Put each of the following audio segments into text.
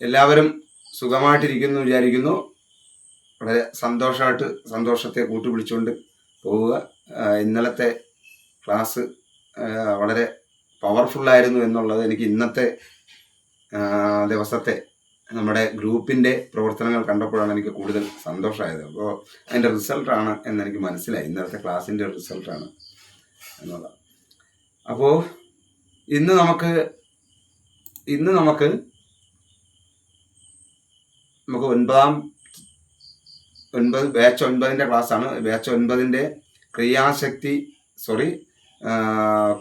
എല്ലാവരും സുഖമായിട്ടിരിക്കുന്നു വിചാരിക്കുന്നു. വളരെ സന്തോഷത്തെ കൂട്ടുപിടിച്ചുകൊണ്ട് പോവുക. ഇന്നലത്തെ ക്ലാസ് വളരെ പവർഫുള്ളായിരുന്നു എന്നുള്ളത് എനിക്ക് ഇന്നത്തെ ദിവസത്തെ നമ്മുടെ ഗ്രൂപ്പിൻ്റെ പ്രവർത്തനങ്ങൾ കണ്ടപ്പോഴാണ് എനിക്ക് കൂടുതൽ സന്തോഷമായത്. അപ്പോൾ അതിൻ്റെ റിസൾട്ടാണ് എന്നെനിക്ക് മനസ്സിലായി, ഇന്നലത്തെ ക്ലാസ്സിൻ്റെ റിസൾട്ടാണ് എന്നുള്ളത്. അപ്പോൾ ഇന്ന് നമുക്ക് ബാച്ച് 9 ക്ലാസ്സാണ്. ബാച്ച് 9 ക്രിയാശക്തി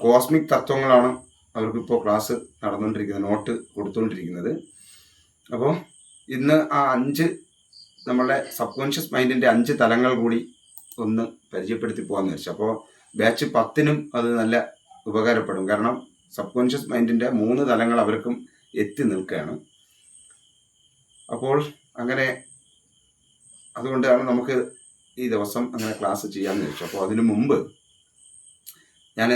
കോസ്മിക് തത്വങ്ങളാണ് അവർക്കിപ്പോൾ ക്ലാസ് നടന്നുകൊണ്ടിരിക്കുന്നത്, നോട്ട് കൊടുത്തുകൊണ്ടിരിക്കുന്നത്. അപ്പോൾ ഇന്ന് ആ 5 നമ്മളുടെ സബ് കോൺഷ്യസ് മൈൻഡിൻ്റെ 5 തലങ്ങൾ കൂടി ഒന്ന് പരിചയപ്പെടുത്തി പോകാമെന്ന് വെച്ചു. അപ്പോൾ ബാച്ച് 10നും അത് നല്ല ഉപകാരപ്പെടും. കാരണം സബ് കോൺഷ്യസ് മൈൻഡിൻ്റെ 3 തലങ്ങൾ അവർക്കും എത്തി നിൽക്കുകയാണ്. അപ്പോൾ അങ്ങനെ അതുകൊണ്ടാണ് നമുക്ക് ഈ ദിവസം അങ്ങനെ ക്ലാസ് ചെയ്യാമെന്ന് വെച്ചു. അപ്പോൾ അതിനു മുമ്പ് ഞാൻ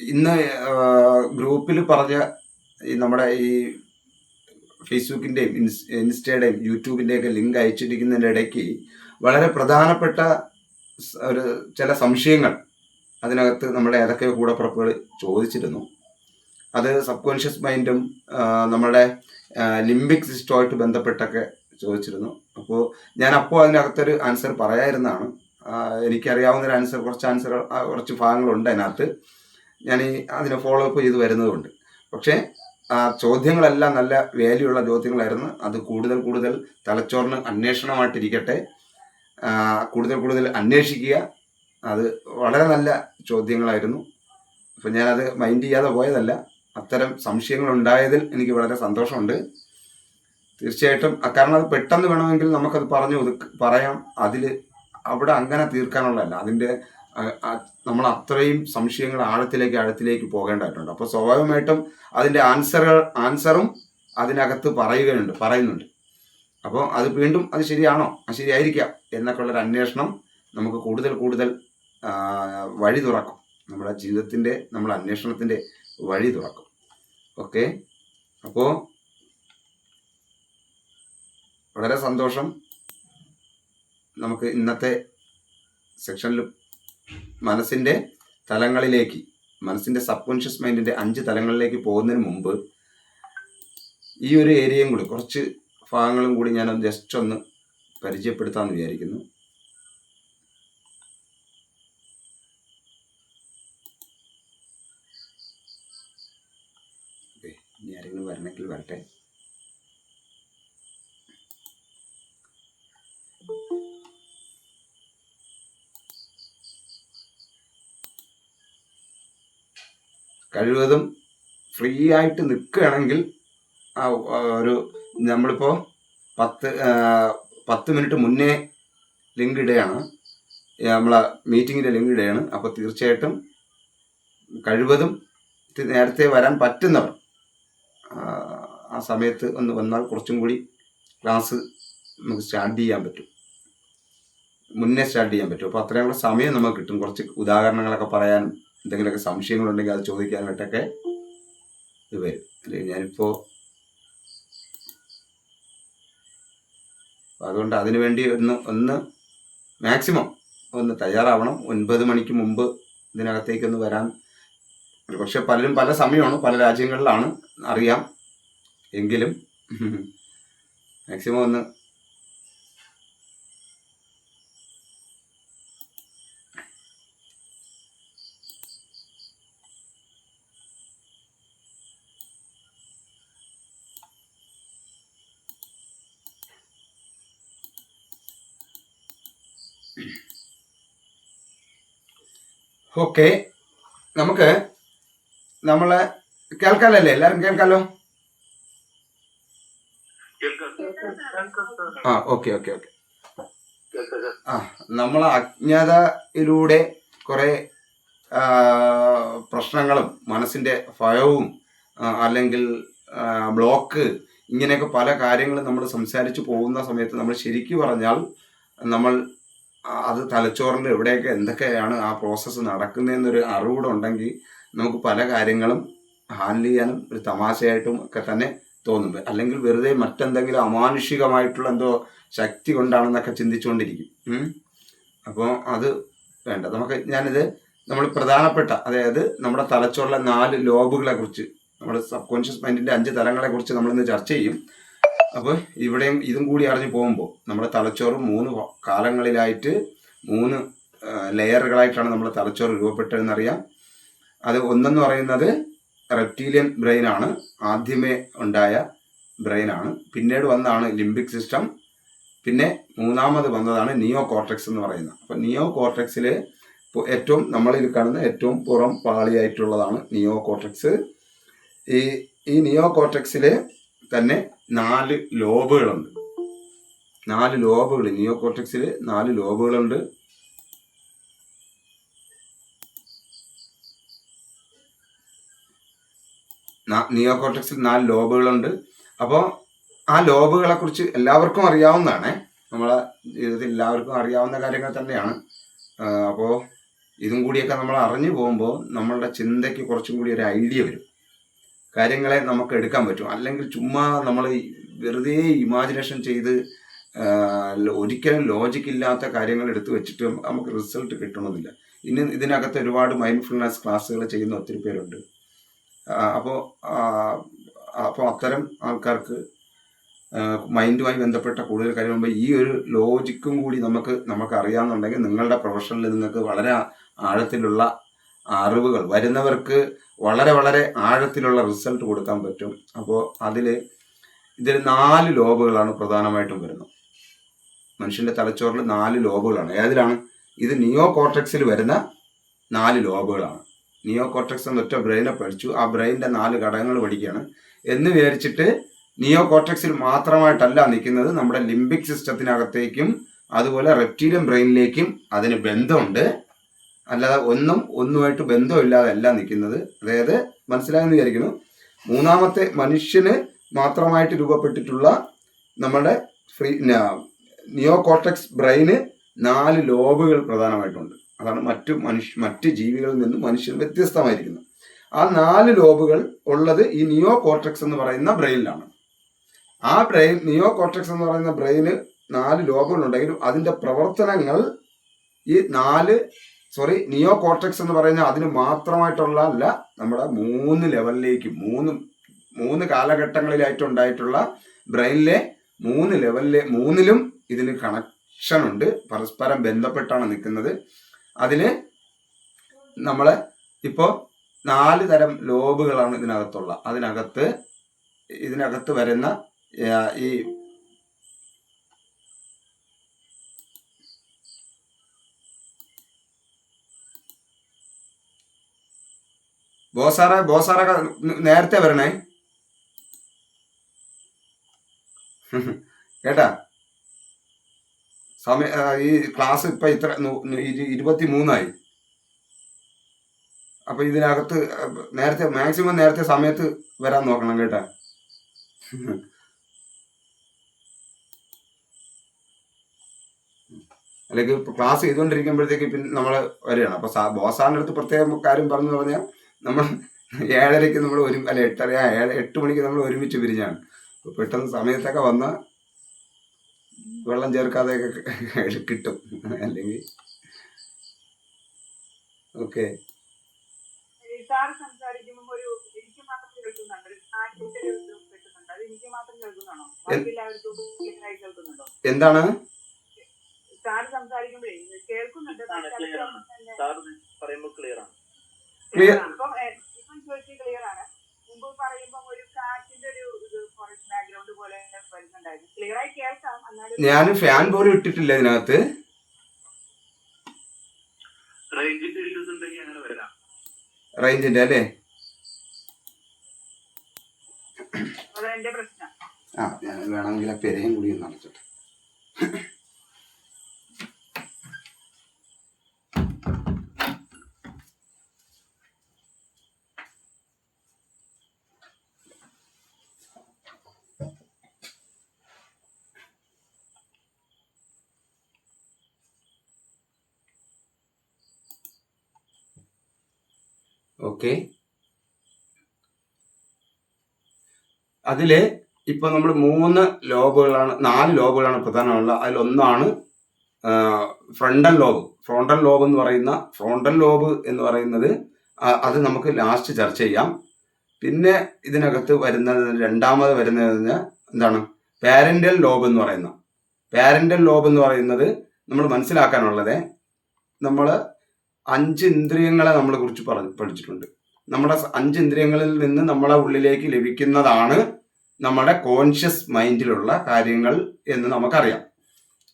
ഇന്ന് ഗ്രൂപ്പിൽ പറഞ്ഞ നമ്മുടെ ഈ ഫേസ്ബുക്കിൻ്റെയും ഇൻസ്റ്റയുടെയും യൂട്യൂബിൻ്റെയൊക്കെ ലിങ്ക് അയച്ചിരിക്കുന്നതിൻ്റെ ഇടയ്ക്ക് വളരെ പ്രധാനപ്പെട്ട ചില സംശയങ്ങൾ അതിനകത്ത് നമ്മുടെ ഏതൊക്കെയോ കൂടപ്പുറപ്പുകൾ ചോദിച്ചിരുന്നു. അത് സബ് കോൺഷ്യസ് മൈൻഡും നമ്മുടെ ലിംബിക് സിസ്റ്റവുമായിട്ട് ബന്ധപ്പെട്ടൊക്കെ ചോദിച്ചിരുന്നു. അപ്പോൾ ഞാൻ അതിനകത്തൊരു ആൻസർ പറയാതിരുന്നതാണ്. എനിക്കറിയാവുന്നൊരു ആൻസർ, കുറച്ച് ഭാഗങ്ങളുണ്ട് അതിനകത്ത്. ഞാൻ അതിനെ ഫോളോ അപ്പ് ചെയ്ത് വരുന്നതുകൊണ്ട്. പക്ഷേ ആ ചോദ്യങ്ങളെല്ലാം നല്ല വാല്യൂ ഉള്ള ചോദ്യങ്ങളായിരുന്നു. അത് കൂടുതൽ തലച്ചോറിന് അന്വേഷണമായിട്ടിരിക്കട്ടെ, കൂടുതൽ അന്വേഷിക്കുക. അത് വളരെ നല്ല ചോദ്യങ്ങളായിരുന്നു. അപ്പം ഞാനത് മൈൻഡ് ചെയ്യാതെ പോയതല്ല. അത്തരം സംശയങ്ങൾ ഉണ്ടായതിൽ എനിക്ക് വളരെ സന്തോഷമുണ്ട്. തീർച്ചയായിട്ടും കാരണം അത് പെട്ടെന്ന് വേണമെങ്കിൽ നമുക്കത് പറയാം. അവിടെ അങ്ങനെ തീർക്കാനുള്ളതല്ല. അതിൻ്റെ നമ്മൾ അത്രയും സംശയങ്ങൾ ആഴത്തിലേക്ക് പോകേണ്ടതായിട്ടുണ്ട്. അപ്പോൾ സ്വാഭാവികമായിട്ടും അതിൻ്റെ ആൻസറും അതിനകത്ത് പറയുന്നുണ്ട്. അപ്പോൾ അത് വീണ്ടും അത് ശരിയാണോ, ശരിയായിരിക്കാം എന്നൊക്കെ ഉള്ളൊരു അന്വേഷണം നമുക്ക് കൂടുതൽ വഴി തുറക്കും. നമ്മുടെ ജീവിതത്തിൻ്റെ, നമ്മുടെ അന്വേഷണത്തിൻ്റെ വഴി തുറക്കും. ഓക്കെ, അപ്പോൾ വളരെ സന്തോഷം. നമുക്ക് ഇന്നത്തെ സെക്ഷനിൽ മനസ്സിൻ്റെ സബ് കോൺഷ്യസ് മൈൻഡിൻ്റെ 5 തലങ്ങളിലേക്ക് പോകുന്നതിന് മുമ്പ് ഈ ഒരു ഏരിയയും കൂടി, കുറച്ച് ഭാഗങ്ങളും കൂടി ഞാൻ ജസ്റ്റ് ഒന്ന് പരിചയപ്പെടുത്താമെന്ന് വിചാരിക്കുന്നു. ഇനി ആരെങ്കിലും വരണമെങ്കിൽ വരട്ടെ. കഴിവതും ഫ്രീ ആയിട്ട് നിൽക്കുകയാണെങ്കിൽ നമ്മളിപ്പോൾ 10 മിനിറ്റ് മുന്നേ ലിങ്ക് ഇടുകയാണ്, നമ്മളെ മീറ്റിങ്ങിൻ്റെ ലിങ്ക് ഇടുകയാണ്. അപ്പോൾ തീർച്ചയായിട്ടും കഴിവതും നേരത്തെ വരാൻ പറ്റുന്നവർ ആ സമയത്ത് ഒന്ന് വന്നാൽ കുറച്ചും കൂടി ക്ലാസ് നമുക്ക് മുന്നേ സ്റ്റാർട്ട് ചെയ്യാൻ പറ്റും. അപ്പോൾ അത്രയും കൂടെ സമയം നമുക്ക് കിട്ടും. കുറച്ച് ഉദാഹരണങ്ങളൊക്കെ പറയാനും എന്തെങ്കിലുമൊക്കെ സംശയങ്ങളുണ്ടെങ്കിൽ അത് ചോദിക്കാനായിട്ടൊക്കെ ഇത് വരും. അല്ലെങ്കിൽ ഞാനിപ്പോൾ അതുകൊണ്ട് അതിനു വേണ്ടി ഒന്ന് മാക്സിമം ഒന്ന് തയ്യാറാവണം. 9 മണിക്ക് മുമ്പ് ഇതിനകത്തേക്കൊന്ന് വരാൻ. പക്ഷെ പലരും പല സമയമാണ്, പല രാജ്യങ്ങളിലാണ്, അറിയാം. എങ്കിലും മാക്സിമം ഒന്ന് ഓക്കെ. നമുക്ക് നമ്മളെ കേൾക്കാലല്ലേ? എല്ലാവരും കേൾക്കാലോ? ഓക്കെ. നമ്മളെ അജ്ഞതയിലൂടെ കുറെ പ്രശ്നങ്ങളും മനസ്സിൻ്റെ ഭയവും അല്ലെങ്കിൽ ബ്ലോക്ക്, ഇങ്ങനെയൊക്കെ പല കാര്യങ്ങളും നമ്മൾ സംസാരിച്ച് പോകുന്ന സമയത്ത് നമ്മൾ ശരിക്കും പറഞ്ഞാൽ നമ്മൾ അത് തലച്ചോറിൻ്റെ എവിടെയൊക്കെ എന്തൊക്കെയാണ് ആ പ്രോസസ്സ് നടക്കുന്നതെന്നൊരു അറിവൂടെ ഉണ്ടെങ്കിൽ നമുക്ക് പല കാര്യങ്ങളും ഹാൻഡിൽ ചെയ്യാനും ഒരു തമാശയായിട്ടും ഒക്കെ തന്നെ തോന്നും. അല്ലെങ്കിൽ വെറുതെ മറ്റെന്തെങ്കിലും അമാനുഷികമായിട്ടുള്ള എന്തോ ശക്തി കൊണ്ടാണെന്നൊക്കെ ചിന്തിച്ചുകൊണ്ടിരിക്കും. അപ്പോൾ അത് വേണ്ട. ഞാനിത് നമ്മൾ പ്രധാനപ്പെട്ട, അതായത് നമ്മുടെ തലച്ചോറിലെ 4 ലോബുകളെ കുറിച്ച്, നമ്മുടെ സബ് കോൺഷ്യസ് മൈൻഡിൻ്റെ 5 തലങ്ങളെ കുറിച്ച് നമ്മളിന്ന് ചർച്ച ചെയ്യും. അപ്പോൾ ഇവിടെയും ഇതും കൂടി അറിഞ്ഞു പോകുമ്പോൾ നമ്മുടെ തലച്ചോറ് 3 കാലങ്ങളിലായിട്ട് 3 ലെയറുകളായിട്ടാണ് നമ്മുടെ തലച്ചോറ് രൂപപ്പെട്ടതെന്നറിയാം. അത് ഒന്നെന്ന് പറയുന്നത് റെപ്റ്റീലിയൻ ബ്രെയിനാണ്, ആദ്യമേ ഉണ്ടായ ബ്രെയിനാണ്. പിന്നീട് വന്നതാണ് ലിംബിക് സിസ്റ്റം. പിന്നെ മൂന്നാമത് വന്നതാണ് നിയോ കോർട്ടെക്സ് എന്ന് പറയുന്നത്. അപ്പോൾ നിയോ കോർട്ടെക്സിൽ ഏറ്റവും നമ്മളിൽ കാണുന്ന ഏറ്റവും പുറം പാളിയായിട്ടുള്ളതാണ് നിയോ കോർട്ടെക്സ്. ഈ നിയോ കോർട്ടെക്സിൽ തന്നെ 4 ലോബുകളുണ്ട്. 4 ലോബുകൾ, നിയോ കോർട്ടെക്സിൽ 4 ലോബുകളുണ്ട്. നിയോ കോർട്ടെക്സിൽ 4 ലോബുകളുണ്ട്. അപ്പോൾ ആ ലോബുകളെ കുറിച്ച് എല്ലാവർക്കും അറിയാവുന്നതാണ്, നമ്മളെ ജീവിതത്തിൽ എല്ലാവർക്കും അറിയാവുന്ന കാര്യങ്ങൾ തന്നെയാണ്. അപ്പോൾ ഇതും കൂടിയൊക്കെ നമ്മൾ അറിഞ്ഞു പോകുമ്പോൾ നമ്മളുടെ ചിന്തയ്ക്ക് കുറച്ചും കൂടി ഒരു ഐഡിയ വരും, കാര്യങ്ങളെ നമുക്ക് എടുക്കാൻ പറ്റും. അല്ലെങ്കിൽ ചുമ്മാ നമ്മൾ വെറുതെ ഇമാജിനേഷൻ ചെയ്ത് ഒരിക്കലും ലോജിക്ക് ഇല്ലാത്ത കാര്യങ്ങൾ എടുത്തു വെച്ചിട്ട് നമുക്ക് റിസൾട്ട് കിട്ടണമെന്നില്ല. ഇതിനകത്ത് ഒരുപാട് മൈൻഡ്ഫുൾനെസ് ക്ലാസ്സുകൾ ചെയ്യുന്ന ഒത്തിരി പേരുണ്ട്. അപ്പോൾ അത്തരം ആൾക്കാർക്ക് മൈൻഡുമായി ബന്ധപ്പെട്ട കൂടുതൽ കാര്യങ്ങൾ ഈ ഒരു ലോജിക്കും കൂടി നമുക്ക് അറിയാമെന്നുണ്ടെങ്കിൽ നിങ്ങളുടെ പ്രൊഫഷനിൽ നിങ്ങൾക്ക് വളരെ ആഴത്തിലുള്ള അറിവുകൾ വരുന്നവർക്ക് വളരെ വളരെ ആഴത്തിലുള്ള റിസൾട്ട് കൊടുക്കാൻ പറ്റും. അപ്പോൾ ഇതിൽ 4 ലോബുകളാണ് പ്രധാനമായിട്ടും വരുന്നത്. മനുഷ്യൻ്റെ തലച്ചോറിൽ 4 ലോബുകളാണ്. ഏതിലാണ്? ഇത് നിയോ കോർട്ടെക്സിൽ വരുന്ന 4 ലോബുകളാണ്. നിയോ കോർട്ടെക്സ് എന്നൊറ്റ ബ്രെയിനെ പഠിച്ചു, ആ ബ്രെയിനിൻ്റെ 4 ഘടകങ്ങൾ പഠിക്കുകയാണ് എന്ന് വിചാരിച്ചിട്ട് നിയോ കോർട്ടെക്സിൽ മാത്രമായിട്ടല്ല നിൽക്കുന്നത്, നമ്മുടെ ലിംബിക് സിസ്റ്റത്തിനകത്തേക്കും അതുപോലെ റെപ്റ്റീലിയൻ ബ്രെയിനിലേക്കും അതിന് ബന്ധമുണ്ട്. അല്ലാതെ ഒന്നുമായിട്ട് ബന്ധമില്ലാതെ അല്ല നിൽക്കുന്നത്. അതായത് മനസ്സിലായെന്ന് വിചാരിക്കുന്നു. മൂന്നാമത്തെ മനുഷ്യന് മാത്രമായിട്ട് രൂപപ്പെട്ടിട്ടുള്ള നമ്മുടെ നിയോ കോർട്ടെക്സ് ബ്രെയിന് 4 ലോബുകൾ പ്രധാനമായിട്ടുണ്ട്. അതാണ് മറ്റ് ജീവികളിൽ നിന്നും മനുഷ്യൻ വ്യത്യസ്തമായിരിക്കുന്നത്. ആ 4 ലോബുകൾ ഉള്ളത് ഈ നിയോ കോർട്ടെക്സ് എന്ന് പറയുന്ന ബ്രെയിനിലാണ്. ആ നിയോ കോർട്ടെക്സ് എന്ന് പറയുന്ന ബ്രെയിന് 4 ലോബുകൾ ഉണ്ടെങ്കിലും അതിൻ്റെ പ്രവർത്തനങ്ങൾ നിയോ കോർട്ടെക്സ് എന്ന് പറയുന്ന അതിന് മാത്രമായിട്ടുള്ള അല്ല, നമ്മുടെ 3 ലെവലിലേക്കും 3 കാലഘട്ടങ്ങളിലായിട്ടുണ്ടായിട്ടുള്ള ബ്രെയിനിലെ 3 ലെവലിലെ 3ലും ഇതിന് കണക്ഷൻ ഉണ്ട്, പരസ്പരം ബന്ധപ്പെട്ടാണ് നിൽക്കുന്നത്. അതിന് നമ്മളെ ഇപ്പോൾ 4 തരം ലോബുകളാണ് ഇതിനകത്ത് വരുന്ന ഈ ബോസാറൊക്കെ നേരത്തെ വരണേ കേട്ടാ. ഈ ക്ലാസ് ഇപ്പൊ 23 അപ്പൊ ഇതിനകത്ത് മാക്സിമം നേരത്തെ സമയത്ത് വരാൻ നോക്കണം കേട്ടാ. അല്ലെങ്കിൽ ക്ലാസ് ചെയ്തുകൊണ്ടിരിക്കുമ്പോഴത്തേക്ക് പിന്നെ നമ്മൾ വരികയാണ്. അപ്പോൾ ബോസാറിൻ്റെ അടുത്ത് പ്രത്യേകം കാര്യം പറഞ്ഞു പറഞ്ഞാൽ നമ്മൾ 7:30 നമ്മൾ 8 മണിക്ക് നമ്മൾ ഒരുമിച്ച് പിരിഞ്ഞാണ്. അപ്പോൾ പെട്ടെന്ന് സമയത്തൊക്കെ വന്നാൽ വെള്ളം ചേർക്കാതെയൊക്കെ കിട്ടും. അല്ലെങ്കിൽ ഓക്കെ. എന്താണ് ഞാൻ ഫാൻ പോലും ഇട്ടിട്ടില്ല ഇതിനകത്ത്. റേഞ്ചിന്റെ അല്ലേ? ഞാൻ വേണമെങ്കിൽ ആ പെരയും കൂടി ഒന്ന് അടച്ചോട്ടെ. ഓക്കെ. അതിൽ ഇപ്പൊ നമ്മൾ 4 ലോബുകളാണ് പ്രധാനമുള്ള. അതിലൊന്നാണ് ഫ്രണ്ടൽ ലോബ്. ഫ്രോണ്ടൽ ലോബ് എന്ന് പറയുന്നത് അത് നമുക്ക് ലാസ്റ്റ് ചർച്ച ചെയ്യാം. പിന്നെ ഇതിനകത്ത് രണ്ടാമത് വരുന്നത് എന്താണ്? പാരന്റൽ ലോബ് എന്ന് പറയുന്നത് നമ്മൾ മനസ്സിലാക്കാനുള്ളത്, നമ്മൾ 5 ഇന്ദ്രിയങ്ങളെ നമ്മളെ കുറിച്ച് പഠിച്ചിട്ടുണ്ട്. നമ്മുടെ 5 ഇന്ദ്രിയങ്ങളിൽ നിന്ന് നമ്മളെ ഉള്ളിലേക്ക് ലഭിക്കുന്നതാണ് നമ്മുടെ കോൺഷ്യസ് മൈൻഡിലുള്ള കാര്യങ്ങൾ എന്ന് നമുക്കറിയാം.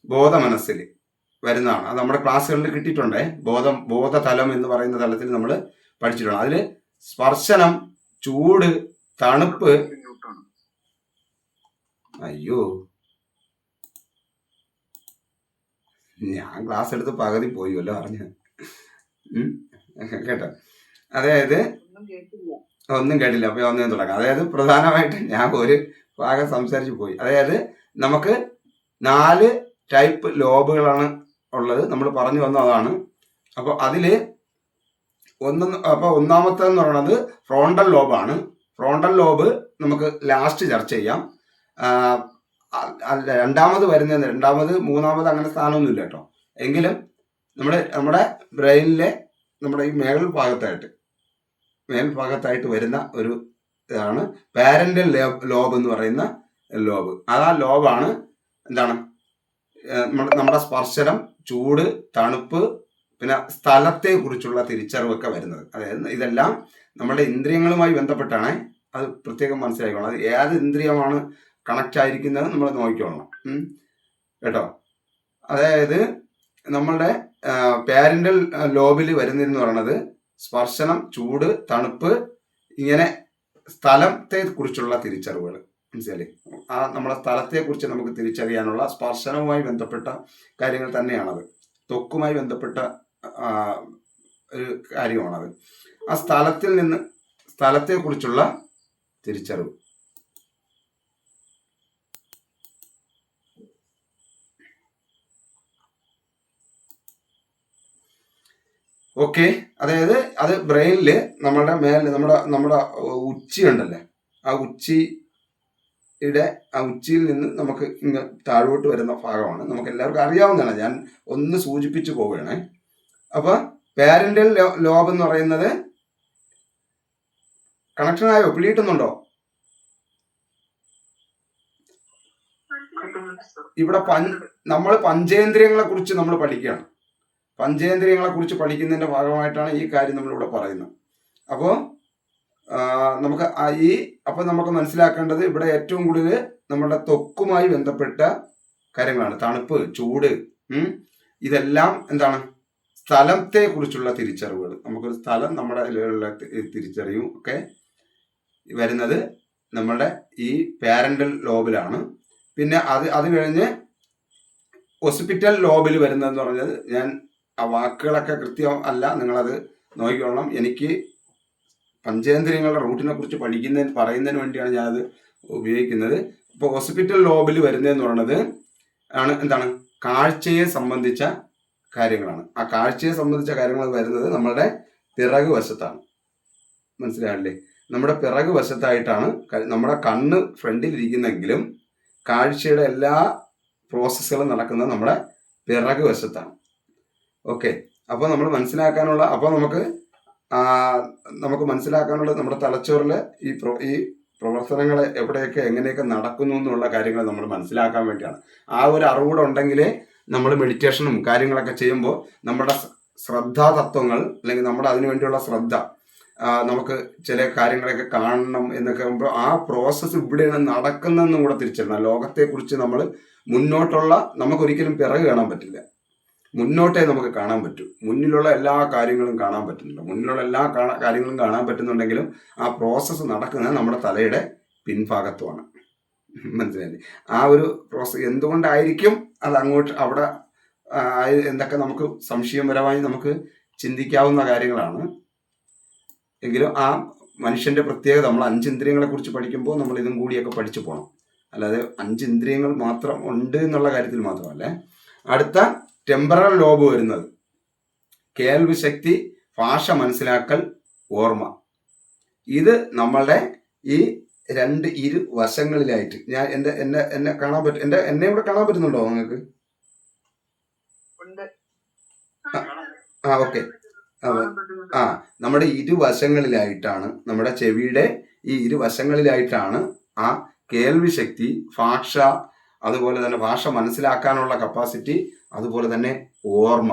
ബോധ മനസ്സിൽ വരുന്നതാണ്. അത് നമ്മുടെ ക്ലാസ്സുകളിൽ കിട്ടിയിട്ടുണ്ടേ. ബോധതലം എന്ന് പറയുന്ന തലത്തിൽ നമ്മൾ പഠിച്ചിട്ടുണ്ട്. അതിൽ സ്പർശനം, ചൂട്, തണുപ്പ്. അയ്യോ, ഞാൻ ക്ലാസ് എടുത്ത് പകുതി പോയില്ലോ അറിഞ്ഞ കേട്ടോ. അതായത് ഒന്നും കേട്ടില്ല. അപ്പൊ ഒന്നും തുടങ്ങാം. അതായത് പ്രധാനമായിട്ട് ഞാൻ ഒരു ഭാഗം സംസാരിച്ചു പോയി. അതായത് നമുക്ക് 4 ടൈപ്പ് ലോബുകളാണ് ഉള്ളത്. നമ്മൾ പറഞ്ഞു വന്ന അതാണ്. അപ്പോൾ അതില് ഒന്നാമത്തെന്ന് പറയുന്നത് ഫ്രോണ്ടൽ ലോബാണ്. ഫ്രോണ്ടൽ ലോബ് നമുക്ക് ലാസ്റ്റ് ചർച്ച ചെയ്യാം. രണ്ടാമത്, മൂന്നാമത് അങ്ങനെ സ്ഥാനമൊന്നുമില്ല കേട്ടോ. എങ്കിലും നമ്മുടെ ബ്രെയിനിലെ നമ്മുടെ ഈ മേൽഭാഗത്തായിട്ട് വരുന്ന ഒരു ഇതാണ് പാരന്റൽ ലോബ് എന്ന് പറയുന്ന ലോബ്. ആ ലോബാണ് എന്താണ് നമ്മുടെ സ്പർശനം, ചൂട്, തണുപ്പ്, പിന്നെ സ്ഥലത്തെ കുറിച്ചുള്ള തിരിച്ചറിവൊക്കെ വരുന്നത്. അതായത് ഇതെല്ലാം നമ്മുടെ ഇന്ദ്രിയങ്ങളുമായി ബന്ധപ്പെട്ടാണ്. അത് പ്രത്യേകം മനസ്സിലാക്കണം. അത് ഏത് ഇന്ദ്രിയമാണ് കണക്റ്റ് ആയിരിക്കുന്നത് നമ്മൾ നോക്കിക്കോളണം കേട്ടോ. അതായത് നമ്മളുടെ പാരന്റൽ ലോബിൽ വരുന്നതെന്ന് പറയുന്നത് സ്പർശനം, ചൂട്, തണുപ്പ്, ഇങ്ങനെ സ്ഥലത്തെ കുറിച്ചുള്ള തിരിച്ചറിവുകൾ. മനസ്സിലായി? നമ്മളെ സ്ഥലത്തെ കുറിച്ച് നമുക്ക് തിരിച്ചറിയാനുള്ള സ്പർശനവുമായി ബന്ധപ്പെട്ട കാര്യങ്ങൾ തന്നെയാണത്. ത്വക്കുമായി ബന്ധപ്പെട്ട ഒരു കാര്യമാണത്. ആ സ്ഥലത്തെ കുറിച്ചുള്ള തിരിച്ചറിവ്. ഓക്കെ. അതായത് അത് ബ്രെയിനിൽ നമ്മുടെ നമ്മുടെ ഉച്ചി ഉണ്ടല്ലേ, ആ ഉച്ചിയിൽ നിന്ന് നമുക്ക് ഇങ്ങ് താഴോട്ട് വരുന്ന ഭാഗമാണ്. നമുക്ക് എല്ലാവർക്കും അറിയാവുന്നതാണ്. ഞാൻ ഒന്ന് സൂചിപ്പിച്ചു പോവുകയാണേ. അപ്പൊ പാരന്റൽ ലോബ് എന്ന് പറയുന്നത് കണക്ഷനായോ? പിടിയിട്ടുന്നുണ്ടോ? ഇവിടെ നമ്മൾ പഞ്ചേന്ദ്രിയങ്ങളെ കുറിച്ച് നമ്മൾ പഠിക്കുകയാണ്. പഞ്ചേന്ദ്രിയങ്ങളെ കുറിച്ച് പഠിക്കുന്നതിന്റെ ഭാഗമായിട്ടാണ് ഈ കാര്യം നമ്മളിവിടെ പറയുന്നത്. അപ്പോൾ നമുക്ക് മനസ്സിലാക്കേണ്ടത് ഇവിടെ ഏറ്റവും കൂടുതൽ നമ്മുടെ ത്വക്കുമായി ബന്ധപ്പെട്ട കാര്യങ്ങളാണ്. തണുപ്പ്, ചൂട്, ഇതെല്ലാം എന്താണ്? സ്ഥലത്തെ കുറിച്ചുള്ള തിരിച്ചറിവുകൾ. നമുക്കൊരു സ്ഥലം, നമ്മുടെ തിരിച്ചറിവും ഒക്കെ വരുന്നത് നമ്മുടെ ഈ പാരന്റൽ ലോബിലാണ്. പിന്നെ അത് കഴിഞ്ഞ് ഒസിപിറ്റൽ ലോബിൽ വരുന്നതെന്ന് പറഞ്ഞത്, ഞാൻ ആ വാക്കുകളൊക്കെ കൃത്യം അല്ല, നിങ്ങളത് നോക്കിക്കൊള്ളണം. എനിക്ക് പഞ്ചേന്ദ്രിയങ്ങളുടെ റൂട്ടിനെ കുറിച്ച് പറയുന്നതിന് വേണ്ടിയാണ് ഞാനത് ഉപയോഗിക്കുന്നത്. ഇപ്പോൾ ഹോസ്പിറ്റൽ ലോബിൽ വരുന്നതെന്ന് പറയുന്നത് എന്താണ്? കാഴ്ചയെ സംബന്ധിച്ച കാര്യങ്ങളാണ്. ആ കാഴ്ചയെ സംബന്ധിച്ച കാര്യങ്ങൾ വരുന്നത് നമ്മളുടെ പിറകു വശത്താണ്. മനസ്സിലായില്ലേ? നമ്മുടെ പിറകു വശത്തായിട്ടാണ്. നമ്മുടെ കണ്ണ് ഫ്രണ്ടിലിരിക്കുന്നെങ്കിലും കാഴ്ചയുടെ എല്ലാ പ്രോസസ്സുകളും നടക്കുന്നത് നമ്മുടെ പിറകു വശത്താണ്. ഓക്കെ. അപ്പോൾ നമ്മൾ മനസ്സിലാക്കാനുള്ള നമുക്ക് മനസ്സിലാക്കാനുള്ളത് നമ്മുടെ തലച്ചോറിൽ ഈ പ്രവർത്തനങ്ങൾ എവിടെയൊക്കെ എങ്ങനെയൊക്കെ നടക്കുന്നു എന്നുള്ള കാര്യങ്ങൾ നമ്മൾ മനസ്സിലാക്കാൻ വേണ്ടിയാണ്. ആ ഒരു അറിവൂടെ ഉണ്ടെങ്കിലേ നമ്മൾ മെഡിറ്റേഷനും കാര്യങ്ങളൊക്കെ ചെയ്യുമ്പോൾ നമ്മുടെ ശ്രദ്ധാതത്വങ്ങൾ, അല്ലെങ്കിൽ നമ്മുടെ അതിനു വേണ്ടിയുള്ള ശ്രദ്ധ, നമുക്ക് ചില കാര്യങ്ങളൊക്കെ കാണണം എന്നൊക്കെ ആകുമ്പോൾ ആ പ്രോസസ്സ് ഇവിടെയാണ് നടക്കുന്നതെന്നും കൂടെ തിരിച്ചറിയണം. ലോകത്തെക്കുറിച്ച് നമ്മൾ നമുക്കൊരിക്കലും പിറകെ കാണാൻ പറ്റില്ല. മുന്നോട്ടേ നമുക്ക് കാണാൻ പറ്റും. മുന്നിലുള്ള എല്ലാ കാര്യങ്ങളും കാണാൻ പറ്റുന്നില്ല. മുന്നിലുള്ള എല്ലാ കാര്യങ്ങളും കാണാൻ പറ്റുന്നുണ്ടെങ്കിലും ആ പ്രോസസ്സ് നടക്കുന്നത് നമ്മുടെ തലയുടെ പിൻഭാഗത്തുമാണ്. മനസ്സിലായില്ലേ? ആ ഒരു പ്രോസസ്സ് എന്തുകൊണ്ടായിരിക്കും അത് അവിടെ എന്തൊക്കെ നമുക്ക് സംശയപരമായി നമുക്ക് ചിന്തിക്കാവുന്ന കാര്യങ്ങളാണ്. എങ്കിലും ആ മനുഷ്യന്റെ പ്രത്യേകത, നമ്മൾ 5 ഇന്ദ്രിയങ്ങളെ കുറിച്ച് പഠിക്കുമ്പോൾ നമ്മൾ ഇതും കൂടിയൊക്കെ പഠിച്ചു പോകണം. അല്ലാതെ 5 ഇന്ദ്രിയങ്ങൾ മാത്രം ഉണ്ട് എന്നുള്ള കാര്യത്തിൽ മാത്രമല്ലേ. അടുത്ത ടെമ്പറൽ ലോബ് വരുന്നത് കേൾവി ശക്തി, ഭാഷ മനസ്സിലാക്കൽ, ഓർമ്മ. ഇത് നമ്മളുടെ ഈ ഇരുവശങ്ങളിലായിട്ട് ഞാൻ എന്നെ കാണാൻ പറ്റും. എന്നെ ഇവിടെ കാണാൻ പറ്റുന്നുണ്ടോ നിങ്ങൾക്ക്? ഓക്കെ. ആ നമ്മുടെ ഇരുവശങ്ങളിലായിട്ടാണ്, നമ്മുടെ ചെവിയുടെ ഈ ഇരുവശങ്ങളിലായിട്ടാണ് ആ കേൾവി ശക്തി, ഭാഷ, അതുപോലെ തന്നെ ഭാഷ മനസ്സിലാക്കാനുള്ള കപ്പാസിറ്റി, അതുപോലെ തന്നെ ഓർമ്മ,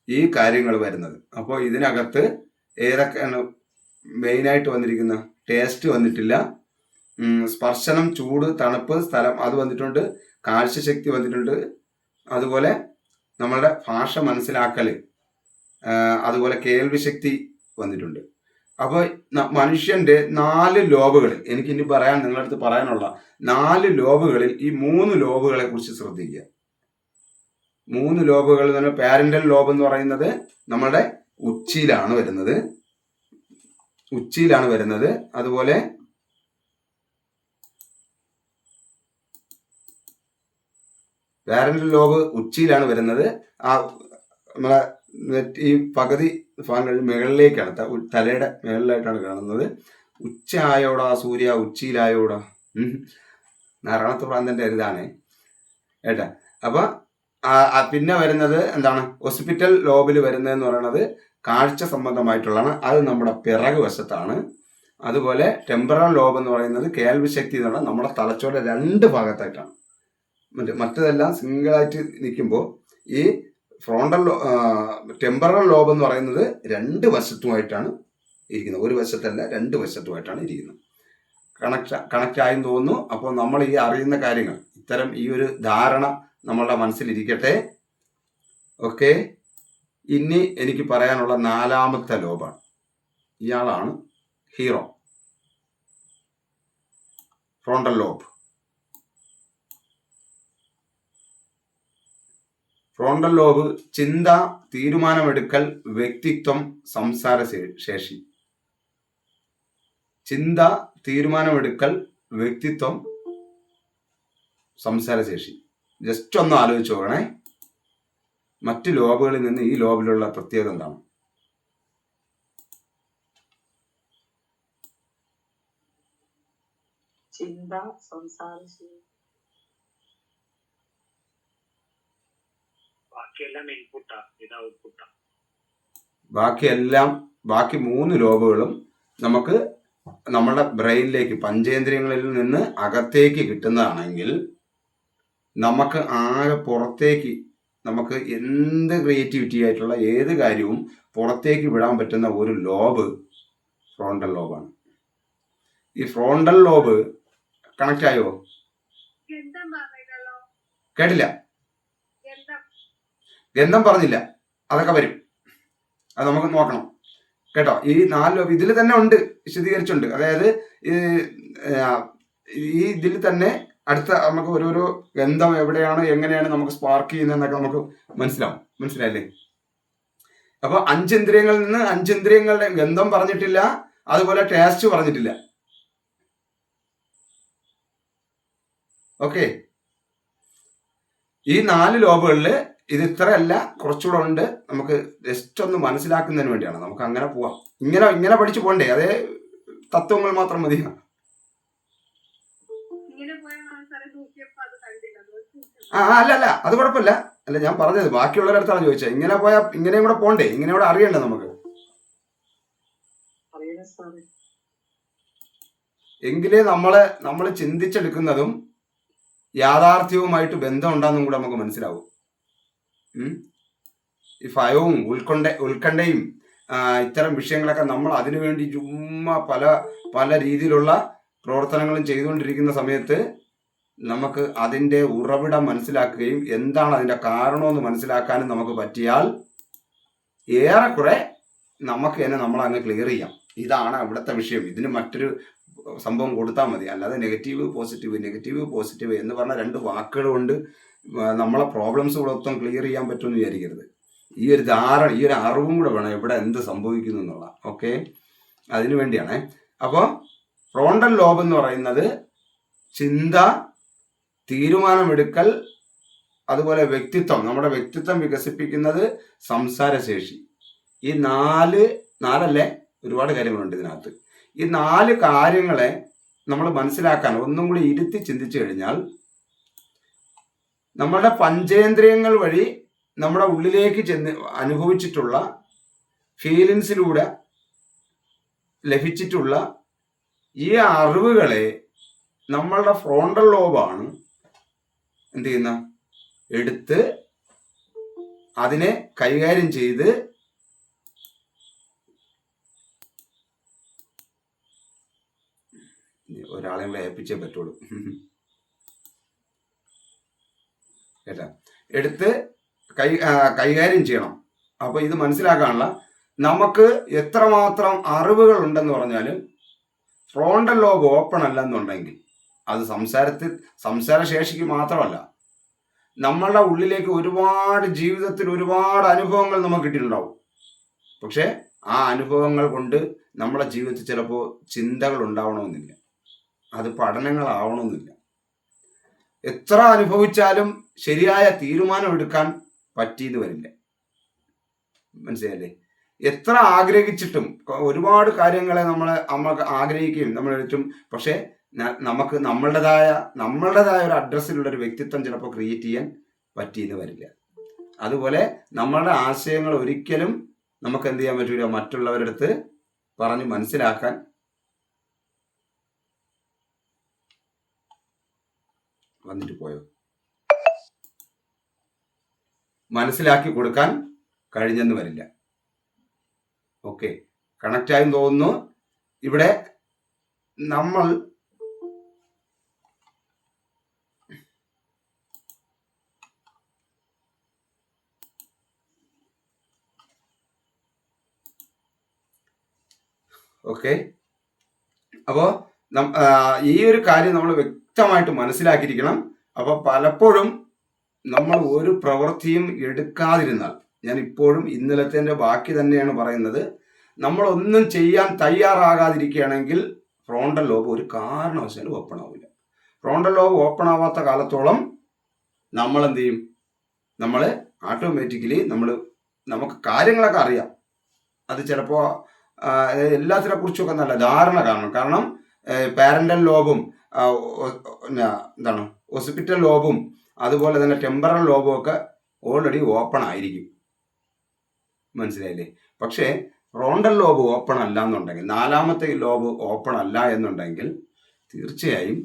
ഈ കാര്യങ്ങൾ വരുന്നത്. അപ്പോൾ ഇതിനകത്ത് ഏതൊക്കെയാണ് മെയിനായിട്ട് വന്നിരിക്കുന്നത്? ടേസ്റ്റ് വന്നിട്ടില്ല, സ്പർശനം, ചൂട്, തണുപ്പ്, സ്ഥലം അത് വന്നിട്ടുണ്ട്, കാഴ്ചശക്തി വന്നിട്ടുണ്ട്, അതുപോലെ നമ്മളുടെ ഭാഷ മനസ്സിലാക്കൽ, അതുപോലെ കേൾവി ശക്തി വന്നിട്ടുണ്ട്. അപ്പോൾ മനുഷ്യന്റെ 4 ലോബുകളിൽ എനിക്കിനി നിങ്ങളുടെ അടുത്ത് പറയാനുള്ള 4 ലോബുകളിൽ ഈ 3 ലോബുകളെ കുറിച്ച് ശ്രദ്ധിക്കുക. 3 ലോബുകൾ എന്ന് പറഞ്ഞാൽ പാരന്റൽ ലോബ് എന്ന് പറയുന്നത് നമ്മളുടെ ഉച്ചിയിലാണ് വരുന്നത്. അതുപോലെ പാരന്റൽ ലോബ് ഉച്ചിയിലാണ് വരുന്നത്. ആ നമ്മളെ ഈ പകുതി ഭാഗങ്ങൾ മുകളിലേക്കാണ്, തലയുടെ മുകളിലായിട്ടാണ് കാണുന്നത്. ഉച്ചയായോടാ സൂര്യ, ഉച്ചിയിലായോടാ. നാരായണത്ത് പ്രാന്തന്റെ ഇതാണ് ഏട്ടാ. അപ്പൊ പിന്നെ വരുന്നത് എന്താണ്? ഹോസ്പിറ്റൽ ലോബിൽ വരുന്നതെന്ന് പറയുന്നത് കാഴ്ച സംബന്ധമായിട്ടുള്ളതാണ്. അത് നമ്മുടെ പിറകു വശത്താണ്. അതുപോലെ ടെമ്പറൽ ലോബ് എന്ന് പറയുന്നത് കേൾവി ശക്തി എന്ന് പറഞ്ഞാൽ നമ്മുടെ തലച്ചോറിന്റെ 2 ഭാഗത്തായിട്ടാണ്. മറ്റതെല്ലാം സിംഗിളായിട്ട് നിൽക്കുമ്പോൾ ഈ ടെമ്പറൽ ലോബ് എന്ന് പറയുന്നത് 2 വശത്തുമായിട്ടാണ് ഇരിക്കുന്നത്. ഒരു വശത്തല്ല, 2 വശത്തുമായിട്ടാണ് ഇരിക്കുന്നത്. കണക്റ്റ് ആയെന്ന് തോന്നുന്നു. അപ്പോൾ നമ്മൾ ഈ അറിയുന്ന കാര്യങ്ങൾ, ഇത്തരം ഈ ഒരു ധാരണ നമ്മളുടെ മനസ്സിലിരിക്കട്ടെ. ഓക്കെ. ഇനി എനിക്ക് പറയാനുള്ള 4ാമത്തെ ലോബാണ്. ഇയാളാണ് hero, frontal lobe. Frontal lobe ചിന്ത, തീരുമാനമെടുക്കൽ, വ്യക്തിത്വം, സംസാര ശേഷി. ചിന്ത, തീരുമാനമെടുക്കൽ, വ്യക്തിത്വം, സംസാരശേഷി. ജസ്റ്റ് ഒന്ന് ആലോചിച്ച് നോക്കണേ, മറ്റ് ലോബുകളിൽ നിന്ന് ഈ ലോബിലുള്ള പ്രത്യേകത എന്താണ്? ചിന്ത, സംസാരശേഷി, ബാക്കി 3 ലോബുകളും നമുക്ക് നമ്മുടെ ബ്രെയിനിലേക്ക്, പഞ്ചേന്ദ്രിയങ്ങളിൽ നിന്ന് അകത്തേക്ക് കിട്ടുന്നതാണെങ്കിൽ നമുക്ക് ആകെ പുറത്തേക്ക്, നമുക്ക് എന്ത് ക്രിയേറ്റിവിറ്റി ആയിട്ടുള്ള ഏത് കാര്യവും പുറത്തേക്ക് വിടാൻ പറ്റുന്ന ഒരു ലോബ് ഫ്രോണ്ടൽ ലോബാണ്. ഈ ഫ്രോണ്ടൽ ലോബ് കണക്റ്റ് ആയോ? കേട്ടില്ല? ഗന്ധം പറഞ്ഞില്ല, അതൊക്കെ വരും, അത് നമുക്ക് നോക്കണം കേട്ടോ. ഈ 4 ലോബ് ഇതിൽ തന്നെ ഉണ്ട്, വിശദീകരിച്ചുണ്ട്. അതായത് ഈ ഇതിൽ തന്നെ അടുത്ത നമുക്ക് ഓരോരോ ഗന്ധം എവിടെയാണ്, എങ്ങനെയാണ് നമുക്ക് സ്പാർക്ക് ചെയ്യുന്നതെന്നൊക്കെ നമുക്ക് മനസ്സിലായില്ലേ? അപ്പൊ 5 ഇന്ദ്രിയങ്ങളിൽ നിന്ന് 5 ഇന്ദ്രിയങ്ങളുടെ ഗന്ധം പറഞ്ഞിട്ടില്ല, അതുപോലെ ടേസ്റ്റ് പറഞ്ഞിട്ടില്ല. ഓക്കെ. ഈ 4 ലോബുകളിൽ ഇത് ഇത്രയല്ല, കുറച്ചുകൂടെ ഉണ്ട്. നമുക്ക് ജസ്റ്റ് ഒന്ന് മനസ്സിലാക്കുന്നതിന് വേണ്ടിയാണ്. നമുക്ക് അങ്ങനെ പോവാം. ഇങ്ങനെ പഠിച്ചു പോണ്ടേ? അതേ തത്വങ്ങൾ മാത്രം മതി. അല്ല അത് കുഴപ്പമില്ല. അല്ല, ഞാൻ പറഞ്ഞത് ബാക്കിയുള്ളവരുടെ അടുത്താണ് ചോദിച്ചത്. ഇങ്ങനെ പോയാൽ ഇങ്ങനെയും കൂടെ പോണ്ടേ? ഇങ്ങനെ കൂടെ അറിയണ്ടേ നമുക്ക്? എങ്കിലേ നമ്മൾ ചിന്തിച്ചെടുക്കുന്നതും യാഥാർത്ഥ്യവുമായിട്ട് ബന്ധമുണ്ടാന്നും കൂടെ നമുക്ക് മനസ്സിലാവും. ഈ ഭയവും ഉത്കണ്ഠയും ഇത്തരം വിഷയങ്ങളൊക്കെ നമ്മൾ അതിനുവേണ്ടി ചുമ്മാ പല രീതിയിലുള്ള പ്രവർത്തനങ്ങളും ചെയ്തുകൊണ്ടിരിക്കുന്ന സമയത്ത് നമുക്ക് അതിൻ്റെ ഉറവിടം മനസ്സിലാക്കുകയും എന്താണ് അതിൻ്റെ കാരണമെന്ന് മനസ്സിലാക്കാനും നമുക്ക് പറ്റിയാൽ ഏറെക്കുറെ നമുക്ക് തന്നെ നമ്മളങ്ങ് ക്ലിയർ ചെയ്യാം. ഇതാണ് അവിടുത്തെ വിഷയം. ഇതിന് മറ്റൊരു സംഭവം കൊടുത്താൽ മതി. അല്ലാതെ നെഗറ്റീവ് പോസിറ്റീവ് എന്ന് പറഞ്ഞ 2 വാക്കുകൾ കൊണ്ട് നമ്മളെ പ്രോബ്ലംസ് കൂടെ മൊത്തം ക്ലിയർ ചെയ്യാൻ പറ്റുമെന്ന് വിചാരിക്കരുത്. ഈ ഒരു ധാരണ, ഈ ഒരു അറിവും കൂടെ വേണം എവിടെ എന്ത് സംഭവിക്കുന്നു എന്നുള്ള. ഓക്കെ, അതിനു വേണ്ടിയാണ്. അപ്പോൾ ഫ്രോണ്ടൽ ലോബ് എന്ന് പറയുന്നത് ചിന്ത, തീരുമാനമെടുക്കൽ, അതുപോലെ വ്യക്തിത്വം, നമ്മുടെ വ്യക്തിത്വം വികസിപ്പിക്കുന്നത്, സംസാരശേഷി. ഈ നാലല്ലേ, ഒരുപാട് കാര്യങ്ങളുണ്ട് ഇതിനകത്ത്. ഈ 4 കാര്യങ്ങളെ നമ്മൾ മനസ്സിലാക്കാൻ ഒന്നും കൂടി ഇരുത്തി ചിന്തിച്ചു കഴിഞ്ഞാൽ നമ്മളുടെ പഞ്ചേന്ദ്രിയങ്ങൾ വഴി നമ്മുടെ ഉള്ളിലേക്ക് ചെന്ന് അനുഭവിച്ചിട്ടുള്ള ഫീലിങ്സിലൂടെ ലഭിച്ചിട്ടുള്ള ഈ അറിവുകളെ നമ്മളുടെ ഫ്രോണ്ടൽ ലോബാണ് എന്ത് ചെയ്യുന്ന എടുത്ത് അതിനെ കൈകാര്യം ചെയ്ത് ഒരാളെ ഏൽപ്പിച്ചേ പറ്റുള്ളൂ കേട്ടാ, എടുത്ത് കൈകാര്യം ചെയ്യണം. അപ്പൊ ഇത് മനസ്സിലാക്കാനുള്ള നമുക്ക് എത്രമാത്രം അറിവുകൾ ഉണ്ടെന്ന് പറഞ്ഞാലും ഫ്രോണ്ടൽ ലോബ് ഓപ്പൺ അല്ലെന്നുണ്ടെങ്കിൽ അത് സംസാരശേഷിക്ക് മാത്രമല്ല, നമ്മളുടെ ഉള്ളിലേക്ക് ഒരുപാട് ജീവിതത്തിൽ ഒരുപാട് അനുഭവങ്ങൾ നമുക്ക് കിട്ടിയിട്ടുണ്ടാവും. പക്ഷെ ആ അനുഭവങ്ങൾ കൊണ്ട് നമ്മളെ ജീവിതത്തിൽ ചിലപ്പോൾ ചിന്തകൾ ഉണ്ടാവണമെന്നില്ല, അത് പഠനങ്ങളാവണമെന്നില്ല. എത്ര അനുഭവിച്ചാലും ശരിയായ തീരുമാനം എടുക്കാൻ പറ്റിയെന്ന് വരില്ല. മനസ്സിലായില്ലേ? എത്ര ആഗ്രഹിച്ചിട്ടും ഒരുപാട് കാര്യങ്ങളെ നമ്മൾ ആഗ്രഹിക്കുകയും നമ്മൾ എടുത്തും, പക്ഷെ നമുക്ക് നമ്മളുടേതായ ഒരു അഡ്രസ്സിലുള്ള ഒരു വ്യക്തിത്വം ചിലപ്പോൾ ക്രിയേറ്റ് ചെയ്യാൻ പറ്റിയെന്ന് വരില്ല. അതുപോലെ നമ്മളുടെ ആശയങ്ങൾ ഒരിക്കലും നമുക്ക് എന്ത് ചെയ്യാൻ പറ്റില്ല, മറ്റുള്ളവരുടെ അടുത്ത് പറഞ്ഞ് മനസ്സിലാക്കാൻ വന്നിട്ട് പോയോ മനസ്സിലാക്കി കൊടുക്കാൻ കഴിഞ്ഞെന്ന് വരില്ല. ഓക്കെ, കണക്റ്റായും തോന്നുന്നു. ഇവിടെ നമ്മൾ ഓക്കെ, അപ്പോൾ ഈ ഒരു കാര്യം നമ്മൾ വ്യക്തമായിട്ട് മനസ്സിലാക്കിയിരിക്കണം. അപ്പോൾ പലപ്പോഴും നമ്മൾ ഒരു പ്രവൃത്തിയും എടുക്കാതിരുന്നാൽ, ഞാൻ ഇപ്പോഴും ഇന്നലത്തെ ബാക്കി തന്നെയാണ് പറയുന്നത്, നമ്മളൊന്നും ചെയ്യാൻ തയ്യാറാകാതിരിക്കുകയാണെങ്കിൽ ഫ്രോണ്ടൽ ലോബ് ഒരു കാരണവശാലും ഓപ്പൺ ആവില്ല. ഫ്രോണ്ടൽ ലോബ് ഓപ്പൺ ആവാത്ത കാലത്തോളം നമ്മൾ എന്ത് ചെയ്യും, നമ്മൾ ഓട്ടോമാറ്റിക്കലി നമുക്ക് കാര്യങ്ങളൊക്കെ അറിയാം. അത് ചിലപ്പോൾ എല്ലാത്തിനെ കുറിച്ചൊക്കെ നല്ല ധാരണ കാണണം. കാരണം പാരന്റൽ ലോബും എന്താണ് ഒസിപിറ്റൽ ലോബും അതുപോലെ തന്നെ ടെമ്പറൽ ലോബും ഒക്കെ ഓൾറെഡി ഓപ്പൺ ആയിരിക്കും. മനസ്സിലായില്ലേ? പക്ഷേ ഫ്രോണ്ടൽ ലോബ് ഓപ്പൺ അല്ല എന്നുണ്ടെങ്കിൽ, നാലാമത്തെ ലോബ് ഓപ്പൺ അല്ല എന്നുണ്ടെങ്കിൽ തീർച്ചയായും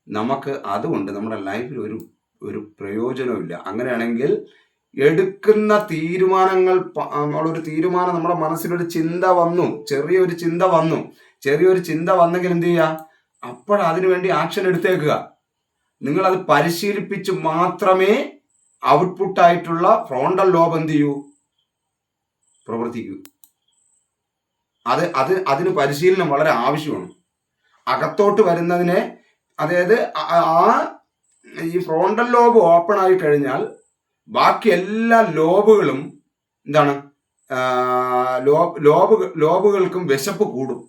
നമുക്ക് അതുകൊണ്ട് നമ്മുടെ ലൈഫിൽ ഒരു പ്രയോജനമില്ല. അങ്ങനെയാണെങ്കിൽ എടുക്കുന്ന തീരുമാനങ്ങൾ, നമ്മളൊരു തീരുമാനം, നമ്മുടെ മനസ്സിലൊരു ചിന്ത വന്നു, ചെറിയൊരു ചിന്ത വന്നെങ്കിൽ എന്ത് ചെയ്യുക, അപ്പോഴതിനു വേണ്ടി ആക്ഷൻ എടുത്തേക്കുക. നിങ്ങളത് പരിശീലിപ്പിച്ച് മാത്രമേ ഔട്ട്പുട്ടായിട്ടുള്ള ഫ്രോണ്ടൽ ലോബ് എന്ത് ചെയ്യൂ, പ്രവർത്തിക്കൂ. അതിന് പരിശീലനം വളരെ ആവശ്യമാണ്. അകത്തോട്ട് വരുന്നതിനെ, അതായത് ഈ ഫ്രോണ്ടൽ ലോബ് ഓപ്പൺ ആയി കഴിഞ്ഞാൽ ബാക്കി എല്ലാ ലോബുകളും എന്താണ്, ലോബുകൾക്കും വിശപ്പ് കൂടും.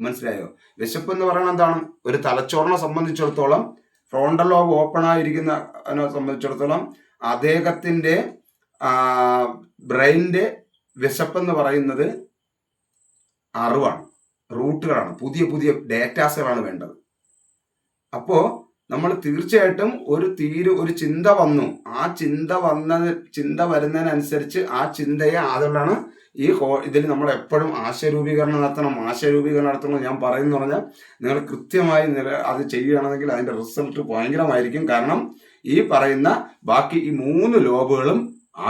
മനസ്സിലായോ? വിശപ്പ് എന്ന് പറയുന്നത് എന്താണ്? ഒരു തലച്ചോറിനെ സംബന്ധിച്ചിടത്തോളം, ഫ്രോണ്ടൽ ലോബ് ഓപ്പൺ ആയിരിക്കുന്നതിനെ സംബന്ധിച്ചിടത്തോളം അദ്ദേഹത്തിന്റെ ബ്രെയിനിന്റെ വിശപ്പ് എന്ന് പറയുന്നത് അറിവാണ്, റൂട്ടുകളാണ്, പുതിയ പുതിയ ഡേറ്റാസുകളാണ് വേണ്ടത്. അപ്പോ നമ്മൾ തീർച്ചയായിട്ടും ഒരു ചിന്ത വന്നു, ആ ചിന്ത വരുന്നതിനനുസരിച്ച് ആ ചിന്തയെ അതുകൊണ്ടാണ് ഇതിൽ നമ്മൾ എപ്പോഴും ആശയരൂപീകരണം നടത്തണം ഞാൻ പറയുന്നു പറഞ്ഞാൽ, നിങ്ങൾ കൃത്യമായി അത് ചെയ്യുകയാണെങ്കിൽ അതിന്റെ റിസൾട്ട് ഭയങ്കരമായിരിക്കും. കാരണം ഈ പറയുന്ന ബാക്കി ഈ 3 ലോബുകളും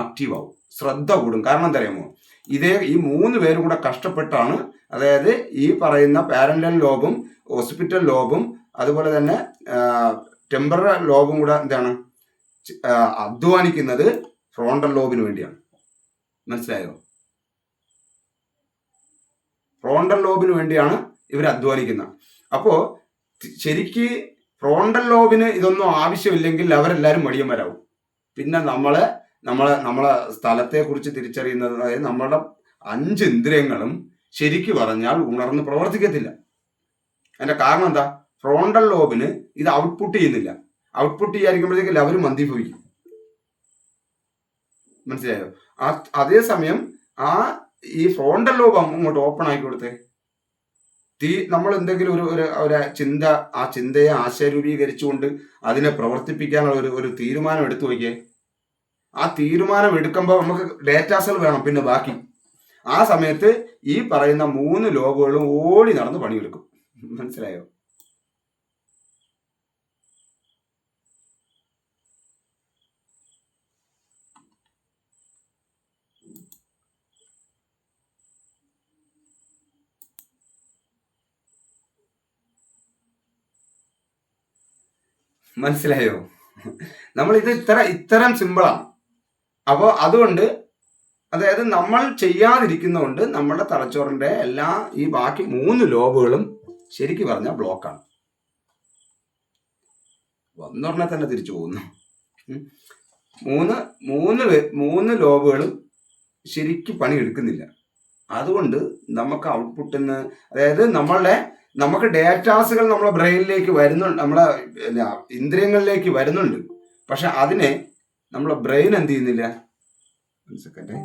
ആക്റ്റീവ് ആവും, ശ്രദ്ധ കൂടും. കാരണം എന്താ അറിയാമോ, ഈ 3 പേരും കൂടെ കഷ്ടപ്പെട്ടാണ്, അതായത് ഈ പറയുന്ന പാരന്റൽ ലോബും ഹോസ്പിറ്റൽ ലോബും അതുപോലെ തന്നെ ടെമ്പറൽ ലോബും കൂടെ എന്താണ് അധ്വാനിക്കുന്നത് ഫ്രോണ്ടൽ ലോബിന് വേണ്ടിയാണ്. മനസ്സിലായോ? ഫ്രോണ്ടൽ ലോബിന് വേണ്ടിയാണ് ഇവർ അധ്വാനിക്കുന്നത്. അപ്പോൾ ശരിക്ക് ഫ്രോണ്ടൽ ലോബിന് ഇതൊന്നും ആവശ്യമില്ലെങ്കിൽ അവരെല്ലാവരും മടിയന്മാരാവും. പിന്നെ നമ്മളെ സ്ഥലത്തെക്കുറിച്ച് തിരിച്ചറിയുന്നത്, അതായത് നമ്മളുടെ 5 ഇന്ദ്രിയങ്ങളും ശരിക്ക് പറഞ്ഞാൽ ഉണർന്ന് പ്രവർത്തിക്കത്തില്ല. അതിന്റെ കാരണം എന്താ? ഫ്രോണ്ടൽ ലോബിന് ഇത് ഔട്ട്പുട്ട് ചെയ്യുന്നില്ല. ഔട്ട്പുട്ട് ചെയ്യാതിരിക്കുമ്പോഴത്തേക്കും അവർ മന്ദീഭവിക്കും. മനസ്സിലായോ? അതേസമയം ഈ ഫ്രോണ്ടൽ ലോബ് അങ്ങോട്ട് ഓപ്പൺ ആക്കി കൊടുത്തേ, നമ്മൾ എന്തെങ്കിലും ഒരു ചിന്ത, ആ ചിന്തയെ ആശയരൂപീകരിച്ചുകൊണ്ട് അതിനെ പ്രവർത്തിപ്പിക്കാനുള്ള ഒരു തീരുമാനം എടുത്തു വയ്ക്കേ. ആ തീരുമാനം എടുക്കുമ്പോൾ നമുക്ക് ഡേറ്റാസുകൾ വേണം. പിന്നെ ബാക്കി ആ സമയത്ത് ഈ പറയുന്ന 3 ലോബുകളും ഓടി നടന്ന് പണിയെടുക്കും. മനസ്സിലായോ? മനസ്സിലായോ? നമ്മൾ ഇത് ഇത്തരം സിമ്പിളാണ്. അപ്പോൾ അതുകൊണ്ട് അതായത് നമ്മൾ ചെയ്യാതിരിക്കുന്നതുകൊണ്ട് നമ്മുടെ തലച്ചോറിന്റെ എല്ലാ ഈ ബാക്കി 3 ലോബുകളും ശരിക്കും പറഞ്ഞാൽ ബ്ലോക്കാണ്. വന്നുടനെ തന്നെ തിരിച്ചു പോകുന്നു. മൂന്ന് ലോബുകളും ശരിക്കും പണി എടുക്കുന്നില്ല. അതുകൊണ്ട് നമുക്ക് ഔട്ട്പുട്ടിന്, അതായത് നമുക്ക് ഡേറ്റാസുകൾ നമ്മളെ ബ്രെയിനിലേക്ക് വരുന്നുണ്ട്, നമ്മളെ ഇന്ദ്രിയങ്ങളിലേക്ക് വരുന്നുണ്ട്. പക്ഷെ അതിനെ നമ്മളെ ബ്രെയിൻ എന്ത് ചെയ്യുന്നില്ല. ഒരു സെക്കൻഡ്.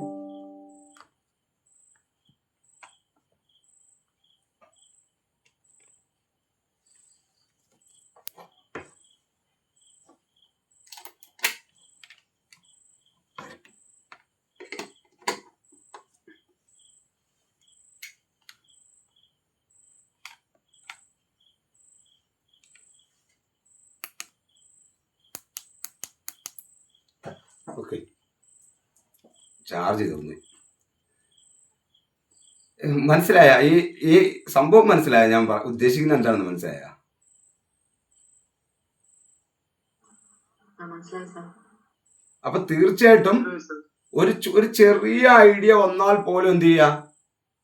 ഓക്കെ, ചാർജ് ചെയ്തു. മനസ്സിലായ? ഈ സംഭവം മനസ്സിലായ? ഞാൻ ഉദ്ദേശിക്കുന്നത് എന്താണെന്ന് മനസ്സിലായ? അപ്പൊ തീർച്ചയായിട്ടും ഒരു ചെറിയ ഐഡിയ വന്നാൽ പോലും എന്ത് ചെയ്യുക,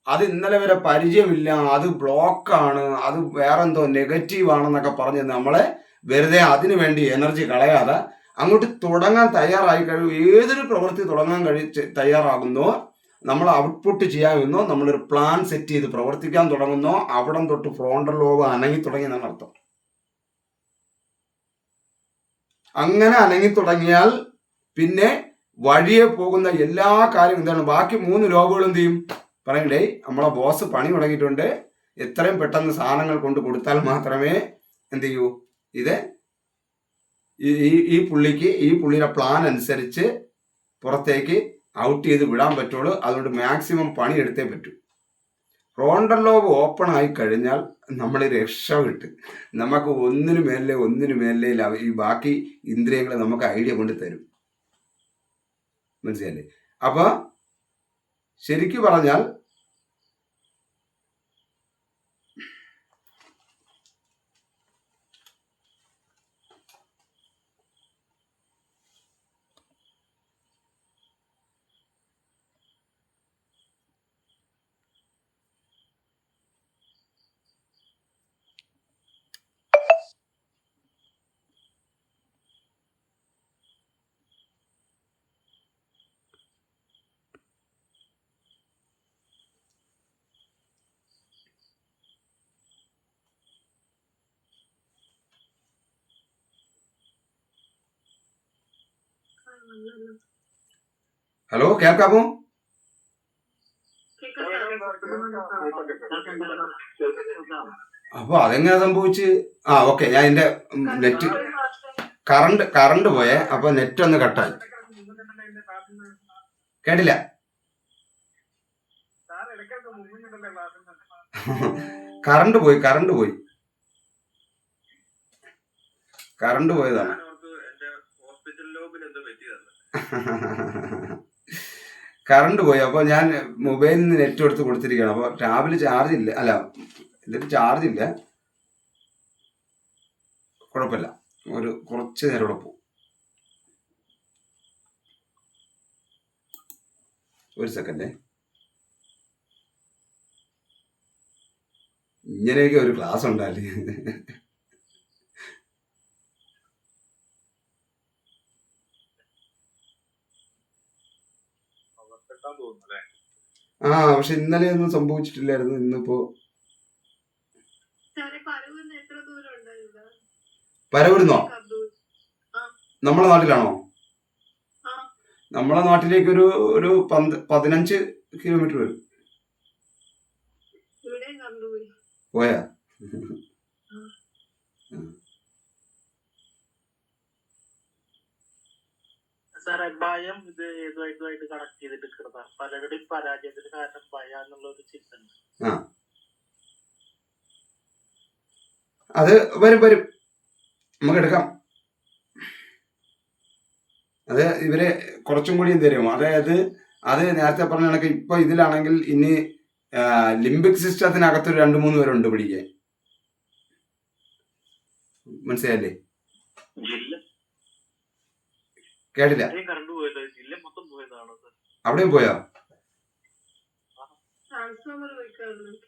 അത് ഇന്നലെ വരെ പരിചയമില്ല, അത് ബ്ലോക്കാണ്, അത് വേറെന്തോ നെഗറ്റീവ് ആണെന്നൊക്കെ പറഞ്ഞ് നമ്മളെ വെറുതെ അതിനു വേണ്ടി എനർജി കളയാതെ അങ്ങോട്ട് തുടങ്ങാൻ തയ്യാറായി കഴിയും. ഏതൊരു പ്രവൃത്തി തുടങ്ങാൻ തയ്യാറാകുന്നോ, നമ്മൾ ഔട്ട്പുട്ട് ചെയ്യാമെന്നോ, നമ്മളൊരു പ്ലാൻ സെറ്റ് ചെയ്ത് പ്രവർത്തിക്കാൻ തുടങ്ങുന്നോ, അവിടം തൊട്ട് ഫ്രോണ്ടൽ ലോബ് അനങ്ങി തുടങ്ങിയെന്നാണ് അർത്ഥം. അങ്ങനെ അനങ്ങി തുടങ്ങിയാൽ പിന്നെ വഴിയെ പോകുന്ന എല്ലാ കാര്യവും എന്താണ്, ബാക്കി 3 ലോബുകളും എന്ത് ചെയ്യും? പറയണ്ടേ, നമ്മളെ ബോസ് പണി തുടങ്ങിയിട്ടുണ്ട്, എത്രയും പെട്ടെന്ന് സാധനങ്ങൾ കൊണ്ട് കൊടുത്താൽ മാത്രമേ എന്ത് ചെയ്യൂ, ഇത് ഈ പുള്ളിയുടെ പ്ലാൻ അനുസരിച്ച് പുറത്തേക്ക് ഔട്ട് ചെയ്ത് വിടാൻ പറ്റുള്ളൂ. അതുകൊണ്ട് മാക്സിമം പണി എടുത്തേ പറ്റൂ. ഫ്രോണ്ടൽ ലോബ് ഓപ്പൺ ആയി കഴിഞ്ഞാൽ നമ്മൾ രക്ഷപ്പെട്ട് നമുക്ക് ഒന്നിനു മേലെ ഈ ബാക്കി ഇന്ദ്രിയങ്ങൾ നമുക്ക് ഐഡിയ കൊണ്ട് തരും. മനസ്സിലല്ലേ? അപ്പൊ ശരിക്കും പറഞ്ഞാൽ ഹലോ, കേൾക്കാമോ? അപ്പൊ അതെങ്ങനെ സംഭവിച്ച്? ഓക്കെ, ഞാൻ എന്റെ നെറ്റ് കറണ്ട് പോയേ, അപ്പൊ നെറ്റ് ഒന്ന് കട്ടായി. കേട്ടില്ല? കറണ്ട് പോയതാണ്. കറണ്ട് പോയി. അപ്പോൾ ഞാൻ മൊബൈലിൽ നിന്ന് നെറ്റ് എടുത്ത് കൊടുത്തിരിക്കുകയാണ്. അപ്പോൾ ടാബിൽ ചാർജ് ഇല്ല, അല്ല ഇതിൽ ചാർജ് ഇല്ല. കുഴപ്പമില്ല, കുറച്ച് നേരം ഇവിടെ പോകും. ഒരു സെക്കൻഡ്. ഇങ്ങനെയൊക്കെ ഒരു ക്ലാസ് ഉണ്ടാവില്ലേ? പക്ഷെ ഇന്നലെ ഒന്നും സംഭവിച്ചിട്ടില്ലായിരുന്നു. ഇന്നിപ്പോ പരവൂരുന്നോ? നമ്മളെ നാട്ടിലാണോ? നമ്മളെ നാട്ടിലേക്ക് ഒരു 15 കിലോമീറ്റർ വരും. പോയാ? സാറേ ഭയം ഇത് ഏതുമായിട്ട് കണക്ട് ചെയ്തിട്ട് കിടന്ന പലരുടെയും പരാജയത്തിന് കാരണം ഭയം എന്നുള്ള ഒരു ചിന്ത ഉണ്ട്. ആ അത് വരും നമുക്ക് എടുക്കാം. അത് ഇവര് കുറച്ചും കൂടി തരും. അതായത് അത് നേരത്തെ പറഞ്ഞ കണക്ക് ഇപ്പൊ ഇതിലാണെങ്കിൽ ഇനി ലിംബിക് സിസ്റ്റത്തിനകത്ത് 2-3 പേരുണ്ട് പിടിക്കാൻ. മനസ്സിലായില്ലേ? ജില്ല കേട്ടില്ല. കറണ്ട് പോയല്ലോ, ജില്ല മൊത്തം പോയതാണോ സാർ? അവിടെയും പോയോ? ട്രാൻസ്ഫോമർ വെക്കാറുണ്ട്.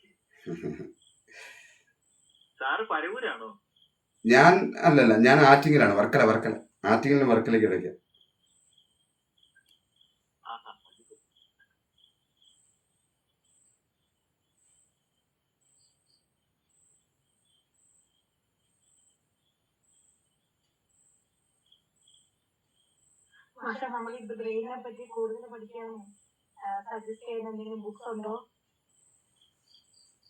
സാറ് പരവൂരാണോ? ഞാൻ അല്ലല്ല, ഞാൻ ആറ്റിങ്ങിലാണ്. വർക്കല ആറ്റിങ്ങിൽ വർക്കലേക്ക് ഇടയ്ക്ക്. പക്ഷെ നമ്മൾ ഇത് ബ്രെയിനെ പറ്റി കൂടുതൽ പഠിക്കാൻ സജസ്റ്റ് ചെയ്യുന്ന എന്തെങ്കിലും ബുക്സ് ഉണ്ടോ?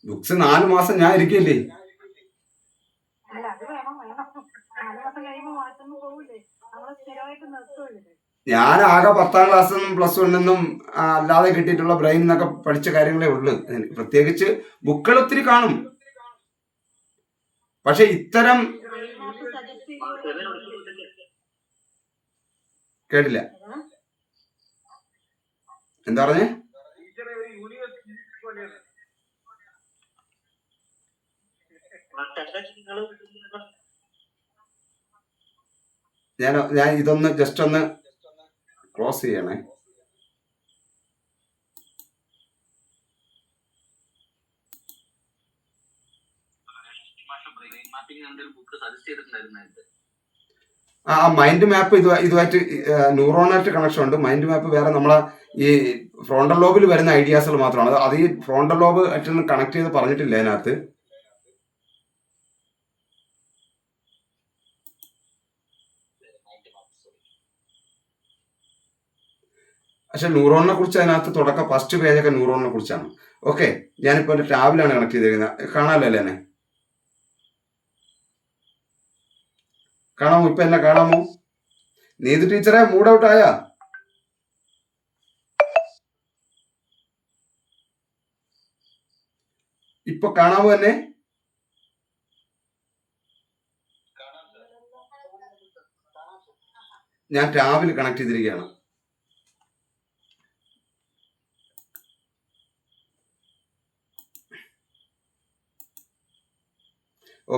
ബുക്സ് 4 മാസം ഞാൻ ഇരിക്കില്ലേ. അല്ല അത് വേണം 4 മാസം കഴിയുമ്പോൾ മാറ്റം പോകില്ലേ? നമ്മള് സ്ഥിരമായിട്ട് നിർത്തുമല്ലേ? ഞാൻ ആകെ 10ാം ക്ലാസ്സിൽ പ്ലസ് 1 അല്ലാതെ കിട്ടിയിട്ടുള്ള ബ്രെയിൻ എന്നൊക്കെ പഠിച്ച കാര്യങ്ങളേ ഉള്ളു. പ്രത്യേകിച്ച് ബുക്കുകൾ ഒത്തിരി കാണും. പക്ഷെ ഇത്തരം കേട്ടില്ല. എന്താ പറഞ്ഞേ? ഞാൻ ഇതൊന്ന് ജസ്റ്റ് ഒന്ന് ക്ലോസ് ചെയ്യണേ. ആ മൈൻഡ് മാപ്പ് ഇതുമായിട്ട് ന്യൂറോണായിട്ട് കണക്ഷൻ ഉണ്ട്. മൈൻഡ് മാപ്പ് വേറെ നമ്മളെ ഈ ഫ്രോണ്ടൽ ലോബിൽ വരുന്ന ഐഡിയാസുകൾ മാത്രമാണ്. അത് ഈ ഫ്രോണ്ടൽ ലോബ് ആയിട്ടൊന്നും കണക്ട് ചെയ്ത് പറഞ്ഞിട്ടില്ല അതിനകത്ത്. പക്ഷെ ന്യൂറോണിനെ കുറിച്ച് അതിനകത്ത് തുടക്കം ഫസ്റ്റ് പേജൊക്കെ ന്യൂറോണിനെ കുറിച്ചാണ്. ഓക്കെ, ഞാനിപ്പോൾ എൻ്റെ ടാബിലാണ് കണക്ട് ചെയ്തിരിക്കുന്നത്. കാണാമല്ലോ അല്ലേ എന്നെ? കാണാമോ? ഇപ്പൊ എന്നെ കാണാമോ? നീതു ടീച്ചറെ മൂഡ് ഔട്ട് ആയാ? ഇപ്പൊ കാണാമോ എന്നെ? ഞാൻ ടാബിൽ കണക്ട് ചെയ്തിരിക്കുകയാണ്.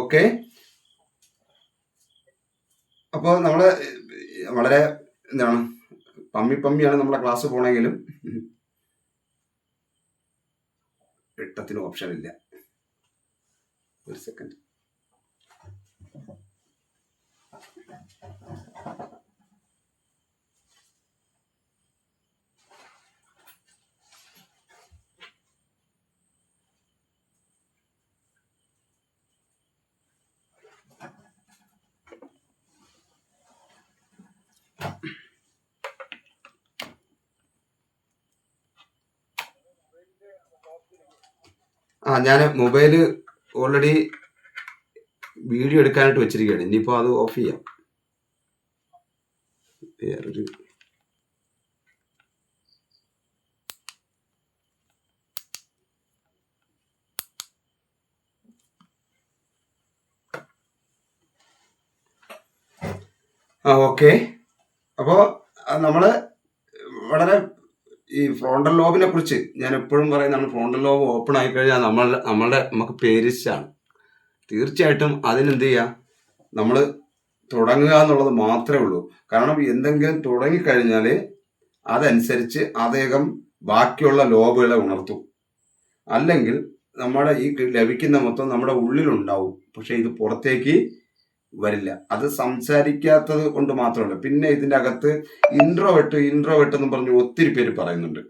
ഓക്കെ, അപ്പോൾ നമ്മള് വളരെ എന്താണ് പമ്മിയാണ് നമ്മളെ ക്ലാസ് പോണെങ്കിലും എട്ടത്തിന് ഓപ്ഷൻ ഇല്ല. ഒരു സെക്കൻഡ്. ഞാൻ മൊബൈല് ഓൾറെഡി വീഡിയോ എടുക്കാനായിട്ട് വെച്ചിരിക്കുകയാണ്. ഇനിയിപ്പോൾ അത് ഓഫ് ചെയ്യാം. വേറൊരു ഓക്കെ. അപ്പോൾ നമ്മൾ വളരെ ഈ ഫ്രോണ്ടൽ ലോബിനെ കുറിച്ച് ഞാൻ എപ്പോഴും പറയുന്നതാണ്. ഫ്രോണ്ടൽ ലോബ് ഓപ്പൺ ആയി കഴിഞ്ഞാൽ നമുക്ക് പേരിച്ചാണ്. തീർച്ചയായിട്ടും അതിനെന്ത് ചെയ്യുക, നമ്മൾ തുടങ്ങുക എന്നുള്ളത് മാത്രമേ ഉള്ളൂ. കാരണം എന്തെങ്കിലും തുടങ്ങിക്കഴിഞ്ഞാൽ അതനുസരിച്ച് അദ്ദേഹം ബാക്കിയുള്ള ലോബുകളെ ഉണർത്തും. അല്ലെങ്കിൽ നമ്മുടെ ഈ ലഭിക്കുന്ന മൊത്തം നമ്മുടെ ഉള്ളിലുണ്ടാവും, പക്ഷെ ഇത് പുറത്തേക്ക് വരില്ല. അത് സംസാരിക്കാത്തത് കൊണ്ട് മാത്രമല്ല, പിന്നെ ഇതിൻ്റെ അകത്ത് ഇൻട്രോവേർട്ട് എന്ന് പറഞ്ഞ് ഒത്തിരി പേര് പറയുന്നുണ്ട്.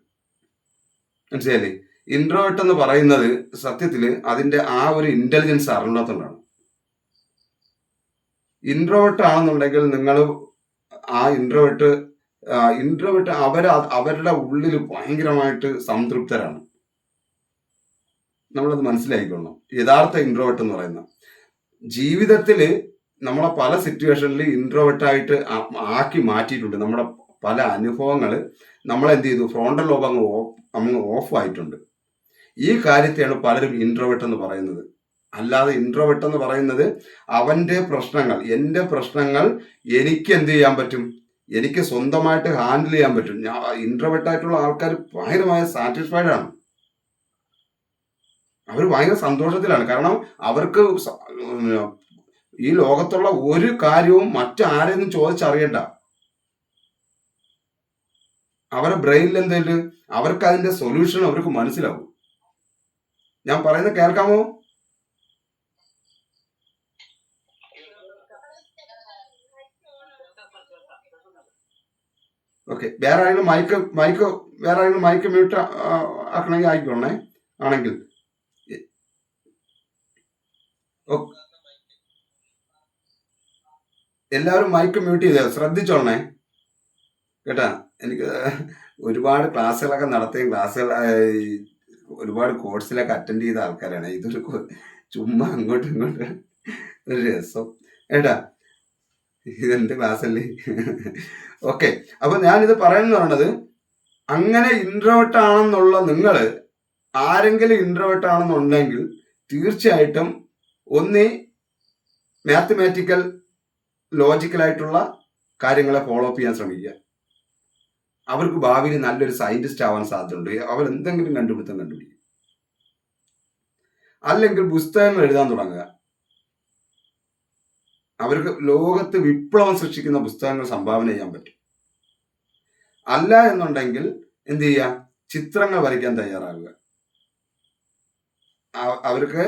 മനസ്സിലായില്ലേ? ഇൻട്രോവേർട്ട് എന്ന് പറയുന്നത് സത്യത്തിൽ അതിന്റെ ആ ഒരു ഇന്റലിജൻസ് അറിഞ്ഞാത്തതുകൊണ്ടാണ്. ഇൻട്രോവേർട്ട് ആണെന്നുണ്ടെങ്കിൽ നിങ്ങൾ ആ ഇൻട്രോവേർട്ട് അവരുടെ ഉള്ളിൽ ഭയങ്കരമായിട്ട് സംതൃപ്തരാണ്. നമ്മളത് മനസ്സിലാക്കിക്കൊള്ളണം. യഥാർത്ഥ ഇൻട്രോവേർട്ട് എന്ന് പറയുന്നത് ജീവിതത്തിൽ നമ്മളെ പല സിറ്റുവേഷനിൽ ഇൻട്രോവേർട്ടായിട്ട് ആക്കി മാറ്റിയിട്ടുണ്ട്. നമ്മുടെ പല അനുഭവങ്ങൾ നമ്മളെന്ത് ചെയ്തു, ഫ്രോണ്ടൽ ലോബ് അങ്ങ് ഓഫ് ആയിട്ടുണ്ട്. ഈ കാര്യത്തെയാണ് പലരും ഇൻട്രോവേർട്ട് എന്ന് പറയുന്നത്. അല്ലാതെ ഇൻട്രോവേർട്ട് എന്ന് പറയുന്നത് അവൻ്റെ പ്രശ്നങ്ങൾ, എൻ്റെ പ്രശ്നങ്ങൾ എനിക്ക് എന്ത് ചെയ്യാൻ പറ്റും, എനിക്ക് സ്വന്തമായിട്ട് ഹാൻഡിൽ ചെയ്യാൻ പറ്റും. ഞാൻ ഇൻട്രോവേർട്ട് ആയിട്ടുള്ള ആൾക്കാർ ഭയങ്കരമായ സാറ്റിസ്ഫൈഡ് ആണ്, അവർ ഭയങ്കര സന്തോഷത്തിലാണ്. കാരണം അവർക്ക് ഈ ലോകത്തുള്ള ഒരു കാര്യവും മറ്റാരെയൊന്നും ചോദിച്ചറിയണ്ട. അവരുടെ ബ്രെയിനിൽ എന്തെങ്കിലും അവർക്ക് അതിന്റെ സൊല്യൂഷൻ അവർക്ക് മനസ്സിലാവും. ഞാൻ പറയുന്നത് കേൾക്കാമോ? ഓക്കെ. വേറെ ആരെങ്കിലും മൈക്ക് മ്യൂട്ട് ആക്കണമെങ്കിൽ ആയിക്കോണേ. ആണെങ്കിൽ എല്ലാവരും മൈക്ക് മ്യൂട്ട് ചെയ്തേ, ശ്രദ്ധിച്ചോണേ കേട്ടാ. എനിക്ക് ഒരുപാട് ക്ലാസ്സുകളൊക്കെ നടത്തുകയും ഒരുപാട് കോഴ്സിലൊക്കെ അറ്റൻഡ് ചെയ്ത ആൾക്കാരാണ്. ഇതൊരു ചുമ്മാ അങ്ങോട്ടും ഇങ്ങോട്ടും ഒരു രസം കേട്ടാ. ഇതെന്റെ ക്ലാസ്സല്ലേ? ഓക്കെ. അപ്പൊ ഞാനിത് പറയുന്നത് പറയണത്, അങ്ങനെ ഇൻട്രോവേർട്ട് ആണെന്നുള്ള നിങ്ങൾ ആരെങ്കിലും ഇൻട്രോവേർട്ട് ആണെന്നുണ്ടെങ്കിൽ തീർച്ചയായിട്ടും ഒന്നീ മാത്തമാറ്റിക്കൽ ലോജിക്കലായിട്ടുള്ള കാര്യങ്ങളെ ഫോളോ അപ്പ് ചെയ്യാൻ ശ്രമിക്കുക. അവർക്ക് ഭാവിയിൽ നല്ലൊരു സയന്റിസ്റ്റ് ആവാൻ സാധ്യതയുണ്ട്. അവർ എന്തെങ്കിലും കണ്ടുപിടിക്കും. അല്ലെങ്കിൽ പുസ്തകങ്ങൾ എഴുതാൻ തുടങ്ങുക. അവർക്ക് ലോകത്ത് വിപ്ലവം സൃഷ്ടിക്കുന്ന പുസ്തകങ്ങൾ സംഭാവന ചെയ്യാൻ പറ്റും. അല്ല എന്നുണ്ടെങ്കിൽ എന്ത് ചെയ്യുക, ചിത്രങ്ങൾ വരയ്ക്കാൻ തയ്യാറാകുക. അവർക്ക്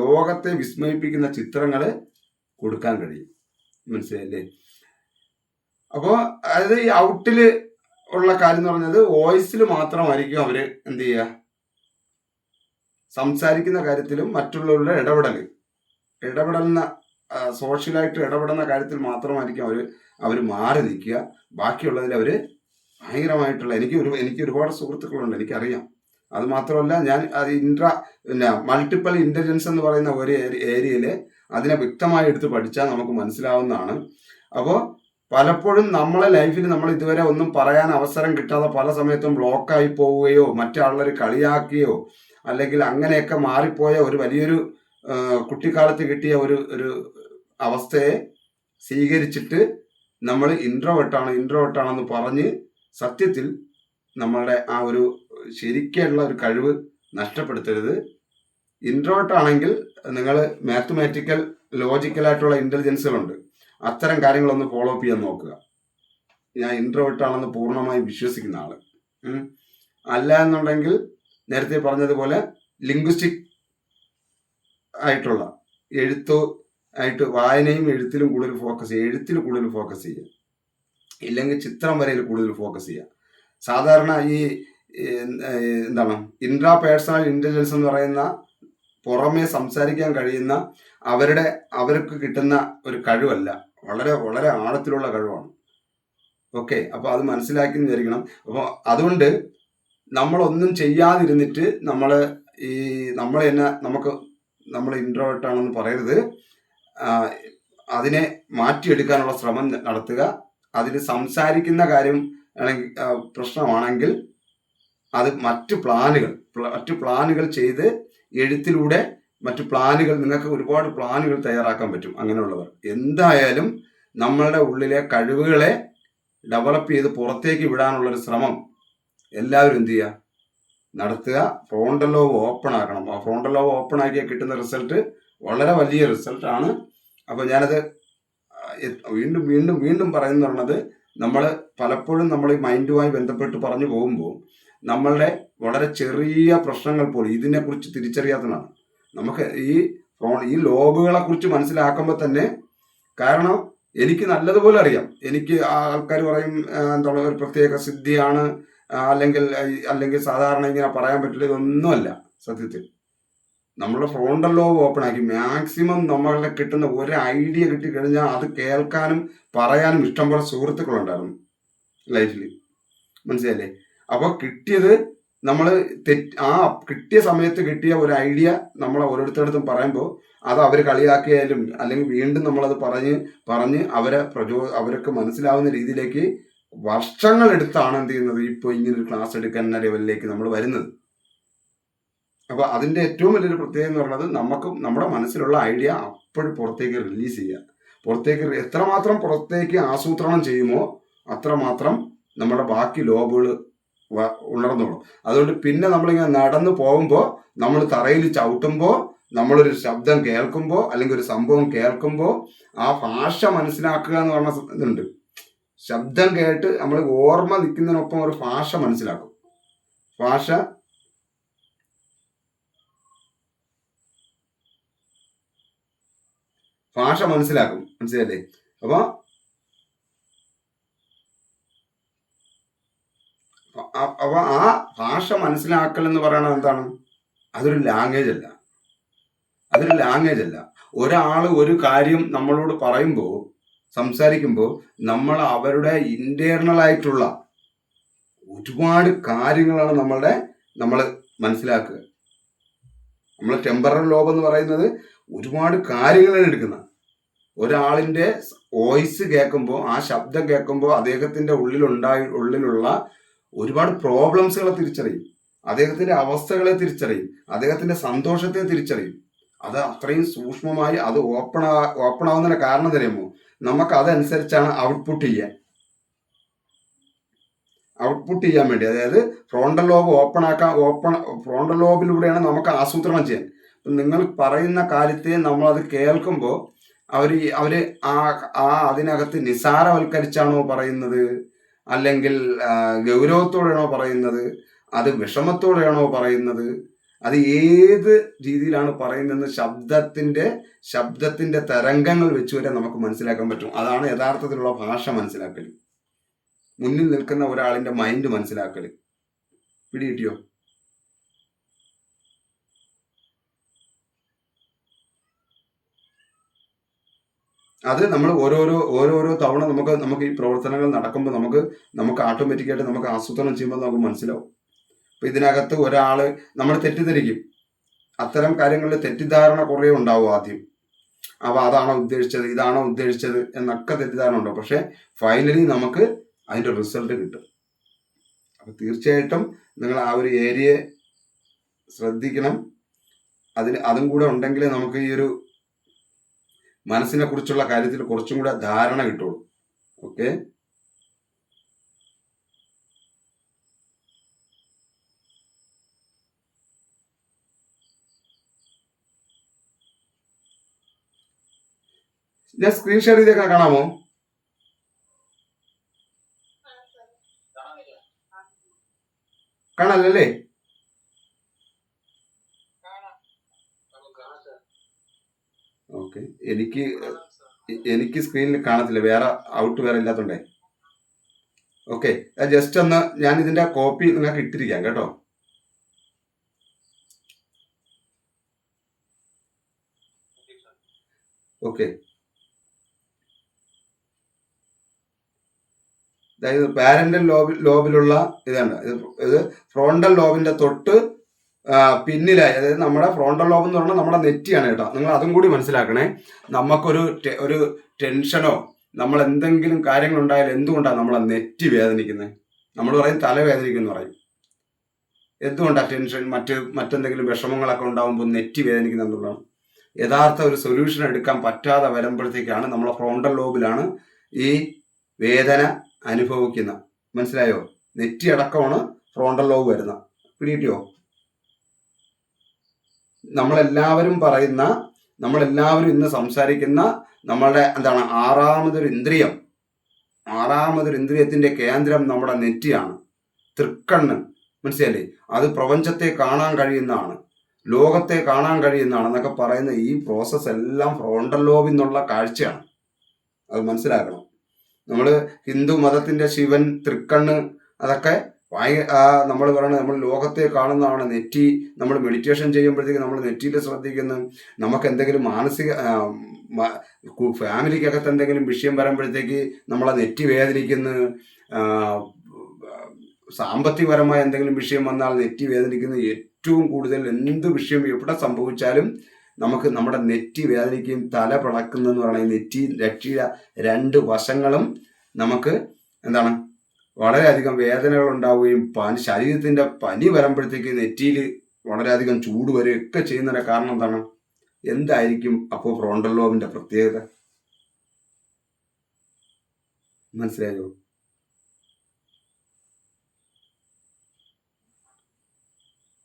ലോകത്തെ വിസ്മയിപ്പിക്കുന്ന ചിത്രങ്ങൾ കൊടുക്കാൻ കഴിയും. മനസ്സിലായില്ലേ? അപ്പോൾ അതായത് ഈ ഔട്ടില് ഉള്ള കാര്യം എന്ന് പറഞ്ഞത് വോയിസിൽ മാത്രമായിരിക്കും അവര് എന്ത് ചെയ്യുക, സംസാരിക്കുന്ന കാര്യത്തിലും മറ്റുള്ളവരുടെ ഇടപെടുന്ന സോഷ്യലായിട്ട് ഇടപെടുന്ന കാര്യത്തിൽ മാത്രമായിരിക്കും അവർ മാറി നിൽക്കുക. ബാക്കിയുള്ളതിൽ അവർ ഭയങ്കരമായിട്ടുള്ള എനിക്ക് ഒരുപാട് സുഹൃത്തുക്കളുണ്ട്, എനിക്കറിയാം. അത് മാത്രമല്ല, ഞാൻ അത് മൾട്ടിപ്പിൾ ഇന്റലിജൻസ് എന്ന് പറയുന്ന ഒരു ഏരിയയിൽ അതിനെ വ്യക്തമായി എടുത്ത് പഠിച്ചാൽ നമുക്ക് മനസ്സിലാവുന്നതാണ്. അപ്പോൾ പലപ്പോഴും നമ്മളെ ലൈഫിൽ നമ്മൾ ഇതുവരെ ഒന്നും പറയാൻ അവസരം കിട്ടാതെ പല സമയത്തും ബ്ലോക്കായി പോവുകയോ മറ്റാളുകൾ കളിയാക്കുകയോ അല്ലെങ്കിൽ അങ്ങനെയൊക്കെ മാറിപ്പോയ ഒരു വലിയൊരു കുട്ടിക്കാലത്ത് കിട്ടിയ ഒരു അവസ്ഥയെ സ്വീകരിച്ചിട്ട് നമ്മൾ ഇൻട്രോവേർട്ടാണെന്ന് പറഞ്ഞ് സത്യത്തിൽ നമ്മളുടെ ആ ഒരു ശരിക്കുള്ള ഒരു കഴിവ് നഷ്ടപ്പെടുത്തരുത്. ഇൻട്രോവേർട്ട് ആണെങ്കിൽ നിങ്ങൾ മാത്തമാറ്റിക്കൽ ലോജിക്കലായിട്ടുള്ള ഇന്റലിജൻസുകളുണ്ട്, അത്തരം കാര്യങ്ങളൊന്ന് ഫോളോ അപ്പ് ചെയ്യാൻ നോക്കുക. ഞാൻ ഇൻട്രോവേർട്ട് ആണെന്ന് പൂർണ്ണമായും വിശ്വസിക്കുന്ന ആള്. അല്ല എന്നുണ്ടെങ്കിൽ നേരത്തെ പറഞ്ഞതുപോലെ ലിംഗ്വിസ്റ്റിക് ആയിട്ടുള്ള വായനയും എഴുത്തിലും കൂടുതൽ ഫോക്കസ് ചെയ്യുക. ഇല്ലെങ്കിൽ ചിത്രം വരയിൽ കൂടുതൽ ഫോക്കസ് ചെയ്യുക. സാധാരണ ഈ ഇൻട്രാ പേഴ്സണൽ ഇന്റലിജൻസ് എന്ന് പറയുന്ന പുറമേ സംസാരിക്കാൻ കഴിയുന്ന അവർക്ക് കിട്ടുന്ന ഒരു കഴിവല്ല, വളരെ വളരെ ആഴത്തിലുള്ള കഴിവാണ്. ഓക്കെ. അപ്പോൾ അത് മനസ്സിലാക്കി വിചാരിക്കണം. അപ്പോൾ അതുകൊണ്ട് നമ്മളൊന്നും ചെയ്യാതിരുന്നിട്ട് നമ്മൾ ഇൻട്രോവേർട്ട് ആണെന്ന് പറയരുത്. അതിനെ മാറ്റിയെടുക്കാനുള്ള ശ്രമം നടത്തുക. അതിന് സംസാരിക്കുന്ന കാര്യം പ്രശ്നമാണെങ്കിൽ അത് മറ്റു പ്ലാനുകൾ ചെയ്ത് എഴുത്തിലൂടെ നിങ്ങൾക്ക് ഒരുപാട് പ്ലാനുകൾ തയ്യാറാക്കാൻ പറ്റും. അങ്ങനെയുള്ളവർ എന്തായാലും നമ്മളുടെ ഉള്ളിലെ കഴിവുകളെ ഡെവലപ്പ് ചെയ്ത് പുറത്തേക്ക് വിടാനുള്ളൊരു ശ്രമം എല്ലാവരും എന്ത് ചെയ്യുക, നടത്തുക. ഫ്രോണ്ടൽ ലോബ് ഓപ്പൺ ആക്കണം. ആ ഫ്രോണ്ടൽ ലോബ് ഓപ്പൺ ആക്കിയാൽ കിട്ടുന്ന റിസൾട്ട് വളരെ വലിയ റിസൾട്ടാണ്. അപ്പോൾ ഞാനത് വീണ്ടും വീണ്ടും വീണ്ടും പറയുന്നത്, നമ്മൾ പലപ്പോഴും നമ്മൾ ഈ മൈൻഡുമായി ബന്ധപ്പെട്ട് പറഞ്ഞു പോകുമ്പോൾ നമ്മളുടെ വളരെ ചെറിയ പ്രശ്നങ്ങൾ പോലും ഇതിനെക്കുറിച്ച് തിരിച്ചറിയാത്തതാണ്. നമുക്ക് ഈ ലോബുകളെ കുറിച്ച് മനസ്സിലാക്കുമ്പോൾ തന്നെ, കാരണം എനിക്ക് നല്ലതുപോലെ അറിയാം. എനിക്ക് ആൾക്കാർ പറയും ഒരു പ്രത്യേക സിദ്ധിയാണ്, അല്ലെങ്കിൽ സാധാരണ ഇങ്ങനെ പറയാൻ പറ്റില്ല. ഇതൊന്നുമല്ല. സത്യത്തിൽ നമ്മുടെ ഫ്രോണ്ടൽ ലോബ് ഓപ്പൺ ആക്കി മാക്സിമം നമ്മളുടെ കിട്ടുന്ന ഒരു ഐഡിയ കിട്ടിക്കഴിഞ്ഞാൽ അത് കേൾക്കാനും പറയാനും ഇഷ്ടംപോലെ സുഹൃത്തുക്കളുണ്ടായിരുന്നു ലൈഫിൽ. മനസ്സിലായില്ലേ? അപ്പോൾ കിട്ടിയത് നമ്മൾ ആ കിട്ടിയ സമയത്ത് കിട്ടിയ ഒരു ഐഡിയ നമ്മൾ ഓരോരുത്തരടുത്തും പറയുമ്പോൾ അത് അവർ കളിയാക്കിയാലും അല്ലെങ്കിൽ വീണ്ടും നമ്മളത് പറഞ്ഞ് അവർക്ക് മനസ്സിലാവുന്ന രീതിയിലേക്ക് വർഷങ്ങൾ എടുത്താണ് എന്ത് ചെയ്യുന്നത് ഇപ്പോൾ ഇങ്ങനൊരു ക്ലാസ് എടുക്കുന്ന ലെവലിലേക്ക് നമ്മൾ വരുന്നത്. അപ്പൊ അതിന്റെ ഏറ്റവും വലിയൊരു പ്രത്യേകത എന്ന് പറയുന്നത് നമുക്ക് നമ്മുടെ മനസ്സിലുള്ള ഐഡിയ അപ്പോഴും പുറത്തേക്ക് റിലീസ് ചെയ്യുക. എത്രമാത്രം പുറത്തേക്ക് ആസൂത്രണം ചെയ്യുമോ അത്രമാത്രം നമ്മുടെ ബാക്കി ലോബുകൾ ഉണർന്നോളും. അതുകൊണ്ട് പിന്നെ നമ്മളിങ്ങനെ നടന്നു പോകുമ്പോൾ, നമ്മൾ തറയിൽ ചവിട്ടുമ്പോൾ, നമ്മളൊരു ശബ്ദം കേൾക്കുമ്പോൾ അല്ലെങ്കിൽ ഒരു സംഭവം കേൾക്കുമ്പോൾ ആ ഭാഷ മനസ്സിലാക്കുക എന്ന് പറഞ്ഞ ഇതുണ്ട്. ശബ്ദം കേട്ട് നമ്മൾ ഓർമ്മ നിൽക്കുന്നതിനൊപ്പം ഒരു ഭാഷ മനസ്സിലാക്കും. ഭാഷ മനസ്സിലാക്കും. മനസ്സിലല്ലേ? അപ്പൊ ആ ഭാഷ മനസ്സിലാക്കൽ എന്ന് പറയുന്നത് എന്താണ്? അതൊരു ലാംഗ്വേജ് അല്ല. ഒരാൾ ഒരു കാര്യം നമ്മളോട് പറയുമ്പോൾ, സംസാരിക്കുമ്പോൾ നമ്മൾ അവരുടെ ഇന്റേണൽ ആയിട്ടുള്ള ഒരുപാട് കാര്യങ്ങളാണ് നമ്മൾ മനസ്സിലാക്കുക. നമ്മൾ ടെമ്പറൽ ലോബ് എന്ന് പറയുന്നത് ഒരുപാട് കാര്യങ്ങളാണ് എടുക്കുന്നത്. ഒരാളിന്റെ വോയിസ് കേൾക്കുമ്പോൾ, ആ ശബ്ദം കേൾക്കുമ്പോൾ അദ്ദേഹത്തിന്റെ ഉള്ളിലുള്ള ഒരുപാട് പ്രോബ്ലംസുകളെ തിരിച്ചറിയും, അദ്ദേഹത്തിന്റെ അവസ്ഥകളെ തിരിച്ചറിയും, അദ്ദേഹത്തിന്റെ സന്തോഷത്തെ തിരിച്ചറിയും. അത് അത്രയും സൂക്ഷ്മമായി അത് ഓപ്പൺ ആവുന്നതിന്റെ കാരണം തരുമോ? നമുക്ക് അതനുസരിച്ചാണ് ഔട്ട്പുട്ട് ചെയ്യാൻ വേണ്ടി, അതായത് ഫ്രോണ്ടൽ ലോബിലൂടെയാണ് നമുക്ക് ആസൂത്രണം ചെയ്യാൻ. നിങ്ങൾ പറയുന്ന കാര്യത്തെ നമ്മളത് കേൾക്കുമ്പോൾ അവര് അതിനകത്ത് നിസാരവൽക്കരിച്ചാണോ പറയുന്നത്, അല്ലെങ്കിൽ ഗൗരവത്തോടെയാണോ പറയുന്നത്, അത് വിഷമത്തോടെയാണോ പറയുന്നത്, അത് ഏത് രീതിയിലാണ് പറയുന്നതെന്ന് ശബ്ദത്തിന്റെ തരംഗങ്ങൾ വെച്ച് വരെ നമുക്ക് മനസ്സിലാക്കാൻ പറ്റും. അതാണ് യഥാർത്ഥത്തിലുള്ള ഭാഷ മനസ്സിലാക്കൽ, മുന്നിൽ നിൽക്കുന്ന ഒരാളിന്റെ മൈൻഡ് മനസ്സിലാക്കൽ. പിടികിട്ടിയോ? അത് നമ്മൾ ഓരോരോ തവണ നമുക്ക് ഈ പ്രവർത്തനങ്ങൾ നടക്കുമ്പോൾ നമുക്ക് ഓട്ടോമാറ്റിക്കായിട്ട് നമുക്ക് ആസൂത്രണം ചെയ്യുമ്പോൾ നമുക്ക് മനസ്സിലാവും. അപ്പൊ ഇതിനകത്ത് ഒരാള് നമ്മൾ തെറ്റിദ്ധരിക്കും. അത്തരം കാര്യങ്ങളിൽ തെറ്റിദ്ധാരണ കുറേ ഉണ്ടാവും ആദ്യം. അപ്പൊ അതാണോ ഉദ്ദേശിച്ചത്, ഇതാണോ ഉദ്ദേശിച്ചത് എന്നൊക്കെ തെറ്റിദ്ധാരണ ഉണ്ടാവും. പക്ഷെ ഫൈനലി നമുക്ക് അതിന്റെ റിസൾട്ട് കിട്ടും. അപ്പൊ തീർച്ചയായിട്ടും നിങ്ങൾ ആ ഒരു ഏരിയയെ ശ്രദ്ധിക്കണം. അതും കൂടെ ഉണ്ടെങ്കിൽ നമുക്ക് ഈ ഒരു മനസ്സിനെ കുറിച്ചുള്ള കാര്യത്തിൽ കുറച്ചും കൂടെ ധാരണ കിട്ടുള്ളൂ. ഓക്കെ, ഞാൻ സ്ക്രീൻ ഷെയർ ചെയ്തേക്കാൻ കാണാമോ? കാണാനല്ലേ? ഓക്കെ, എനിക്ക് സ്ക്രീനിൽ കാണത്തില്ല, വേറെ ഇല്ലാത്തോണ്ടേ. ഓക്കെ, ജസ്റ്റ് ഒന്ന് ഞാൻ ഇതിന്റെ കോപ്പി നിങ്ങൾക്ക് ഇട്ടിരിക്കാം കേട്ടോ. ഓക്കെ, അതായത് പാരന്റൽ ലോബിലുള്ള ഇതാണ്. ഇത് ഫ്രോണ്ടൽ ലോബിന്റെ തൊട്ട് പിന്നിലായി, അതായത് നമ്മുടെ ഫ്രോണ്ടൽ ലോബ് എന്ന് പറഞ്ഞാൽ നമ്മുടെ നെറ്റിയാണ് കേട്ടോ. നിങ്ങൾ അതും കൂടി മനസ്സിലാക്കണേ. നമുക്കൊരു ടെൻഷനോ നമ്മൾ എന്തെങ്കിലും കാര്യങ്ങൾ ഉണ്ടായാലും എന്തുകൊണ്ടാണ് നമ്മളെ നെറ്റി വേദനിക്കുന്നത്? നമ്മൾ പറയും തലവേദനിക്കുന്നു പറയും. എന്തുകൊണ്ടാണ് ടെൻഷൻ മറ്റെന്തെങ്കിലും വിഷമങ്ങളൊക്കെ ഉണ്ടാകുമ്പോൾ നെറ്റി വേദനിക്കുന്നത് എന്നുള്ളതാണ്. യഥാർത്ഥ ഒരു സൊല്യൂഷൻ എടുക്കാൻ പറ്റാതെ വരുമ്പോഴത്തേക്കാണ് നമ്മളെ ഫ്രോണ്ടൽ ലോബിലാണ് ഈ വേദന അനുഭവിക്കുന്ന. മനസ്സിലായോ? നെറ്റി അടക്കമാണ് ഫ്രോണ്ടൽ ലോബ് വരുന്ന. പിടികിട്ടിയോ? നമ്മളെല്ലാവരും ഇന്ന് സംസാരിക്കുന്ന നമ്മളുടെ ആറാമതൊരു ഇന്ദ്രിയത്തിന്റെ കേന്ദ്രം നമ്മുടെ നെറ്റിയാണ്, തൃക്കണ്ണ്. മനസ്സിലല്ലേ? അത് പ്രപഞ്ചത്തെ കാണാൻ കഴിയുന്നതാണ്, ലോകത്തെ കാണാൻ കഴിയുന്നതാണ് എന്നൊക്കെ പറയുന്ന ഈ പ്രോസസ് എല്ലാം ഫ്രോണ്ടൽ ലോബിൽ നിന്നുള്ള കാഴ്ചയാണ്. അത് മനസ്സിലാക്കണം. നമ്മൾ ഹിന്ദു മതത്തിന്റെ ശിവൻ, തൃക്കണ്ണ്, അതൊക്കെ നമ്മൾ പറയണത് നമ്മൾ ലോകത്തെ കാണുന്നതാണ്. നെറ്റി, നമ്മൾ മെഡിറ്റേഷൻ ചെയ്യുമ്പോഴത്തേക്ക് നമ്മൾ നെറ്റിയിൽ ശ്രദ്ധിക്കുന്നു. നമുക്ക് എന്തെങ്കിലും മാനസിക ഫാമിലിക്കകത്ത് എന്തെങ്കിലും വിഷയം വരുമ്പോഴത്തേക്ക് നമ്മളെ നെറ്റി വേദനിക്കുന്നു. സാമ്പത്തികപരമായ എന്തെങ്കിലും വിഷയം വന്നാൽ നെറ്റി വേദനിക്കുന്ന ഏറ്റവും കൂടുതൽ എന്ത് വിഷയം എവിടെ സംഭവിച്ചാലും നമുക്ക് നമ്മുടെ നെറ്റി വേദനിക്കുകയും തല പിളക്കുന്നതെന്ന് പറയുന്നത് നെറ്റിയുടെ 2 വശങ്ങളും നമുക്ക് എന്താണ് വളരെയധികം വേദനകൾ ഉണ്ടാവുകയും ശരീരത്തിൻ്റെ പനി വരുമ്പോഴത്തേക്ക് നെറ്റിയിൽ വളരെയധികം ചൂട് വരികയൊക്കെ ചെയ്യുന്നതിൻ്റെ കാരണം എന്താണ്? എന്തായിരിക്കും അപ്പോൾ ഫ്രോണ്ടൽ ലോബിൻ്റെ പ്രത്യേകത? മനസ്സിലായോ?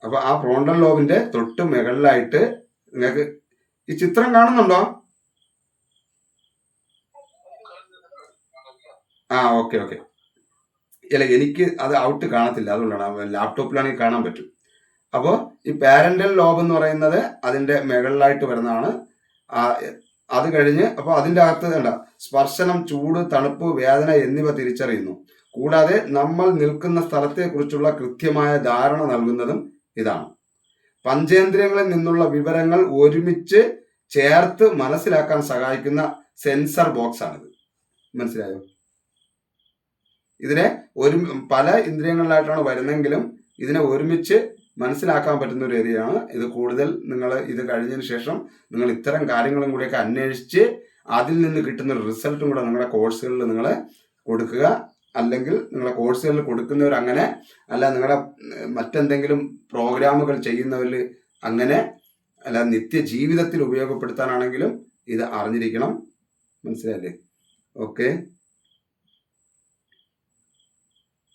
അപ്പോൾ ആ ഫ്രോണ്ടൽ ലോബിൻ്റെ തൊട്ട് മുകളിലായിട്ട് നിങ്ങൾക്ക് ഈ ചിത്രം കാണുന്നുണ്ടോ? ഓക്കെ. അല്ല, എനിക്ക് അത് ഔട്ട് കാണത്തില്ല, അതുകൊണ്ടാണ്. ലാപ്ടോപ്പിലാണെങ്കിൽ കാണാൻ പറ്റും. അപ്പോൾ ഈ പാരന്റൽ ലോബ് എന്ന് പറയുന്നത് അതിൻ്റെ മുകളിലായിട്ട് വരുന്നതാണ്. അത് കഴിഞ്ഞ് അപ്പോൾ അതിൻ്റെ അകത്ത് കണ്ട സ്പർശനം, ചൂട്, തണുപ്പ്, വേദന എന്നിവ തിരിച്ചറിയുന്നു. കൂടാതെ നമ്മൾ നിൽക്കുന്ന സ്ഥലത്തെക്കുറിച്ചുള്ള കൃത്യമായ ധാരണ നൽകുന്നതും ഇതാണ്. പഞ്ചേന്ദ്രിയങ്ങളിൽ നിന്നുള്ള വിവരങ്ങൾ ഒരുമിച്ച് ചേർത്ത് മനസ്സിലാക്കാൻ സഹായിക്കുന്ന സെൻസർ ബോക്സ് ആണിത്. മനസ്സിലായോ? ഇതിനെ പല ഇന്ദ്രിയങ്ങളിലായിട്ടാണ് വരുന്നെങ്കിലും ഇതിനെ ഒരുമിച്ച് മനസ്സിലാക്കാൻ പറ്റുന്ന ഒരു ഏരിയയാണ് ഇത്. കൂടുതൽ നിങ്ങൾ ഇത് കഴിഞ്ഞതിന് ശേഷം നിങ്ങൾ ഇത്തരം കാര്യങ്ങളും കൂടിയൊക്കെ അന്വേഷിച്ച് അതിൽ നിന്ന് കിട്ടുന്ന റിസൾട്ടും കൂടെ നിങ്ങളുടെ കോഴ്സുകളിൽ നിങ്ങൾ കൊടുക്കുക. അല്ലെങ്കിൽ നിങ്ങളുടെ കോഴ്സുകളിൽ കൊടുക്കുന്നവർ അങ്ങനെ, അല്ല നിങ്ങളുടെ മറ്റെന്തെങ്കിലും പ്രോഗ്രാമുകൾ ചെയ്യുന്നവർ അങ്ങനെ, അല്ല നിത്യജീവിതത്തിൽ ഉപയോഗപ്പെടുത്താനാണെങ്കിലും ഇത് അറിഞ്ഞിരിക്കണം. മനസ്സിലായില്ലേ? ഓക്കെ.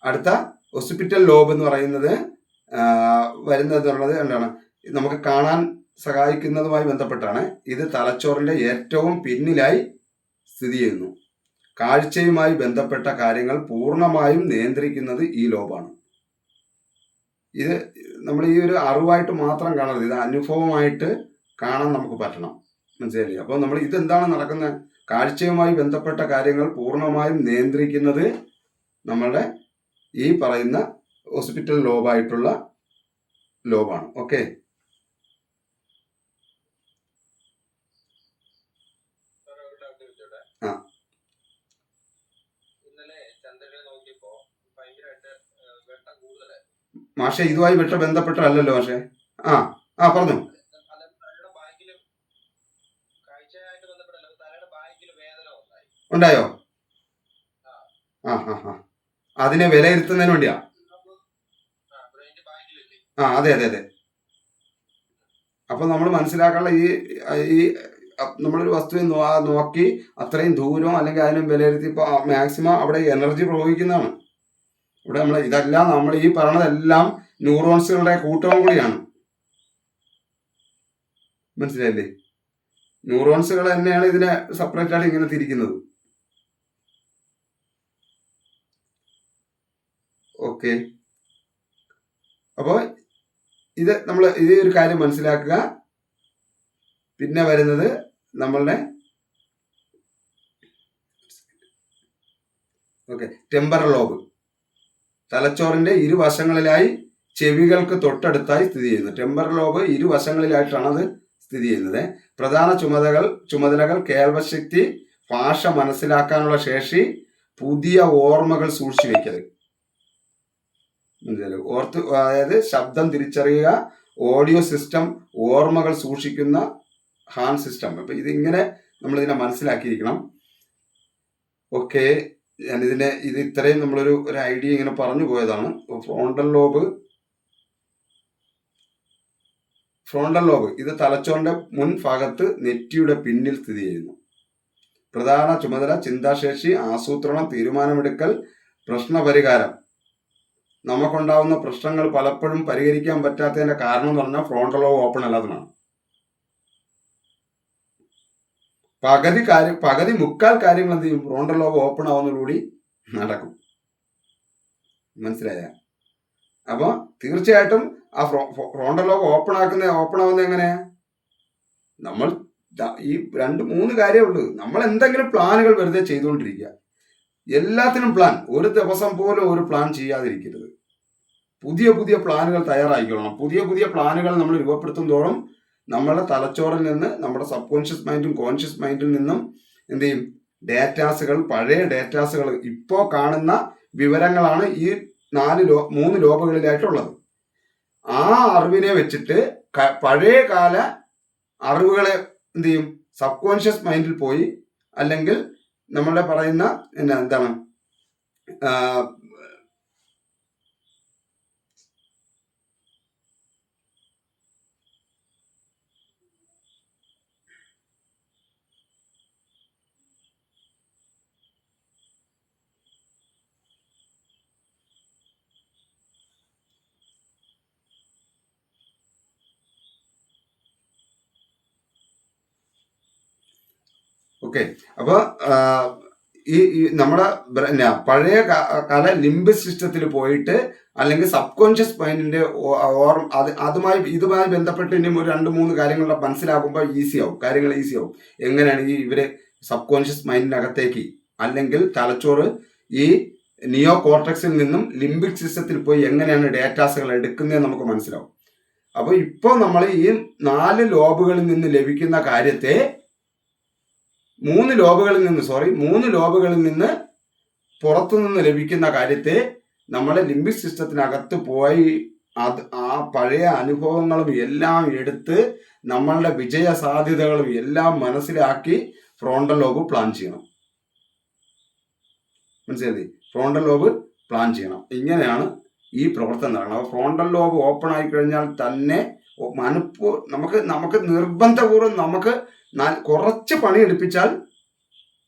അടുത്ത ഒസിപിറ്റൽ ലോബ് എന്ന് പറയുന്നത് വരുന്നത് എന്താണ്? നമുക്ക് കാണാൻ സഹായിക്കുന്നതുമായി ബന്ധപ്പെട്ടാണ്. ഇത് തലച്ചോറിൻ്റെ ഏറ്റവും പിന്നിലായി സ്ഥിതി ചെയ്യുന്നു. കാഴ്ചയുമായി ബന്ധപ്പെട്ട കാര്യങ്ങൾ പൂർണ്ണമായും നിയന്ത്രിക്കുന്നത് ഈ ലോബാണ്. ഇത് നമ്മൾ ഈ ഒരു അറിവായിട്ട് മാത്രം കാണരുത്, ഇത് അനുഭവമായിട്ട് കാണാൻ നമുക്ക് പറ്റണം. മനസ്സിലായില്ലേ? അപ്പോൾ നമ്മൾ ഇതെന്താണ് നടക്കുന്നത്? കാഴ്ചയുമായി ബന്ധപ്പെട്ട കാര്യങ്ങൾ പൂർണ്ണമായും നിയന്ത്രിക്കുന്നത് നമ്മളുടെ ഈ പറയുന്ന ഒസിപിറ്റൽ ലോബായിട്ടുള്ള ലോബാണ്. ഓക്കെ. മാഷെ ഇതുമായി ബന്ധപ്പെട്ടല്ലോ മാഷെ. പറഞ്ഞു. ഉണ്ടായോ? അതിനെ വിലയിരുത്തുന്നതിന് വേണ്ടിയാ? അതെ. അപ്പൊ നമ്മൾ മനസ്സിലാക്കാനുള്ള ഈ നമ്മളൊരു വസ്തുവിനെ നോക്കി അത്രയും ദൂരം അല്ലെങ്കിൽ അതിനെ വിലയിരുത്തി ഇപ്പോൾ മാക്സിമം അവിടെ എനർജി പ്രയോഗിക്കുന്നതാണ്. ഇവിടെ ഇതെല്ലാം നമ്മൾ ഈ പറയണതെല്ലാം ന്യൂറോൺസുകളുടെ കൂട്ടവും കൂടിയാണ്. മനസ്സിലായില്ലേ? ന്യൂറോൺസുകൾ തന്നെയാണ് ഇതിനെ സെപ്പറേറ്റ് ആയിട്ട് ഇങ്ങനെ തിരിക്കുന്നത്. ഓക്കെ. അപ്പോൾ ഇത് നമ്മൾ ഈ ഒരു കാര്യം മനസ്സിലാക്കുക. പിന്നെ വരുന്നത് നമ്മളുടെ ടെമ്പറൽ ലോബ്. തലച്ചോറിന്റെ ഇരുവശങ്ങളിലായി ചെവികൾക്ക് തൊട്ടടുത്തായി സ്ഥിതി ചെയ്യുന്നു. ടെമ്പറൽ ലോബ് ഇരുവശങ്ങളിലായിട്ടാണ് അത് സ്ഥിതി ചെയ്യുന്നത്. പ്രധാന ചുമതലകൾ കേൾവശക്തി, ഭാഷ മനസ്സിലാക്കാനുള്ള ശേഷി, പുതിയ ഓർമ്മകൾ സൂക്ഷിച്ചു വെക്കൽ. അതായത് ശബ്ദം തിരിച്ചറിയുക, ഓഡിയോ സിസ്റ്റം, ഓർമ്മകൾ സൂക്ഷിക്കുന്ന ഹാൻഡ് സിസ്റ്റം. അപ്പൊ ഇതിങ്ങനെ നമ്മളിതിനെ മനസ്സിലാക്കിയിരിക്കണം. ഓക്കെ. ഇത് ഇത്രയും നമ്മളൊരു ഐഡിയ ഇങ്ങനെ പറഞ്ഞു പോയതാണ്. ഫ്രോണ്ടൽ ലോബ് ഇത് തലച്ചോറിന്റെ മുൻഭാഗത്ത് നെറ്റിയുടെ പിന്നിൽ സ്ഥിതി ചെയ്യുന്നു. പ്രധാന ചുമതല ചിന്താശേഷി, ആസൂത്രണം, തീരുമാനമെടുക്കൽ, പ്രശ്നപരിഹാരം. നമുക്കുണ്ടാവുന്ന പ്രശ്നങ്ങൾ പലപ്പോഴും പരിഹരിക്കാൻ പറ്റാത്തതിന്റെ കാരണം എന്ന് പറഞ്ഞാൽ ഫ്രോണ്ടൽ ലോബ് ഓപ്പൺ അല്ലാത്തതാണ്. മുക്കാൽ കാര്യങ്ങൾ എന്ത് ചെയ്യും? ഫ്രോണ്ടൽ ലോബ് ഓപ്പൺ ആവുന്നതോടുകൂടി നടക്കും. മനസ്സിലായ? അപ്പോൾ തീർച്ചയായിട്ടും ആ ഫ്രോണ്ടൽ ലോബ് ഓപ്പൺ ആവുന്നത് എങ്ങനെയാ? നമ്മൾ ഈ 2-3 കാര്യമേ ഉള്ളൂ. നമ്മൾ എന്തെങ്കിലും പ്ലാനുകൾ വെറുതെ ചെയ്തുകൊണ്ടിരിക്കുക. എല്ലാത്തിനും പ്ലാൻ. ഒരു ദിവസം പോലും ഒരു പ്ലാൻ ചെയ്യാതിരിക്കരുത്. പുതിയ പ്ലാനുകൾ തയ്യാറായിക്കൊള്ളണം. പുതിയ പ്ലാനുകൾ നമ്മൾ രൂപപ്പെടുത്തുന്നതോറും നമ്മളുടെ തലച്ചോറിൽ നിന്ന്, നമ്മുടെ സബ് കോൺഷ്യസ് മൈൻഡും കോൺഷ്യസ് മൈൻഡിൽ നിന്നും എന്ത് ചെയ്യും? പഴയ ഡേറ്റാസുകൾ, ഇപ്പോൾ കാണുന്ന വിവരങ്ങളാണ് ഈ മൂന്ന് ലോബുകളിലായിട്ടുള്ളത്. ആ അറിവിനെ വെച്ചിട്ട് പഴയ കാല അറിവുകളെ എന്ത് ചെയ്യും, സബ് കോൺഷ്യസ് മൈൻഡിൽ പോയി, അല്ലെങ്കിൽ നമ്മളെ പറയുന്ന എന്താണ് ഓക്കെ. അപ്പൊ ഈ നമ്മുടെ പഴയ കാല ലിംബ് സിസ്റ്റത്തിൽ പോയിട്ട്, അല്ലെങ്കിൽ സബ് കോൺഷ്യസ് മൈൻഡിന്റെ ഇതുമായി ബന്ധപ്പെട്ട് ഇനിയും ഒരു 2-3 കാര്യങ്ങൾ മനസ്സിലാക്കുമ്പോൾ കാര്യങ്ങൾ ഈസി ആവും. എങ്ങനെയാണ് ഇവര് സബ് കോൺഷ്യസ് മൈൻഡിനകത്തേക്ക്, അല്ലെങ്കിൽ തലച്ചോറ് ഈ നിയോ കോർട്ടക്സിൽ നിന്നും ലിംബിക് സിസ്റ്റത്തിൽ പോയി എങ്ങനെയാണ് ഡേറ്റാസുകൾ എടുക്കുന്നതെന്ന് നമുക്ക് മനസ്സിലാവും. അപ്പോൾ ഇപ്പോൾ നമ്മൾ ഈ 4 ലോബുകളിൽ നിന്ന് ലഭിക്കുന്ന കാര്യത്തെ 3 ലോബുകളിൽ നിന്ന് പുറത്തുനിന്ന് ലഭിക്കുന്ന കാര്യത്തെ നമ്മളെ ലിംബിക് സിസ്റ്റത്തിനകത്ത് പോയി ആ പഴയ അനുഭവങ്ങളും എല്ലാം എടുത്ത് നമ്മളുടെ വിജയ സാധ്യതകളും എല്ലാം മനസ്സിലാക്കി ഫ്രോണ്ടൽ ലോബ് പ്ലാൻ ചെയ്യണം. മനസ്സിലായി? ഫ്രോണ്ടൽ ലോബ് പ്ലാൻ ചെയ്യണം. ഇങ്ങനെയാണ് ഈ പ്രവർത്തനം നടക്കുന്നത്. അപ്പോൾ ഫ്രോണ്ടൽ ലോബ് ഓപ്പൺ ആയി കഴിഞ്ഞാൽ തന്നെ നമുക്ക് നിർബന്ധപൂർവ്വം നമുക്ക് കുറച്ച് പണി എടുപ്പിച്ചാൽ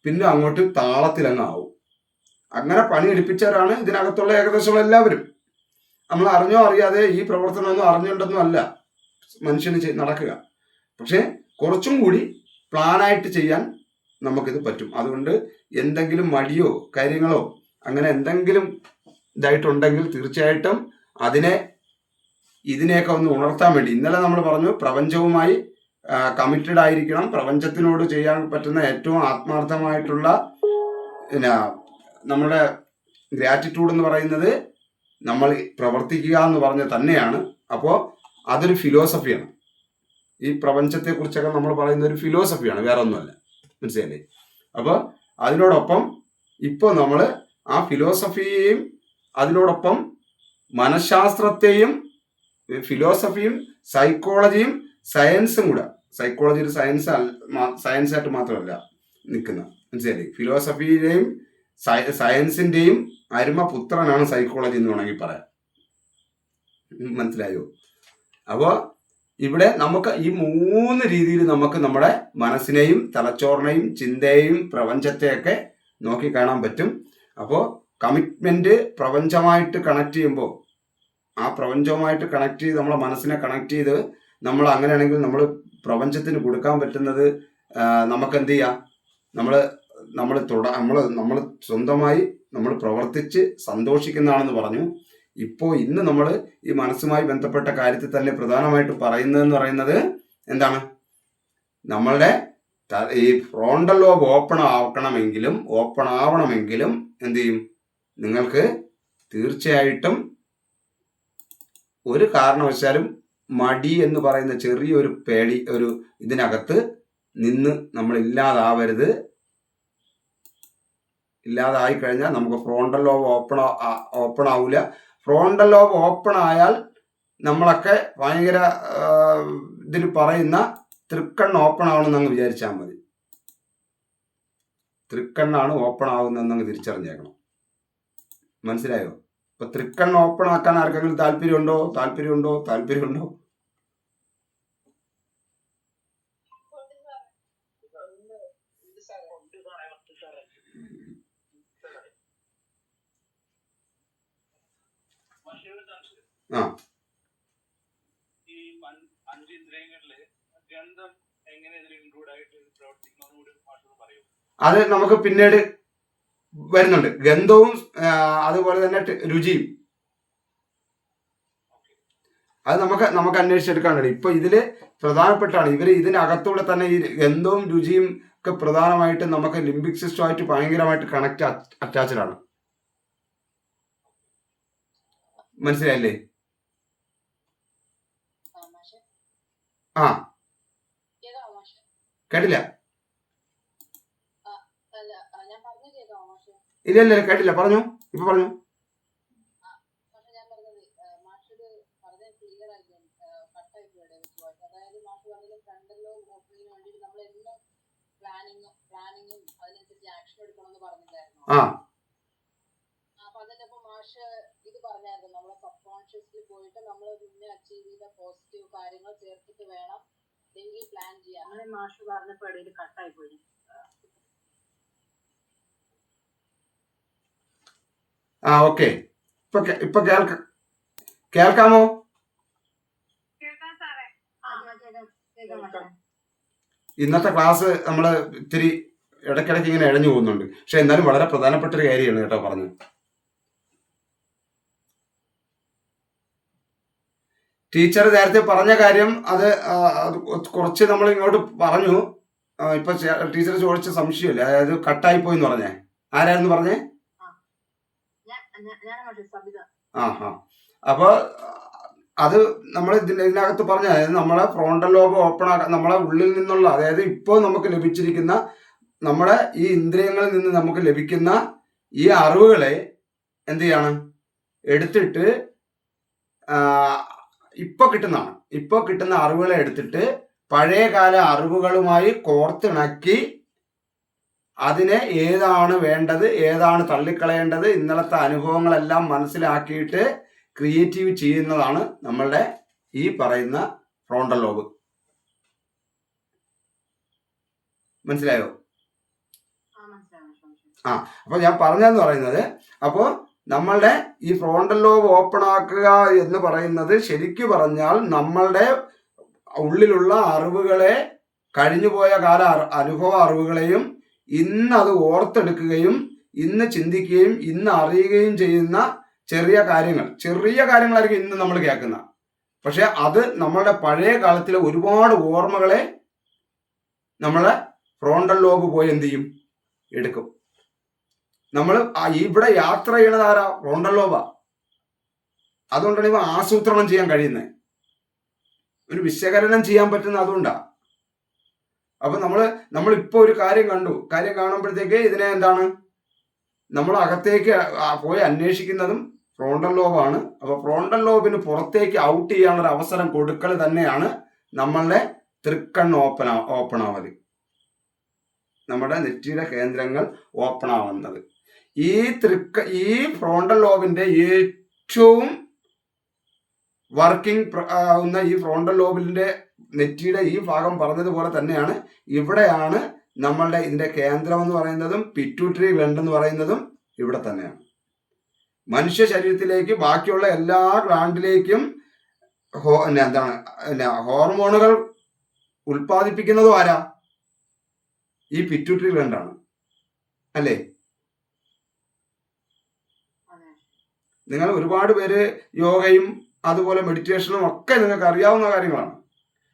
പിന്നെ അങ്ങോട്ട് താളത്തിലങ്ങ് ആവും. അങ്ങനെ പണി എടുപ്പിച്ചവരാണ് ഇതിനകത്തുള്ള ഏകദേശമുള്ള എല്ലാവരും. നമ്മൾ അറിഞ്ഞോ അറിയാതെ ഈ പ്രവർത്തനമൊന്നും അറിഞ്ഞുകൊണ്ടൊന്നും അല്ല മനുഷ്യന് നടക്കുക. പക്ഷെ കുറച്ചും കൂടി പ്ലാനായിട്ട് ചെയ്യാൻ നമുക്കിത് പറ്റും. അതുകൊണ്ട് എന്തെങ്കിലും മടിയോ കാര്യങ്ങളോ അങ്ങനെ എന്തെങ്കിലും ഇതായിട്ടുണ്ടെങ്കിൽ തീർച്ചയായിട്ടും ഇതിനെയൊക്കെ ഒന്ന് ഉണർത്താൻ വേണ്ടി ഇന്നലെ നമ്മൾ പറഞ്ഞു, പ്രപഞ്ചവുമായി കമ്മിറ്റഡ് ആയിരിക്കണം. പ്രപഞ്ചത്തിനോട് ചെയ്യാൻ പറ്റുന്ന ഏറ്റവും ആത്മാർത്ഥമായിട്ടുള്ള നമ്മുടെ ഗ്രാറ്റിറ്റ്യൂഡ് എന്ന് പറയുന്നത് നമ്മൾ പ്രവർത്തിക്കുക എന്ന് പറഞ്ഞ തന്നെയാണ്. അപ്പോൾ അതൊരു ഫിലോസഫിയാണ്. ഈ പ്രപഞ്ചത്തെക്കുറിച്ചൊക്കെ നമ്മൾ പറയുന്ന ഒരു ഫിലോസഫിയാണ്, വേറെ ഒന്നുമല്ല. മനസ്സിലായില്ലേ? അപ്പോൾ അതിനോടൊപ്പം ഇപ്പോൾ നമ്മൾ ആ ഫിലോസഫിയെയും അതിനോടൊപ്പം മനഃശാസ്ത്രത്തെയും, ഫിലോസഫിയും സൈക്കോളജിയും സയൻസും കൂടെ, സൈക്കോളജി ഒരു സയൻസായിട്ട് മാത്രമല്ല നിൽക്കുന്ന, മനസ്സിലായി? ഫിലോസഫിയുടെയും സയൻസിന്റെയും അരുമപുത്രനാണ് സൈക്കോളജി എന്ന് വേണമെങ്കിൽ പറയാം. മനസ്സിലായോ? അപ്പോൾ ഇവിടെ നമുക്ക് ഈ 3 രീതിയിൽ നമുക്ക് നമ്മുടെ മനസ്സിനെയും തലച്ചോറിനെയും ചിന്തയെയും പ്രപഞ്ചത്തെയൊക്കെ നോക്കി കാണാൻ പറ്റും. അപ്പോൾ കമ്മിറ്റ്മെന്റ് പ്രപഞ്ചമായിട്ട് കണക്ട് ചെയ്യുമ്പോൾ, ആ പ്രപഞ്ചവുമായിട്ട് കണക്ട് ചെയ്ത് നമ്മളെ മനസ്സിനെ കണക്ട് ചെയ്ത് നമ്മൾ അങ്ങനെയാണെങ്കിൽ നമ്മൾ പ്രപഞ്ചത്തിന് കൊടുക്കാൻ പറ്റുന്നത് നമുക്ക് എന്ത് ചെയ്യാം, നമ്മൾ സ്വന്തമായി നമ്മൾ പ്രവർത്തിച്ച് സന്തോഷിക്കുന്നതാണെന്ന് പറഞ്ഞു. ഇപ്പോൾ ഇന്ന് നമ്മൾ ഈ മനസ്സുമായി ബന്ധപ്പെട്ട കാര്യത്തിൽ തന്നെ പ്രധാനമായിട്ട് പറയുന്നതെന്ന് പറയുന്നത് എന്താണ്, നമ്മളുടെ ഈ ഫ്രോണ്ടൽ ലോബ് ഓപ്പൺ ആവണമെങ്കിലും എന്ത് ചെയ്യും, നിങ്ങൾക്ക് തീർച്ചയായിട്ടും ഒരു കാരണവശാലും മടി എന്ന് പറയുന്ന ചെറിയൊരു പേടി ഒരു ഇതിനകത്ത് നിന്ന് നമ്മൾ ഇല്ലാതാവരുത്. ഇല്ലാതായി കഴിഞ്ഞാൽ നമുക്ക് ഫ്രോണ്ടൽ ലോബ് ഓപ്പൺ ആവില്ല. ഫ്രോണ്ടൽ ലോബ് ഓപ്പൺ ആയാൽ നമ്മളൊക്കെ ഭയങ്കര ഇതിൽ പറയുന്ന തൃക്കണ്ണ് ഓപ്പൺ ആവണമെന്നങ്ങ് വിചാരിച്ചാൽ മതി. തൃക്കണ്ണാണ് ഓപ്പൺ ആകുന്നതെന്നങ്ങ് തിരിച്ചറിഞ്ഞേക്കണം. മനസ്സിലായോ? ഇപ്പൊ തൃക്കണ്ണ് ഓപ്പൺ ആക്കാൻ ആർക്കെങ്കിലും താല്പര്യമുണ്ടോ? ആ, ഈ 5 ഇന്ദ്രിയങ്ങളില് ഗന്ധം എങ്ങനെ ഇതിൽ ഇൻക്ലൂഡ് ആയിട്ട് പ്രവർത്തിക്കുന്നതുകൂടി പറയൂ. അത് നമുക്ക് പിന്നീട് വരുന്നുണ്ട്. ഗന്ധവും അതുപോലെ തന്നെ രുചിയും അത് നമുക്ക് അന്വേഷിച്ചെടുക്കാനുണ്ട്. ഇപ്പൊ ഇതില് പ്രധാനപ്പെട്ടാണ് ഇതിനകത്തൂടെ തന്നെ ഈ ഗന്ധവും രുചിയും ഒക്കെ പ്രധാനമായിട്ട് നമുക്ക് ലിംബിക് സിസ്റ്റമായിട്ട് ഭയങ്കരമായിട്ട് അറ്റാച്ച്ഡ് ആണ്. മനസ്സിലായില്ലേ? ആ, കേട്ടില്ല? ഇല്ല കേട്ടില്ല. പറഞ്ഞു. ഇപ്പൊ പറഞ്ഞു. വേണ്ടിയിട്ട് നമ്മൾ എന്നും പ്ലാനിങ്ങും അതിനനുസരിച്ച് ആക്ഷൻ എടുക്കണമെന്ന് പറഞ്ഞില്ലായിരുന്നു. ആ അപ്പൊ അതിന്റെ ഒപ്പം മാഷ് ഇത് പറഞ്ഞായിരുന്നു, നമ്മളെ സബ് കോൺഷ്യസിൽ പോയിട്ട് നമ്മൾ മുന്നേ അച്ചീവ് ചെയ്ത പോസിറ്റീവ് കാര്യങ്ങൾ ചേർത്തിട്ട് വേണം ഡെയിലി പ്ലാൻ ചെയ്യാൻ. അങ്ങനെ മാഷ് പറഞ്ഞപ്പോ ഇടയിൽ കട്ടായി പോയി. ഓക്കെ. ഇപ്പൊ കേൾക്കാമോ? കേൾക്കാം സാറേ. കേൾക്കാം മാഷേ. ഇന്നത്തെ ക്ലാസ് നമ്മൾ ഇത്തിരി ഇടയ്ക്കിടയ്ക്ക് ഇങ്ങനെ ഇഴഞ്ഞു പോകുന്നുണ്ട്. പക്ഷെ എന്നാലും വളരെ പ്രധാനപ്പെട്ട ഒരു കാര്യമാണ് കേട്ടോ പറഞ്ഞത്. ടീച്ചർ നേരത്തെ പറഞ്ഞ കാര്യം അത് കുറച്ച് നമ്മൾ ഇങ്ങോട്ട് പറഞ്ഞു. ഇപ്പൊ ടീച്ചർ ചോദിച്ച സംശയമില്ല, അതായത് കട്ടായി പോയി എന്ന് പറഞ്ഞേ. ആരായിരുന്നു പറഞ്ഞേ? അപ്പൊ അത് നമ്മൾ ഇതിനകത്ത് പറഞ്ഞ, അതായത് നമ്മളെ ഫ്രോണ്ടൽ ലോബ് ഓപ്പൺ ആക്കാൻ, നമ്മളെ ഉള്ളിൽ നിന്നുള്ള, അതായത് ഇപ്പോൾ നമുക്ക് ലഭിച്ചിരിക്കുന്ന നമ്മുടെ ഈ ഇന്ദ്രിയങ്ങളിൽ നിന്ന് നമുക്ക് ലഭിക്കുന്ന ഈ അറിവുകളെ എന്ത് ചെയ്യാണ്, എടുത്തിട്ട് ഇപ്പൊ കിട്ടുന്ന അറിവുകളെ എടുത്തിട്ട് പഴയകാല അറിവുകളുമായി കോർത്തിണക്കി അതിനെ ഏതാണ് വേണ്ടത്, ഏതാണ് തള്ളിക്കളയേണ്ടത്, ഇന്നലത്തെ അനുഭവങ്ങളെല്ലാം മനസ്സിലാക്കിയിട്ട് ക്രിയേറ്റീവ് ചെയ്യുന്നതാണ് നമ്മളുടെ ഈ പറയുന്ന ഫ്രോണ്ടൽ ലോബ്. മനസ്സിലായോ? അപ്പൊ ഞാൻ പറഞ്ഞെന്ന് പറയുന്നത്, അപ്പോൾ നമ്മളുടെ ഈ ഫ്രോണ്ടൽ ലോബ് ഓപ്പൺ ആക്കുക എന്ന് പറയുന്നത് ശരിക്കു പറഞ്ഞാൽ നമ്മളുടെ ഉള്ളിലുള്ള അറിവുകളെ, കഴിഞ്ഞുപോയ കാല അനുഭവ അറിവുകളെയും ഇന്ന് അത് ഓർത്തെടുക്കുകയും ഇന്ന് ചിന്തിക്കുകയും ഇന്ന് അറിയുകയും ചെയ്യുന്ന ചെറിയ കാര്യങ്ങളായിരിക്കും ഇന്ന് നമ്മൾ കേൾക്കുന്ന. പക്ഷെ അത് നമ്മളുടെ പഴയ കാലത്തിലെ ഒരുപാട് ഓർമ്മകളെ നമ്മളെ ഫ്രോണ്ടൽ ലോബ് പോയി എന്ത് ചെയ്യും, എടുക്കും. നമ്മൾ ഇവിടെ യാത്ര ചെയ്യണത് ആരാ? ഫ്രോണ്ടൽ ലോബാ. അതുകൊണ്ടാണ് ഇവ ആസൂത്രണം ചെയ്യാൻ കഴിയുന്നത്, ഒരു വിശകലനം ചെയ്യാൻ പറ്റുന്ന അതുകൊണ്ടാ. അപ്പൊ നമ്മളിപ്പോ ഒരു കാര്യം കാണുമ്പോഴത്തേക്ക് ഇതിനെ എന്താണ്, നമ്മൾ അകത്തേക്ക് പോയി അന്വേഷിക്കുന്നതും ഫ്രോണ്ടൽ ലോബാണ്. അപ്പൊ ഫ്രോണ്ടൽ ലോബിന് പുറത്തേക്ക് ഔട്ട് ചെയ്യാനുള്ള ഒരു അവസരം കൊടുക്കൽ തന്നെയാണ് നമ്മളുടെ തൃക്കണ്ണ് ഓപ്പൺ ആവല്, നമ്മുടെ നെറ്റിയുടെ കേന്ദ്രങ്ങൾ ഓപ്പൺ ആവുന്നത്. ഈ ഫ്രോണ്ടൽ ലോബിന്റെ ഏറ്റവും വർക്കിംഗ് ആവുന്ന ഈ ഫ്രോണ്ടൽ ലോബിന്റെ നെറ്റിയുടെ ഈ ഭാഗം പറഞ്ഞതുപോലെ തന്നെയാണ് ഇവിടെയാണ് നമ്മളുടെ ഇതിന്റെ കേന്ദ്രം എന്ന് പറയുന്നതും പിറ്റ്യൂട്ടറി ഗ്ലാൻഡ് എന്ന് പറയുന്നതും ഇവിടെ തന്നെയാണ്. മനുഷ്യ ശരീരത്തിലേക്ക് ബാക്കിയുള്ള എല്ലാ ഗ്ലാൻഡിലേക്കും ഹോർമോണുകൾ ഉൽപ്പാദിപ്പിക്കുന്നതും ആരാ? ഈ പിറ്റ്യൂട്ടറി ഗ്ലാൻഡാണ്, അല്ലേ? നിങ്ങൾ ഒരുപാട് പേര് യോഗയും അതുപോലെ മെഡിറ്റേഷനും ഒക്കെ നിങ്ങൾക്ക് അറിയാവുന്ന കാര്യങ്ങളാണ്.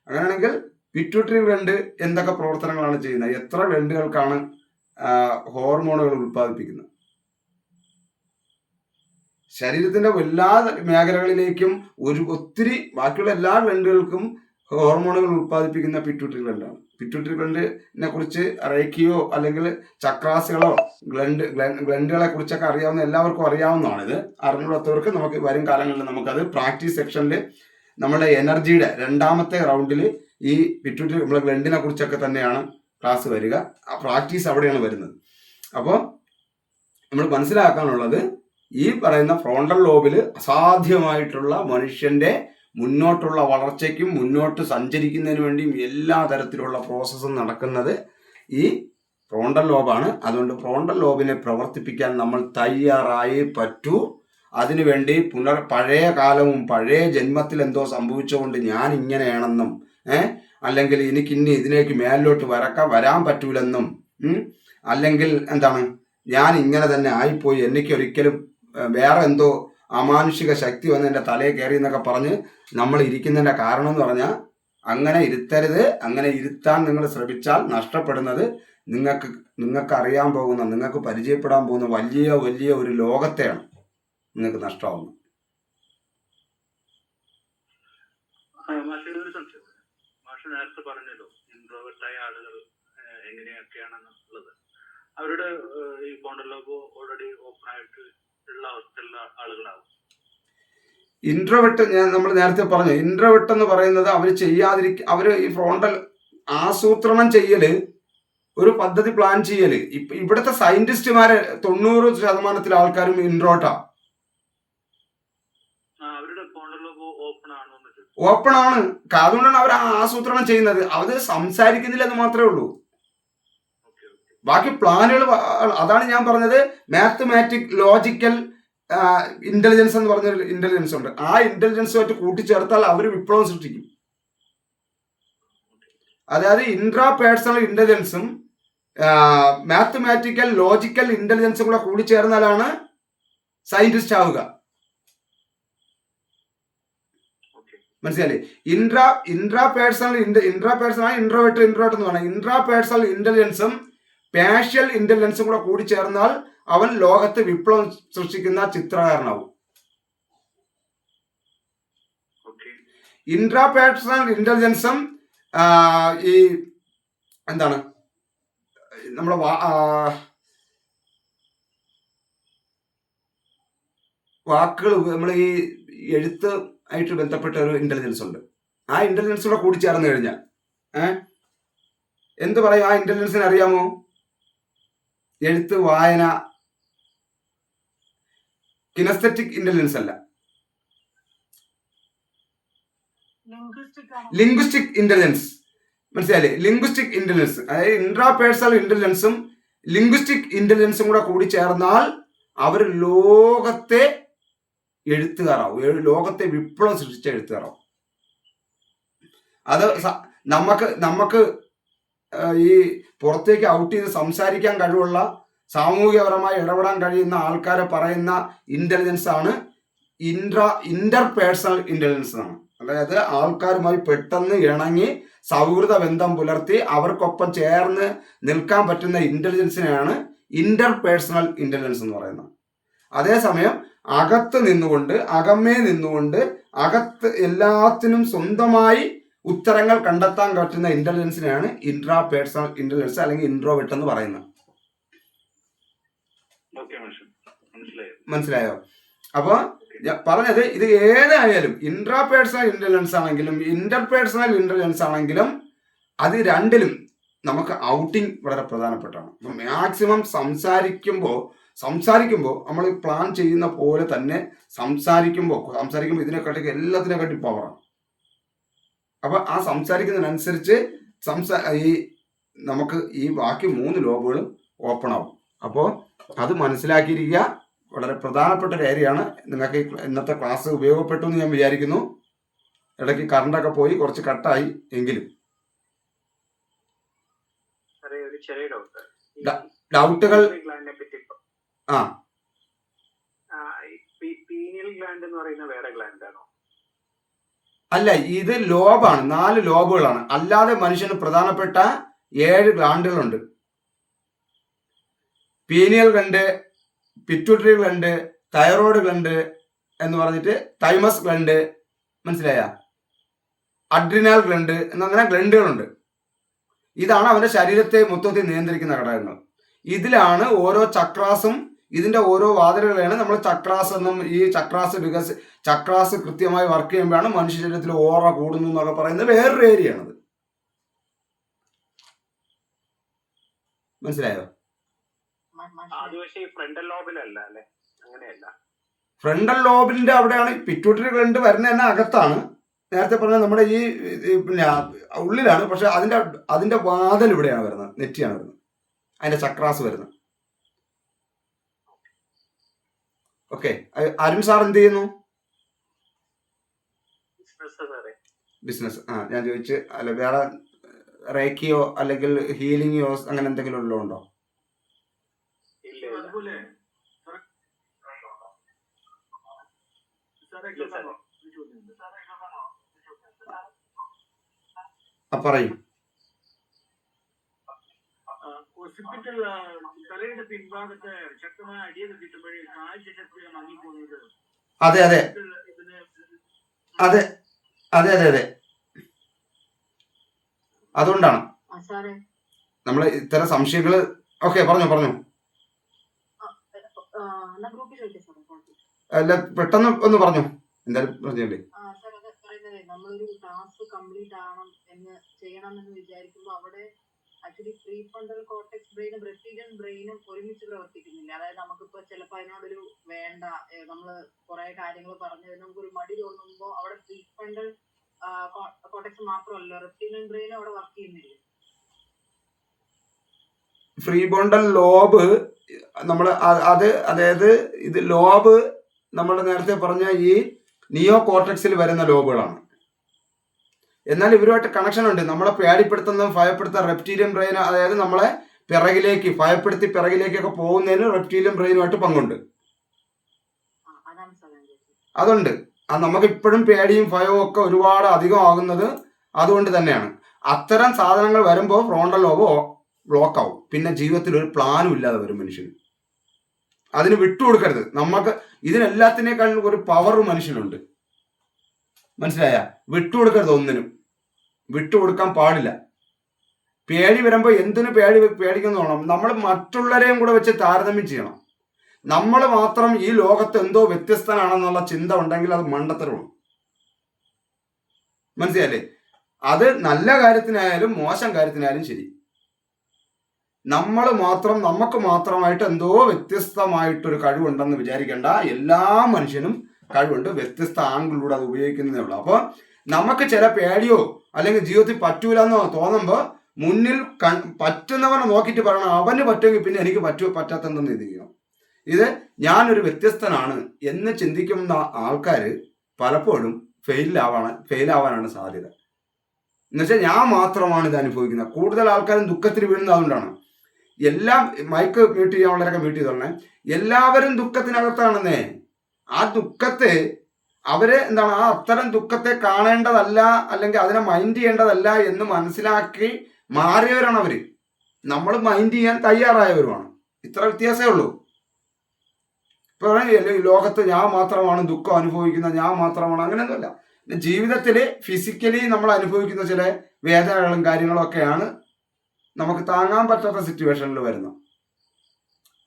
അങ്ങനെയാണെങ്കിൽ പിറ്റ്യൂട്ടറി ഗ്ലാൻഡ് എന്തൊക്കെ പ്രവർത്തനങ്ങളാണ് ചെയ്യുന്നത്, എത്ര ഗ്ലാൻഡുകൾക്കാണ് ഹോർമോണുകൾ ഉൽപ്പാദിപ്പിക്കുന്നത്? ശരീരത്തിന്റെ എല്ലാ മേഖലകളിലേക്കും ഒത്തിരി ബാക്കിയുള്ള എല്ലാ ഗ്ലാൻഡുകൾക്കും ഹോർമോണുകൾ ഉൽപ്പാദിപ്പിക്കുന്ന പിറ്റ്യൂട്ടറി ഗ്ലാൻഡാണ്. പിറ്റ്യൂട്ടറി ഗ്ലാൻഡിനെ കുറിച്ച് റേക്കിയോ അല്ലെങ്കിൽ ചക്രാസുകളോ ഗ്ലൻഡുകളെ കുറിച്ചൊക്കെ അറിയാവുന്ന എല്ലാവർക്കും അറിയാവുന്നതാണ്. ഇത് അറിഞ്ഞുകൂടാത്തവർക്ക് നമുക്ക് വരും കാലങ്ങളിൽ നമുക്കത് പ്രാക്ടീസ് സെക്ഷനിൽ നമ്മുടെ എനർജിയുടെ 2ാമത്തെ റൗണ്ടിൽ ഈ പിറ്റ്യൂട്ടറി നമ്മളെ ഗ്ലൻഡിനെ കുറിച്ചൊക്കെ തന്നെയാണ് ക്ലാസ് വരിക. ആ പ്രാക്ടീസ് അവിടെയാണ് വരുന്നത്. അപ്പോൾ നമ്മൾ മനസ്സിലാക്കാനുള്ളത്, ഈ പറയുന്ന ഫ്രോണ്ടൽ ലോബിൽ അസാധ്യമായിട്ടുള്ള മനുഷ്യന്റെ മുന്നോട്ടുള്ള വളർച്ചയ്ക്കും മുന്നോട്ട് സഞ്ചരിക്കുന്നതിന് വേണ്ടിയും എല്ലാ തരത്തിലുള്ള പ്രോസസ്സും നടക്കുന്നത് ഈ ഫ്രോണ്ടൽ ലോബാണ്. അതുകൊണ്ട് ഫ്രോണ്ടൽ ലോബിനെ പ്രവർത്തിപ്പിക്കാൻ നമ്മൾ തയ്യാറായേ പറ്റൂ. അതിനുവേണ്ടി പഴയ കാലവും പഴയ ജന്മത്തിൽ എന്തോ സംഭവിച്ചുകൊണ്ട് ഞാൻ ഇങ്ങനെയാണെന്നും അല്ലെങ്കിൽ എനിക്കിനി ഇതിലേക്ക് മേലിലോട്ട് വരാൻ പറ്റൂലെന്നും അല്ലെങ്കിൽ എന്താണ് ഞാൻ ഇങ്ങനെ തന്നെ ആയിപ്പോയി, എനിക്കൊരിക്കലും വേറെ എന്തോ അമാനുഷിക ശക്തി വന്ന് എൻ്റെ തലയിൽ കയറി എന്നൊക്കെ പറഞ്ഞ് നമ്മൾ ഇരിക്കുന്നതിൻ്റെ കാരണം എന്ന് പറഞ്ഞാൽ അങ്ങനെ ഇരുത്തരുത്. അങ്ങനെ ഇരുത്താൻ നിങ്ങൾ ശ്രമിച്ചാൽ നഷ്ടപ്പെടുന്നത് നിങ്ങൾക്ക് അറിയാൻ പോകുന്ന, നിങ്ങൾക്ക് പരിചയപ്പെടാൻ പോകുന്ന വലിയ വലിയ ഒരു ലോകത്തെയാണ് നിങ്ങൾക്ക് നഷ്ടമാവുന്നത്. മാഷ് നേരത്തെ പറഞ്ഞല്ലോ ഇൻട്രോവേർട്ടായ ആളുകൾ എങ്ങനെയൊക്കെയാണെന്നുള്ളത്. അവരുടെ ഈ ഫ്രോണ്ടൽ ലോബ് ഓൾറെഡി ഓപ്പൺ ആയിട്ട് ഉള്ള അവസ്ഥയുള്ള ആളുകളാവും. ഇൻട്രോവെർട്ട് നമ്മൾ നേരത്തെ പറഞ്ഞു, ഇൻട്രോവെർട്ട് എന്ന് പറയുന്നത് അവർ ഈ ഫ്രോണ്ടൽ ആസൂത്രണം ചെയ്യല്, ഒരു പദ്ധതി പ്ലാൻ ചെയ്യല്. ഇവിടുത്തെ സയന്റിസ്റ്റുമാരെ 90% ആൾക്കാരും ഇൻട്രോട്ടാ. അവരുടെ ഫോണിലൊക്കെ ഓപ്പൺ ആണോ? ഓപ്പൺ ആണ്. അതുകൊണ്ടാണ് അവർ ആസൂത്രണം ചെയ്യുന്നത്. അവർ സംസാരിക്കുന്നില്ലെന്ന് മാത്രമേ ഉള്ളൂ. ബാക്കി പ്ലാനുകൾ, അതാണ് ഞാൻ പറഞ്ഞത്. മാത്തമാറ്റിക് ലോജിക്കൽ ഇന്റലിജൻസ് എന്ന് പറഞ്ഞൊരു ഇന്റലിജൻസ് ഉണ്ട്. ആ ഇന്റലിജൻസുമായിട്ട് കൂട്ടിച്ചേർത്താൽ അവർ വിപ്ലവം സൃഷ്ടിക്കും. അതായത് ഇൻട്രാ പേഴ്സണൽ ഇന്റലിജൻസും മാത്തമാറ്റിക്കൽ ലോജിക്കൽ ഇന്റലിജൻസും കൂടെ കൂടിച്ചേർന്നാലാണ് സയന്റിസ്റ്റ് ആവുക. മനസ്സിലായില്ലേ? ഇൻട്രാ പേഴ്സണൽ ഇൻട്രോവേർട്ട് എന്ന് പറയുന്നത് ഇൻട്രാ പേഴ്സണൽ ഇന്റലിജൻസും പാഷ്യൽ ഇന്റലിജൻസും കൂടെ കൂടി ചേർന്നാൽ അവൻ ലോകത്ത് വിപ്ലവം സൃഷ്ടിക്കുന്ന ചിത്രകാരനാവും. ഇൻട്രാ പേഴ്സണൽ ഇന്റലിജൻസും ഈ എന്താണ് നമ്മുടെ വാക്കുകൾ, നമ്മൾ ഈ എഴുത്ത് ആയിട്ട് ബന്ധപ്പെട്ട ഒരു ഇന്റലിജൻസ് ഉണ്ട്. ആ ഇന്റലിജൻസ് കൂടെ കൂടി ചേർന്ന് കഴിഞ്ഞാൽ എന്ത് പറയും? ആ ഇന്റലിജൻസിന് അറിയാമോ? എഴുത്ത്, വായന, കിനസ്തെറ്റിക് ഇന്റലിജൻസ് അല്ല, ലിംഗ്വിസ്റ്റിക് ഇന്റലിജൻസ്. മനസ്സിലായില്ലേ? ലിംഗ്വിസ്റ്റിക് ഇന്റലിജൻസ്, അതായത് ഇൻട്രാ പേഴ്സണൽ ഇന്റലിജൻസും ലിംഗ്വിസ്റ്റിക് ഇന്റലിജൻസും കൂടെ കൂടി ചേർന്നാൽ അവർ ലോകത്തെ എഴുത്തുകാരാവും, ലോകത്തെ വിപ്ലവം സൃഷ്ടിച്ച എഴുത്തുകാരാവും. അത് നമുക്ക് ഈ പുറത്തേക്ക് ഔട്ട് ചെയ്ത് സംസാരിക്കാൻ കഴിവുള്ള, സാമൂഹികപരമായി ഇടപെടാൻ കഴിയുന്ന ആൾക്കാരെ പറയുന്ന ഇന്റലിജൻസ് ആണ് ഇന്റർപേഴ്സണൽ ഇന്റലിജൻസ് ആണ്. അതായത് ആൾക്കാരുമായി പെട്ടെന്ന് ഇണങ്ങി സൗഹൃദ ബന്ധം പുലർത്തി അവർക്കൊപ്പം ചേർന്ന് നിൽക്കാൻ പറ്റുന്ന ഇന്റലിജൻസിനെയാണ് ഇന്റർപേഴ്സണൽ ഇന്റലിജൻസ് എന്ന് പറയുന്നത്. അതേസമയം അകമേ നിന്നുകൊണ്ട് അകത്ത് എല്ലാത്തിനും സ്വന്തമായി ഉത്തരങ്ങൾ കണ്ടെത്താൻ പറ്റുന്ന ഇന്റലിജൻസിനെയാണ് ഇൻട്രാ പേഴ്സണൽ ഇന്റലിജൻസ് അല്ലെങ്കിൽ ഇൻട്രോവേർട്ട് എന്ന് പറയുന്നത്. മനസ്സിലായോ? അപ്പൊ പറഞ്ഞത് ഇത് ഏതായാലും ഇൻട്രാ പേഴ്സണൽ ഇന്റലിജൻസ് ആണെങ്കിലും ഇന്റർപേഴ്സണൽ ഇന്റലിജൻസ് ആണെങ്കിലും അത് രണ്ടിലും നമുക്ക് ഔട്ടിങ് വളരെ പ്രധാനപ്പെട്ടാണ്. അപ്പൊ മാക്സിമം സംസാരിക്കുമ്പോൾ നമ്മൾ പ്ലാൻ ചെയ്യുന്ന പോലെ തന്നെ സംസാരിക്കുമ്പോൾ ഇതിനെക്കാട്ടി എല്ലാത്തിനെക്കാട്ടി പവറാണ്. അപ്പൊ ആ സംസാരിക്കുന്നതിനനുസരിച്ച് നമുക്ക് ഈ ബാക്കി 3 ലോബുകളും ഓപ്പൺ ആവും. അപ്പോൾ അത് മനസ്സിലാക്കിയിരിക്കുക. വളരെ പ്രധാനപ്പെട്ട ഒരു ഏരിയയാണ്. നിങ്ങൾക്ക് ഇന്നത്തെ ക്ലാസ് ഉപയോഗപ്പെട്ടു എന്ന് ഞാൻ വിചാരിക്കുന്നു. ഇടയ്ക്ക് കറണ്ടൊക്കെ പോയി കുറച്ച് കട്ടായി എങ്കിലും ഡൗട്ടുകൾ അല്ല, ഇത് ലോബാണ്. 4 ലോബുകളാണ്. അല്ലാതെ മനുഷ്യന് പ്രധാനപ്പെട്ട 7 ഗ്ലാൻഡുകളുണ്ട്. പീനിയൽ ഗ്ലണ്ട്, പിറ്റ്യൂട്ടറി ഗ്ലണ്ട്, തൈറോയ്ഡ് ഗ്ലണ്ട് എന്ന് പറഞ്ഞിട്ട് തൈമസ് ഗ്ലണ്ട്, മനസ്സിലായ, അഡ്രിനാൽ ഗ്ലണ്ട് എന്നങ്ങനെ ഗ്ലണ്ടുകളുണ്ട്. ഇതാണ് അവന്റെ ശരീരത്തെ മൊത്തത്തിൽ നിയന്ത്രിക്കുന്ന ഘടകങ്ങൾ. ഇതിലാണ് ഓരോ ചക്രാസും, ഇതിന്റെ ഓരോ വാതിലുകളെയാണ് നമ്മൾ ചക്രാസ് എന്നും, ഈ ചക്രാസ് കൃത്യമായി വർക്ക് ചെയ്യുമ്പോഴാണ് മനുഷ്യ ശരീരത്തിൽ ഓറ കൂടുന്നു എന്നൊക്കെ പറയുന്നത് വേറൊരു ഏരിയയാണത്. മനസ്സിലായോ? ഫ്രണ്ടൽ ലോബിന്റെ അവിടെയാണ് പിറ്റ്യൂട്ടറി ഗ്ലണ്ട് വരുന്നത് തന്നെ അകത്താണ്. നേരത്തെ പറഞ്ഞ നമ്മുടെ ഈ പിന്നെ ഉള്ളിലാണ്. പക്ഷെ അതിന്റെ വാതിൽ ഇവിടെയാണ് വരുന്നത്, നെറ്റിയാണ് വരുന്നത്, അതിന്റെ ചക്രാസ് വരുന്നത്. ഓക്കെ, അരുൺ സാർ എന്ത് ചെയ്യുന്നു? ബിസിനസ്. ഞാൻ ചോദിച്ചു, അല്ല വേറെ റേക്കിയോ അല്ലെങ്കിൽ ഹീലിംഗോ അങ്ങനെ എന്തെങ്കിലും ഉണ്ടോ? പറയും. ഹോസ്പിറ്റൽ തലയുടെ പിൻഭാഗത്ത് ശക്തമായ അടിയൊക്കെ കിട്ടുമ്പോഴേ കാഴ്ച ശക്തി മങ്ങിപ്പോകുന്നത്. അതെ അതെ അതെ അതെ അതെ അതെ അതുകൊണ്ടാണ് നമ്മൾ ഇത്തരം സംശയങ്ങള്. ഓക്കെ, പറഞ്ഞു. അല്ല, പെട്ടെന്ന് ഒന്ന് പറഞ്ഞു. എന്തായാലും പറഞ്ഞല്ലേ. നമ്മളൊരു ടാസ്ക് കംപ്ലീറ്റ് ആവണം ചെയ്യണം എന്ന് വിചാരിക്കുമ്പോൾ അവിടെ ആക്ച്വലി പ്രീ ഫ്രണ്ടൽ കോർട്ടെക്സ് ബ്രെയിനും റെപ്റ്റിലിയൻ ബ്രെയിനും ഒരുമിച്ച് പ്രവർത്തിക്കുന്നില്ല. അതായത് നമുക്കിപ്പോ ചിലപ്പോൾ അതിനോടൊരു വേണ്ട നമ്മൾ കുറെ കാര്യങ്ങൾ പറഞ്ഞു നമുക്കൊരു മടി തോന്നുമ്പോൾ അവിടെ പ്രീ ഫ്രണ്ടൽ കോർട്ടെക്സ് മാത്രമല്ല റെപ്റ്റിലിയൻ ബ്രെയിനും അവിടെ വർക്ക് ചെയ്യുന്നില്ല. ഫ്രീബോണ്ടൽ ലോബ് നമ്മൾ അതായത് ഇത് ലോബ് നമ്മൾ നേരത്തെ പറഞ്ഞ ഈ നിയോ കോർട്ടെക്സിൽ വരുന്ന ലോബുകളാണ്. എന്നാൽ ഇവരുമായിട്ട് കണക്ഷൻ ഉണ്ട്. നമ്മളെ പേടിപ്പെടുത്തുന്നതും ഭയപ്പെടുത്തുന്ന റെപ്റ്റീലിയൻ ബ്രെയിൻ, അതായത് നമ്മളെ ഭയപ്പെടുത്തി പിറകിലേക്കൊക്കെ പോകുന്നതിന് റെപ്റ്റീലിയൻ ബ്രെയിനുമായിട്ട് പങ്കുണ്ട്. അതുണ്ട്. നമുക്ക് ഇപ്പോഴും പേടിയും ഭയവും ഒക്കെ ഒരുപാട് അധികം ആകുന്നത് അതുകൊണ്ട് തന്നെയാണ്. അത്തരം സാധനങ്ങൾ വരുമ്പോൾ ഫ്രോണ്ടൽ ലോബ് ബ്ലോക്ക് ആവും. പിന്നെ ജീവിതത്തിൽ ഒരു പ്ലാനും ഇല്ലാതെ വരും മനുഷ്യന്. അതിന് വിട്ടുകൊടുക്കരുത്. നമുക്ക് ഇതിനെല്ലാത്തിനേക്കാളും ഒരു പവർ മനുഷ്യനുണ്ട്. മനസ്സിലായ? വിട്ടുകൊടുക്കരുത്. ഒന്നിനും വിട്ടുകൊടുക്കാൻ പാടില്ല. പേടി വരുമ്പോൾ എന്തിനു പേടിക്കുന്നു വേണം. നമ്മൾ മറ്റുള്ളവരെയും കൂടെ വെച്ച് താരതമ്യം ചെയ്യണം. നമ്മൾ മാത്രം ഈ ലോകത്ത് എന്തോ വ്യത്യസ്തനാണെന്നുള്ള ചിന്ത ഉണ്ടെങ്കിൽ അത് മണ്ടത്തരമാണ്. മനസ്സിലായില്ലേ? അത് നല്ല കാര്യത്തിനായാലും മോശം കാര്യത്തിനായാലും ശരി, നമുക്ക് മാത്രമായിട്ട് എന്തോ വ്യത്യസ്തമായിട്ടൊരു കഴിവുണ്ടെന്ന് വിചാരിക്കേണ്ട. എല്ലാ മനുഷ്യനും കഴിവുണ്ട്. വ്യത്യസ്ത ആംഗിളിലൂടെ അത് ഉപയോഗിക്കുന്നതേ ഉള്ളൂ. അപ്പോൾ നമുക്ക് ചില പേടിയോ അല്ലെങ്കിൽ ജീവിതത്തിൽ പറ്റൂല എന്നോ തോന്നുമ്പോൾ മുന്നിൽ പറ്റുന്നവനെ നോക്കിയിട്ട് പറയണം, അവന് പറ്റുമെങ്കിൽ പിന്നെ എനിക്ക് പറ്റാത്തെന്തെന്ന് ചിന്തിക്കണം. ഇത് ഞാനൊരു വ്യത്യസ്തനാണ് എന്ന് ചിന്തിക്കുന്ന ആൾക്കാർ പലപ്പോഴും ഫെയിലാവാനാണ് സാധ്യത. എന്നുവെച്ചാൽ ഞാൻ മാത്രമാണ് ഇത് അനുഭവിക്കുന്നത്. കൂടുതൽ ആൾക്കാരും ദുഃഖത്തിൽ വീഴുന്നത് അതുകൊണ്ടാണ്. എല്ലാം മൈക്ക് മ്യൂട്ട് ചെയ്യാനുള്ളവരൊക്കെ മ്യൂട്ട് ചെയ്തോളേ. എല്ലാവരും ദുഃഖത്തിനകത്താണെന്നേ. ആ ദുഃഖത്തെ അവര് അത്തരം ദുഃഖത്തെ കാണേണ്ടതല്ല, അല്ലെങ്കിൽ അതിനെ മൈൻഡ് ചെയ്യേണ്ടതല്ല എന്ന് മനസ്സിലാക്കി മാറിയവരാണ് അവര്. നമ്മൾ മൈൻഡ് ചെയ്യാൻ തയ്യാറായവരുമാണ്. ഇത്ര വ്യത്യാസമേ ഉള്ളൂ. ഇപ്പൊ ലോകത്ത് ഞാൻ മാത്രമാണ് ദുഃഖം അനുഭവിക്കുന്നത്, ഞാൻ മാത്രമാണ്, അങ്ങനെയൊന്നുമല്ല. ജീവിതത്തിൽ ഫിസിക്കലി നമ്മൾ അനുഭവിക്കുന്ന ചില വേദനകളും കാര്യങ്ങളും ഒക്കെയാണ് നമുക്ക് താങ്ങാൻ പറ്റാത്ത സിറ്റുവേഷനിൽ വരുന്ന,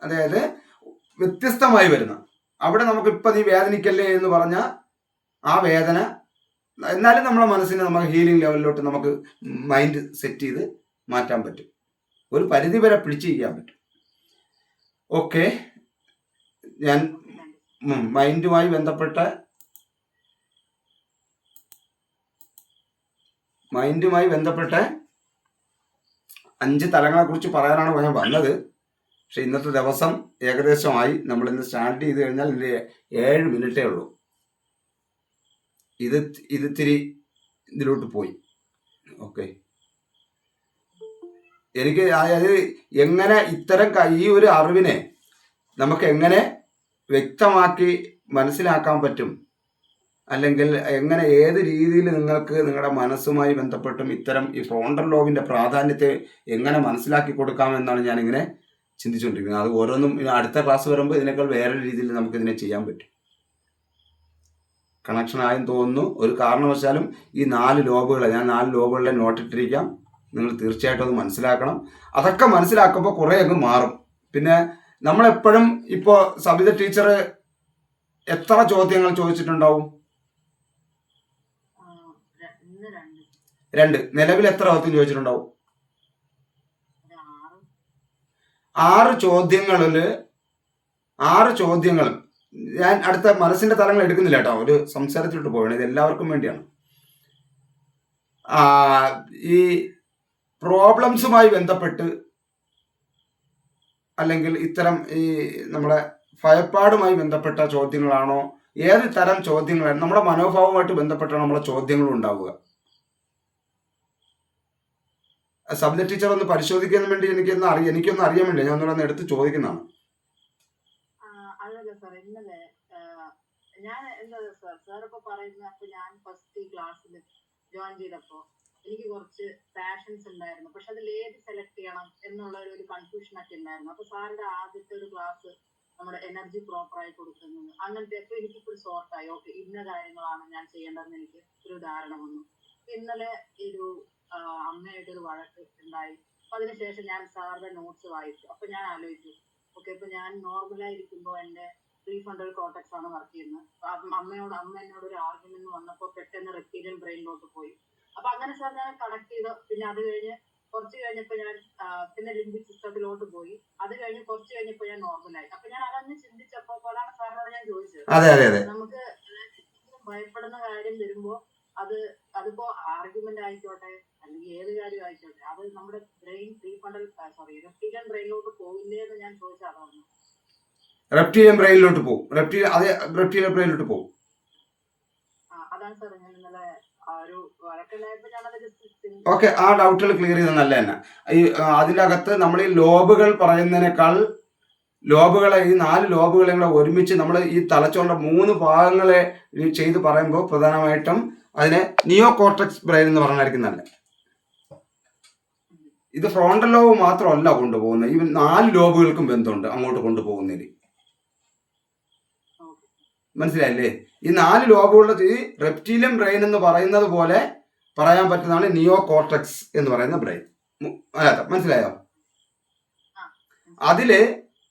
അതായത് വ്യത്യസ്തമായി വരുന്ന. അവിടെ നമുക്ക് ഇപ്പം നീ വേദനിക്കല്ലേ എന്ന് പറഞ്ഞാൽ ആ വേദന, എന്നാലും നമ്മളെ മനസ്സിനെ നമുക്ക് ഹീലിംഗ് ലെവലിലോട്ട് നമുക്ക് മൈൻഡ് സെറ്റ് ചെയ്ത് മാറ്റാൻ പറ്റും. ഒരു പരിധി വരെ പിടിച്ചിരിക്കാൻ പറ്റും. ഓക്കെ, ഞാൻ മൈൻഡുമായി ബന്ധപ്പെട്ട മൈൻഡുമായി ബന്ധപ്പെട്ട 5 തലങ്ങളെ കുറിച്ച് പറയാനാണ് ഞാൻ വന്നത്. പക്ഷെ ഇന്നത്തെ ദിവസം ഏകദേശമായി. നമ്മളിന്ന് സ്റ്റാർട്ട് ചെയ്ത് കഴിഞ്ഞാൽ 7 മിനിറ്റേ ഉള്ളൂ. ഇതിത്തിരി ഇതിലോട്ട് പോയി. ഓക്കെ, എനിക്ക് അതായത് എങ്ങനെ ഈ ഒരു അറിവിനെ നമുക്ക് എങ്ങനെ വ്യക്തമാക്കി മനസ്സിലാക്കാൻ പറ്റും, അല്ലെങ്കിൽ എങ്ങനെ ഏത് രീതിയിൽ നിങ്ങൾക്ക് നിങ്ങളുടെ മനസ്സുമായി ബന്ധപ്പെട്ടും ഇത്തരം ഈ ഫ്രോണ്ടൽ ലോബിന്റെ പ്രാധാന്യത്തെ എങ്ങനെ മനസ്സിലാക്കി കൊടുക്കാമെന്നാണ് ഞാനിങ്ങനെ ചിന്തിച്ചുകൊണ്ടിരിക്കുന്നത്. അത് ഓരോന്നും അടുത്ത ക്ലാസ് വരുമ്പോൾ ഇതിനേക്കാൾ വേറെ രീതിയിൽ നമുക്കിതിനെ ചെയ്യാൻ പറ്റും. കണക്ഷൻ ആയെന്ന് തോന്നുന്നു. ഒരു കാരണവശാലും ഈ 4 ലോബുകളെ ഞാൻ 4 ലോബുകളുടെ നോട്ടിട്ടിരിക്കാം. നിങ്ങൾ തീർച്ചയായിട്ടും അത് മനസ്സിലാക്കണം. അതൊക്കെ മനസ്സിലാക്കുമ്പോൾ കുറേ അങ്ങ് മാറും. പിന്നെ നമ്മളെപ്പോഴും ഇപ്പോൾ സബിത ടീച്ചർ എത്ര ചോദ്യങ്ങൾ ചോദിച്ചിട്ടുണ്ടാവും? 2. നിലവിൽ എത്ര ചോദ്യം ചോദിച്ചിട്ടുണ്ടാവും? 6 ചോദ്യങ്ങൾ ഞാൻ അടുത്ത മനസ്സിന്റെ തലങ്ങൾ എടുക്കുന്നില്ല കേട്ടോ. ഒരു സംസാരത്തിലോട്ട് പോകണം. ഇത് എല്ലാവർക്കും വേണ്ടിയാണ്. ഈ പ്രോബ്ലംസുമായി ബന്ധപ്പെട്ട് അല്ലെങ്കിൽ ഇത്തരം ഈ നമ്മുടെ ഭയപ്പാടുമായി ബന്ധപ്പെട്ട ചോദ്യങ്ങളാണോ, ഏത് തരം ചോദ്യങ്ങളാണ് നമ്മുടെ മനോഭാവവുമായിട്ട് ബന്ധപ്പെട്ടാണ് നമ്മുടെ ചോദ്യങ്ങളും ഉണ്ടാവുക. സബിത ടീച്ചർ ഒന്ന് പരിശോധിക്കാൻ വേണ്ടി എനിക്കൊന്നും അറിയാൻ വേണ്ടി ഞാൻ ഒന്നുകൂടെ എടുത്ത് ചോദിക്കുന്നതാണ്. അതല്ല സാർ, ഇന്നലെ ഞാൻ സാർ ഇപ്പൊ പറയുന്ന, അപ്പൊ ഞാൻ ഫസ്റ്റ് ക്ലാസ്സിൽ ജോയിൻ ചെയ്തപ്പോ എനിക്ക് കുറച്ച് പാഷൻസ് ഉണ്ടായിരുന്നു. പക്ഷെ അതിൽ ഏത് സെലക്ട് ചെയ്യണം എന്നുള്ള ഒരു കൺഫ്യൂഷൻ ഒക്കെ ഉണ്ടായിരുന്നു. അപ്പൊ സാറിന്റെ ആദ്യത്തെ ഒരു ക്ലാസ് നമ്മുടെ എനർജി പ്രോപ്പറായി കൊടുക്കുന്നത് അങ്ങനത്തെ ഒക്കെ എനിക്കിപ്പോൾ സോർട്ടായി. ഓക്കെ, ഇന്ന കാര്യങ്ങളാണ് ഞാൻ ചെയ്യേണ്ടതെന്ന് എനിക്ക് ഒരു ധാരണ വന്നു. ഇന്നലെ ഒരു അമ്മയായിട്ടൊരു വഴക്ക് ഉണ്ടായി. അപ്പൊ അതിനുശേഷം ഞാൻ സാറിന്റെ നോട്ട്സ് വായിച്ചു. അപ്പൊ ഞാൻ ആലോചിച്ചു, ഓക്കെ, ഇപ്പൊ ഞാൻ നോർമലായിരിക്കുമ്പോൾ എന്റെ പ്രീഫ്രണ്ടൽ കോർട്ടക്സ് ആണ് വർക്ക് ചെയ്യുന്നത്. അമ്മ എന്നോട് ഒരു ആർഗ്യുമെന്റ് വന്നപ്പോൾ പെട്ടെന്ന് റെപ്റ്റീരിയൻ ബ്രെയിനിലോട്ട് പോയി. അപ്പൊ അങ്ങനെ സാർ ഞാൻ കണക്ട് ചെയ്ത് പിന്നെ അത് കഴിഞ്ഞ് കുറച്ച് കഴിഞ്ഞപ്പോ ഞാൻ പിന്നെ ലിംബിക് സിസ്റ്റത്തിലോട്ട് പോയി. അത് കഴിഞ്ഞ് കുറച്ച് കഴിഞ്ഞപ്പോ ഞാൻ നോർമലായി. അപ്പൊ ഞാൻ അതങ്ങ് ചിന്തിച്ചപ്പോ അതാണ് സാറിനോട് ഞാൻ ചോദിച്ചത്. അതെ അതെ അതെ നമുക്ക് ഭയപ്പെടുന്ന കാര്യം വരുമ്പോ അതിപ്പോ ആർഗ്യുമെന്റ് ആയിക്കോട്ടെ അല്ലെങ്കിൽ ഏത് കാര്യം ആയിക്കോട്ടെ അത് നമ്മുടെ ബ്രെയിൻ റെപ്റ്റീരിയൻ ബ്രെയിനിലോട്ട് പോകില്ലേ എന്ന് ഞാൻ ചോദിച്ചാൽ അതാണ്. റെപ്റ്റീരിയൻ ബ്രെയിനിലോട്ട് പോകും. റെപ്റ്റീരിയൻ ബ്രെയിനിലോട്ട് പോകും. അതാണ് സാർ ഞാൻ ഇന്നലെ ഒരു വഴക്കുണ്ടായപ്പോ ഞാനത് ജസ്റ്റ് ഓക്കെ, ആ ഡൗട്ടുകൾ ക്ലിയർ ചെയ്ത് നല്ല തന്നെ. അതിൻ്റെ അകത്ത് നമ്മൾ ഈ ലോബുകൾ പറയുന്നതിനേക്കാൾ ലോബുകളെ ഈ 4 ലോബുകളെ കൂടെ ഒരുമിച്ച് നമ്മൾ ഈ തലച്ചോറിന്റെ 3 ഭാഗങ്ങളെ ചെയ്ത് പറയുമ്പോൾ പ്രധാനമായിട്ടും അതിനെ നിയോ കോർട്ടക്സ് ബ്രെയിൻ എന്ന് പറഞ്ഞായിരിക്കും നല്ല. ഇത് ഫ്രോണ്ടൽ ലോബ് മാത്രമല്ല കൊണ്ടുപോകുന്നത്, ഈ 4 ലോബുകൾക്കും ബന്ധമുണ്ട് അങ്ങോട്ട് കൊണ്ടുപോകുന്നതിൽ. മനസ്സിലായില്ലേ? ഈ 4 ലോബുകളുടെ ഈ റെപ്റ്റീലിയൻ ബ്രെയിൻ എന്ന് പറയുന്നത് പോലെ പറയാൻ പറ്റുന്നതാണ് നിയോ കോർട്ടക്സ് എന്ന് പറയുന്ന ബ്രെയിൻ. മനസ്സിലായോ? അതില്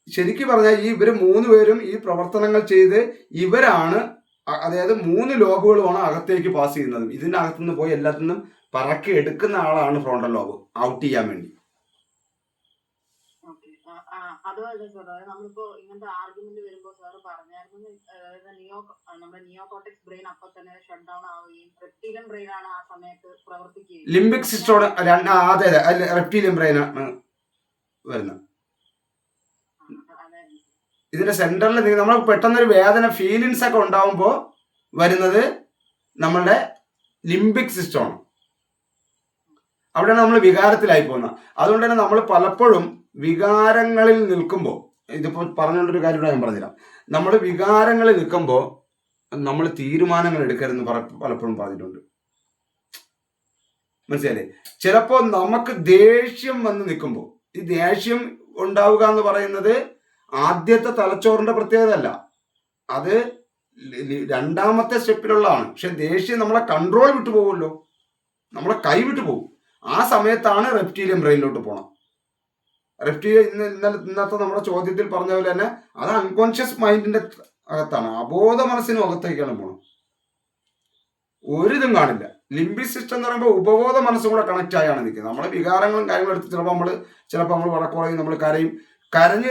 ശരിക്കും പറഞ്ഞാൽ ഇവര് 3 പേരും ഈ പ്രവർത്തനങ്ങൾ ചെയ്ത് ഇവരാണ്, അതായത് 3 ലോബുകളുമാണ് അകത്തേക്ക് പാസ് ചെയ്യുന്നത്. ഇതിന്റെ അകത്തുനിന്ന് പോയി എല്ലാത്തിനും പറക്കി എടുക്കുന്ന ആളാണ് ഫ്രോണ്ടൽ ലോബ് ഔട്ട് ചെയ്യാൻ വേണ്ടി. അതുപോലെ സാർ നമ്മളിപ്പോ ഇങ്ങനത്തെ ആർഗ്യുമെന്റ് വരുമ്പോ സാറ് പറഞ്ഞായിരുന്നു നമ്മുടെ നിയോകോർട്ടെക്സ് ബ്രെയിൻ അപ്പൊ തന്നെ ഷട്ട് ഡൗൺ ആവുകയും റെപ്റ്റീലിയൻ ബ്രെയിൻ ആണ് ആ സമയത്ത് പ്രവർത്തിക്കുകയും ലിംബിക് സിസ്റ്റോട് അതെ റെപ്റ്റീലിയൻ ബ്രെയിൻ ആണ് വരുന്നത്. ഇതിന്റെ സെന്ററിൽ നമ്മൾ പെട്ടെന്നൊരു വേദന ഫീലിങ്സ് ഒക്കെ ഉണ്ടാവുമ്പോൾ വരുന്നത് നമ്മളുടെ ലിംബിക് സിസ്റ്റമാണ്. അവിടെയാണ് നമ്മൾ വികാരത്തിലായി പോകുന്നത്. അതുകൊണ്ട് തന്നെ നമ്മൾ പലപ്പോഴും വികാരങ്ങളിൽ നിൽക്കുമ്പോൾ, ഇതിപ്പോൾ പറഞ്ഞുകൊണ്ടൊരു കാര്യം ഞാൻ പറഞ്ഞുതരാം. നമ്മൾ വികാരങ്ങളിൽ നിൽക്കുമ്പോൾ നമ്മൾ തീരുമാനങ്ങൾ എടുക്കരുതെന്ന് പലപ്പോഴും പറഞ്ഞിട്ടുണ്ട്. മനസ്സിലായില്ലേ? ചിലപ്പോൾ നമുക്ക് ദേഷ്യം വന്ന് നിൽക്കുമ്പോൾ, ഈ ദേഷ്യം ഉണ്ടാവുക എന്ന് പറയുന്നത് ആദ്യത്തെ തലച്ചോറിന്റെ പ്രത്യേകത അല്ല, അത് 2ാമത്തെ സ്റ്റെപ്പിലുള്ളതാണ്. പക്ഷെ ദേഷ്യം നമ്മളെ കൺട്രോൾ വിട്ടു പോകുമല്ലോ, നമ്മളെ കൈ വിട്ടു പോകും. ആ സമയത്താണ് റെപ്റ്റീലിയൻ ബ്രെയിനിലോട്ട് പോകണം. റെപ്റ്റീലിയൻ ഇന്നത്തെ നമ്മുടെ ചോദ്യത്തിൽ പറഞ്ഞ പോലെ തന്നെ അത് അൺകോൺഷ്യസ് മൈൻഡിന്റെ അകത്താണ്, അബോധ മനസ്സിനും അകത്തേക്കാണ് പോകണം. ഒരിതും കാണില്ല. ലിംബിക് സിസ്റ്റം എന്ന് പറയുമ്പോൾ ഉപബോധ മനസ്സും കൂടെ കണക്ട് ആയാണ് നിൽക്കുന്നത്. നമ്മുടെ വികാരങ്ങളും കാര്യങ്ങളും എടുത്ത് ചിലപ്പോൾ നമ്മൾ വടക്കുറയും, നമ്മൾ കരഞ്ഞ്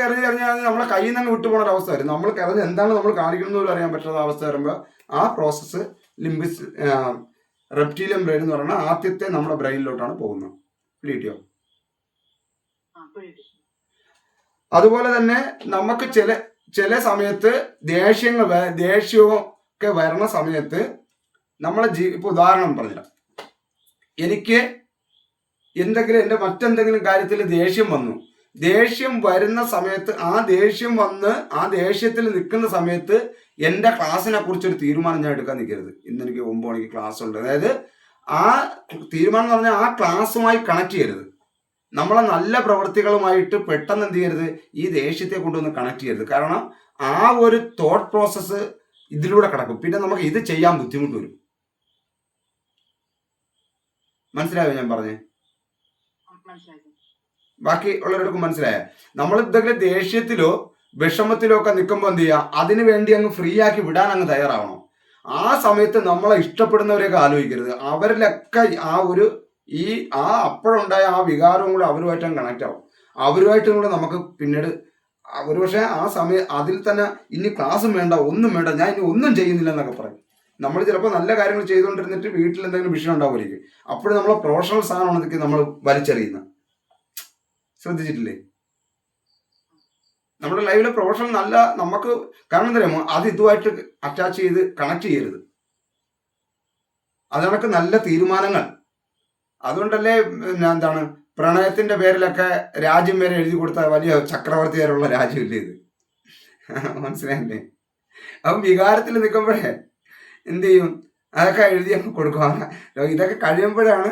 നമ്മളെ കയ്യിൽ നിന്ന് വിട്ടുപോകുന്ന ഒരു അവസ്ഥ വരും. നമ്മൾ കരഞ്ഞ് എന്താണ് നമ്മൾ കാണിക്കുന്നത് പോലും അറിയാൻ പറ്റാത്ത അവസ്ഥ വരുമ്പോൾ ആ പ്രോസസ്സ് റെപ്റ്റീലിയൻ ബ്രെയിൻ എന്ന് പറയുന്നത് ആദ്യത്തെ നമ്മുടെ ബ്രെയിനിലോട്ടാണ് പോകുന്നത്. കിട്ടിയോ? അതുപോലെ തന്നെ നമുക്ക് ചില സമയത്ത് ദേഷ്യമൊക്കെ വരണ സമയത്ത് നമ്മളെ ഇപ്പൊ ഉദാഹരണം പറഞ്ഞുതരാം. എനിക്ക് എൻ്റെ മറ്റെന്തെങ്കിലും കാര്യത്തിൽ ദേഷ്യം വന്നു. ദേഷ്യം വരുന്ന സമയത്ത് ആ ദേഷ്യത്തിൽ നിൽക്കുന്ന സമയത്ത് എൻ്റെ ക്ലാസ്സിനെ കുറിച്ചൊരു തീരുമാനം ഞാൻ എടുക്കാൻ നിൽക്കരുത്. ഇന്ന് എനിക്ക് 9 മണിക്ക് ക്ലാസ് ഉണ്ട്. അതായത് ആ തീരുമാനം എന്ന് പറഞ്ഞാൽ ആ ക്ലാസ്സുമായി കണക്ട് ചെയ്യരുത്. നമ്മളെ നല്ല പ്രവൃത്തികളുമായിട്ട് പെട്ടെന്ന് എന്ത് ചെയ്യരുത്, ഈ ദേഷ്യത്തെ കൊണ്ടൊന്ന് കണക്ട് ചെയ്യരുത്. കാരണം ആ ഒരു തോട്ട് പ്രോസസ്സ് ഇതിലൂടെ കിടക്കും. പിന്നെ നമുക്ക് ഇത് ചെയ്യാൻ ബുദ്ധിമുട്ട് വരും. മനസ്സിലായോ ഞാൻ പറഞ്ഞേ? ബാക്കി ഉള്ളവർക്ക് മനസ്സിലായ? നമ്മൾ എന്തെങ്കിലും ദേഷ്യത്തിലോ വിഷമത്തിലോ ഒക്കെ നിൽക്കുമ്പോൾ എന്ത് ചെയ്യുക, അതിനു വേണ്ടി അങ്ങ് ഫ്രീ ആക്കി വിടാൻ അങ്ങ് തയ്യാറാവണം. ആ സമയത്ത് നമ്മളെ ഇഷ്ടപ്പെടുന്നവരെയൊക്കെ ആലോചിക്കരുത്. അവരിലൊക്കെ അപ്പോഴുണ്ടായ ആ വികാരവും കൂടെ അവരുമായിട്ട് കണക്ട് ആവും. അവരുമായിട്ടും കൂടെ നമുക്ക് പിന്നീട് ഒരുപക്ഷെ ആ സമയം അതിൽ തന്നെ ഇനി ക്ലാസ്സും വേണ്ട, ഒന്നും വേണ്ട, ഞാൻ ഇനി ഒന്നും ചെയ്യുന്നില്ല എന്നൊക്കെ പറയും. നമ്മൾ ചിലപ്പോൾ നല്ല കാര്യങ്ങൾ ചെയ്തുകൊണ്ടിരുന്നിട്ട് വീട്ടിൽ എന്തെങ്കിലും വിഷയം ഉണ്ടാവുമായിരിക്കും. അപ്പോഴും നമ്മളെ പ്രൊഫഷണൽ സാധനമാണ് ഇതൊക്കെ നമ്മൾ വലിച്ചെറിയുന്നത്. ശ്രദ്ധിച്ചിട്ടില്ലേ? നമ്മുടെ ലൈഫിലെ പ്രൊഫഷണൽ നല്ല നമുക്ക് കാരണം എന്താ പറയുക, അത് ഇതുമായിട്ട് അറ്റാച്ച് ചെയ്ത് കണക്ട് ചെയ്യരുത്. അതണക്ക് നല്ല തീരുമാനങ്ങൾ. അതുകൊണ്ടല്ലേ എന്താണ് പ്രണയത്തിന്റെ പേരിലൊക്കെ രാജ്യം വരെ എഴുതി കൊടുത്ത വലിയ ചക്രവർത്തിയാരുള്ള രാജ്യമില്ലേ ഇത്? മനസ്സിലായില്ലേ? അപ്പം വികാരത്തിൽ നിൽക്കുമ്പോഴേ എന്ത് ചെയ്യും, അതൊക്കെ എഴുതി കൊടുക്കുക. ഇതൊക്കെ കഴിയുമ്പോഴാണ്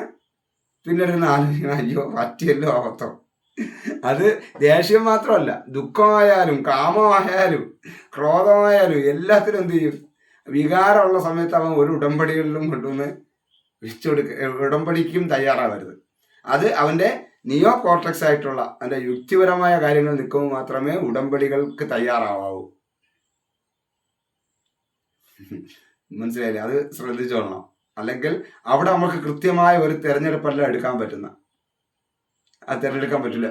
പിന്നീട് ആലോചിക്കണം, അയ്യോ പറ്റിയല്ലോ അബദ്ധം. അത് ദേഷ്യം മാത്രമല്ല, ദുഃഖമായാലും കാമമായാലും ക്രോധമായാലും എല്ലാത്തിനും എന്ത് ചെയ്യും, വികാരമുള്ള സമയത്ത് അവൻ ഒരു ഉടമ്പടികളിലും കൊണ്ടുവന്ന് ഉടമ്പടിക്കും തയ്യാറാവരുത്. അത് അവന്റെ നിയോ കോർട്ടക്സ് ആയിട്ടുള്ള അവന്റെ യുക്തിപരമായ കാര്യങ്ങൾ നിൽക്കുമ്പോൾ മാത്രമേ ഉടമ്പടികൾക്ക് തയ്യാറാവൂ. മനസ്സിലായില്ലേ? അത് ശ്രദ്ധിച്ചോളണം. അല്ലെങ്കിൽ അവിടെ നമുക്ക് കൃത്യമായ ഒരു തെരഞ്ഞെടുപ്പല്ല എടുക്കാൻ പറ്റുന്ന, അത് തിരഞ്ഞെടുക്കാൻ പറ്റില്ല.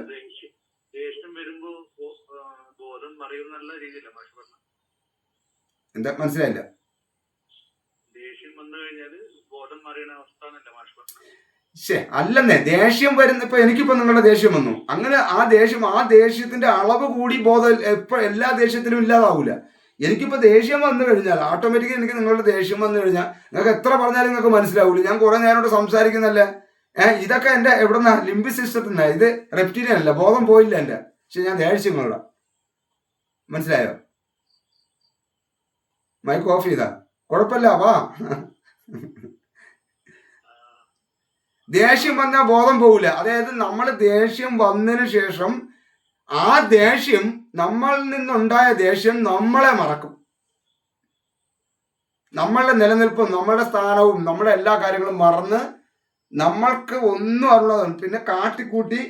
ദേഷ്യം വരുമ്പോ ബോധം മറിയും നല്ല രീതിയില്ല മാഷ് പറഞ്ഞത്. എന്താ മനസ്സിലായില്ല? ദേഷ്യം വന്നു കഴിഞ്ഞാല് ബോധം മറിയണ അവസ്ഥ എന്നല്ല മാഷ് പറഞ്ഞത്. അല്ലെന്നേ, ദേഷ്യം വരുന്ന ഇപ്പൊ എനിക്കിപ്പോ നിങ്ങളുടെ ദേഷ്യം വന്നു, അങ്ങനെ ആ ദേഷ്യത്തിന്റെ അളവ് കൂടി ബോധം എപ്പോ എല്ലാ ദേഷ്യത്തിലും ഇല്ലാതാവൂല. എനിക്കിപ്പോ ദേഷ്യം വന്നു കഴിഞ്ഞാൽ ഓട്ടോമാറ്റിക്കലി എനിക്ക് നിങ്ങളുടെ ദേഷ്യം വന്നു കഴിഞ്ഞാൽ നിങ്ങൾക്ക് എത്ര പറഞ്ഞാലും നിങ്ങൾക്ക് മനസ്സിലാവൂല. ഞാൻ കുറെ നേരോട് സംസാരിക്കുന്നല്ലേ. ഇതൊക്കെ എന്റെ എവിടെന്നാ? ലിംബിക് സിസ്റ്റത്തിനാ. ഇത് റെപ്റ്റീരിയൻ അല്ല, ബോധം പോയില്ല എന്റെ. പക്ഷെ ഞാൻ ദേഷ്യം നിങ്ങളുടെ, മനസ്സിലായോ? മൈക്ക് ഓഫ് ചെയ്താ കുഴപ്പമില്ല, വാ. ദേഷ്യം വന്നാൽ ബോധം പോവില്ല. അതായത് നമ്മൾ ദേഷ്യം വന്നതിന് ശേഷം ആ ദേഷ്യം, നമ്മളിൽ നിന്നുണ്ടായ ദേഷ്യം നമ്മളെ മറക്കും. നമ്മളുടെ നിലനിൽപ്പും നമ്മളുടെ സ്ഥാനവും നമ്മുടെ എല്ലാ കാര്യങ്ങളും മറന്ന് നമ്മൾക്ക് ഒന്നും അറിയാതെ പിന്നെ കാട്ടിക്കൂട്ടി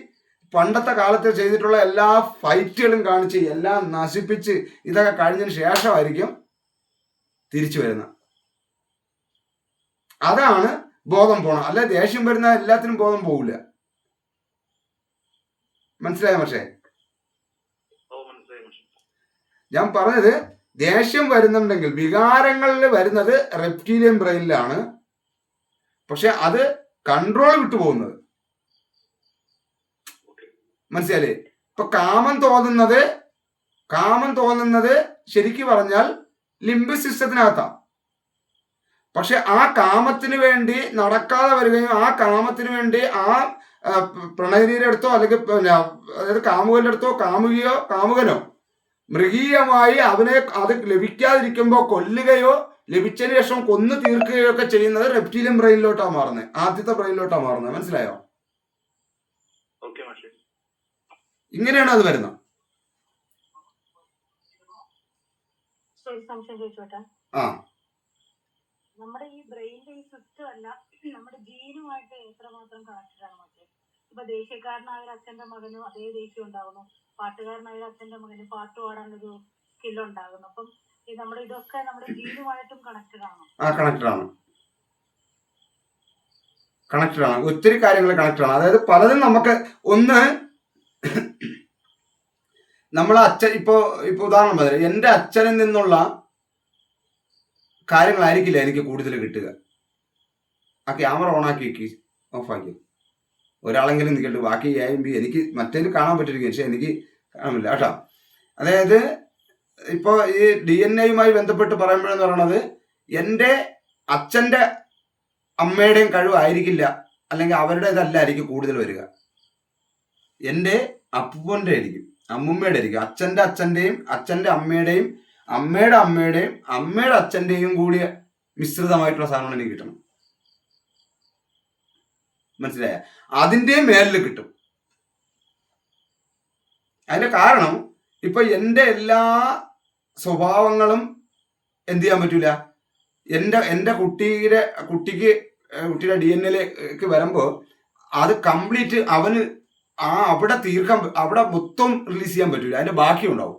പണ്ടത്തെ കാലത്ത് ചെയ്തിട്ടുള്ള എല്ലാ ഫൈറ്റുകളും കാണിച്ച് എല്ലാം നശിപ്പിച്ച് ഇതൊക്കെ കഴിഞ്ഞതിന് ശേഷമായിരിക്കും തിരിച്ചു വരുന്നത്. അതാണ് ബോധം പോണം. അല്ല ദേഷ്യം വരുന്ന എല്ലാത്തിനും ബോധം പോവില്ല. മനസ്സിലായോ? പക്ഷേ ഞാൻ പറഞ്ഞത്, ദേഷ്യം വരുന്നുണ്ടെങ്കിൽ വികാരങ്ങളിൽ വരുന്നത് റെപ്റ്റീലിയൻ ബ്രെയിനിലാണ്. പക്ഷെ അത് കൺട്രോൾ വിട്ടുപോകുന്നത്, മനസ്സിലായില്ലേ? ഇപ്പൊ കാമം തോന്നുന്നത് ശരിക്കും പറഞ്ഞാൽ ലിംബിക് സിസ്റ്റത്തിനകത്താണ്. പക്ഷെ ആ കാമത്തിന് വേണ്ടി നടക്കാതെ വരികയും ആ കാമത്തിന് വേണ്ടി ആ പ്രണയിനിയുടെ അടുത്തോ അല്ലെങ്കിൽ അതായത് കാമുകന്റെ അടുത്തോ കാമുകനോ മൃഗീയമായി അവനെ അത് ലഭിക്കാതിരിക്കുമ്പോൾ കൊല്ലുകയോ ലഭിച്ചതിന് ശേഷം കൊന്നു തീർക്കുകയോ ഒക്കെ ചെയ്യുന്നത് റെപ്റ്റീലിയൻ ബ്രെയിനിലോട്ടാണ് മാറുന്നത്, ആദ്യത്തെ ബ്രെയിനിലോട്ടാണ് മാറുന്നത്. മനസ്സിലായോ? ഇങ്ങനെയാണ് അത് വരുന്നത്. സംശയം ചോദിച്ചോട്ടെ? ആ, നമ്മുടെ ഈ ബ്രെയിനിന്റെ ഈ സിസ്റ്റം അല്ല നമ്മുടെ ജീനുമായിട്ട് എത്രമാത്രം കണക്റ്റഡ് ആണ് മറ്റേ? ഇപ്പൊ ദേഷ്യക്കാരനായ ഒരു അച്ഛന്റെ മകനും അതേ ദേഷ്യം ഉണ്ടാകുന്നു, പാട്ടുകാരനായ അച്ഛന്റെ മകന് പാട്ട് പാടാനൊരു സ്കിൽ ഉണ്ടാകുന്നു. അപ്പം ഈ നമ്മുടെ ഇതൊക്കെ നമ്മുടെ ജീനുമായിട്ടും കണക്റ്റഡ് ആണ്. കണക്റ്റഡ് ആണ്. ഒത്തിരി കാര്യങ്ങൾ കണക്റ്റഡ് ആണ്. അതായത് പലതും നമുക്ക് ഒന്ന് നമ്മളെ അച്ഛൻ ഇപ്പൊ ഉദാഹരണം പറയാം, എൻ്റെ അച്ഛനിൽ നിന്നുള്ള കാര്യങ്ങളായിരിക്കില്ല എനിക്ക് കൂടുതൽ കിട്ടുക. ആ ക്യാമറ ഓണാക്കി ഓഫാക്കി ഒരാളെങ്കിലും നിൽക്കട്ടെ, ബാക്കി എനിക്ക് മറ്റേത് കാണാൻ പറ്റിയിരിക്കും, പക്ഷെ എനിക്ക് കാണാനില്ല കേട്ടോ. അതായത് ഇപ്പോൾ ഈ DNA ബന്ധപ്പെട്ട് പറയുമ്പോഴെന്ന് പറയണത്, എൻ്റെ അച്ഛൻ്റെ അമ്മയുടെയും കഴിവായിരിക്കില്ല, അല്ലെങ്കിൽ അവരുടേതല്ലായിരിക്കും കൂടുതൽ വരിക, എൻ്റെ അപ്പൂപ്പൻ്റെ ആയിരിക്കും, അമ്മുമ്മയുടെ ആയിരിക്കും. അച്ഛൻ്റെയും അച്ഛൻ്റെ അമ്മയുടെയും അമ്മയുടെ അമ്മയുടെയും അമ്മയുടെ അച്ഛൻ്റെയും കൂടി മിശ്രിതമായിട്ടുള്ള സാധനങ്ങൾ എനിക്ക് കിട്ടണം. മനസ്സിലായ? അതിൻ്റെ മേലിൽ കിട്ടും. അതിന്റെ കാരണം ഇപ്പൊ എൻ്റെ എല്ലാ സ്വഭാവങ്ങളും എന്ത് ചെയ്യാൻ പറ്റൂല, എൻ്റെ കുട്ടിയുടെ DNA വരുമ്പോൾ അത് കംപ്ലീറ്റ് അവന് അവിടെ മൊത്തം റിലീസ് ചെയ്യാൻ പറ്റൂല, അതിന്റെ ബാക്കി ഉണ്ടാവും.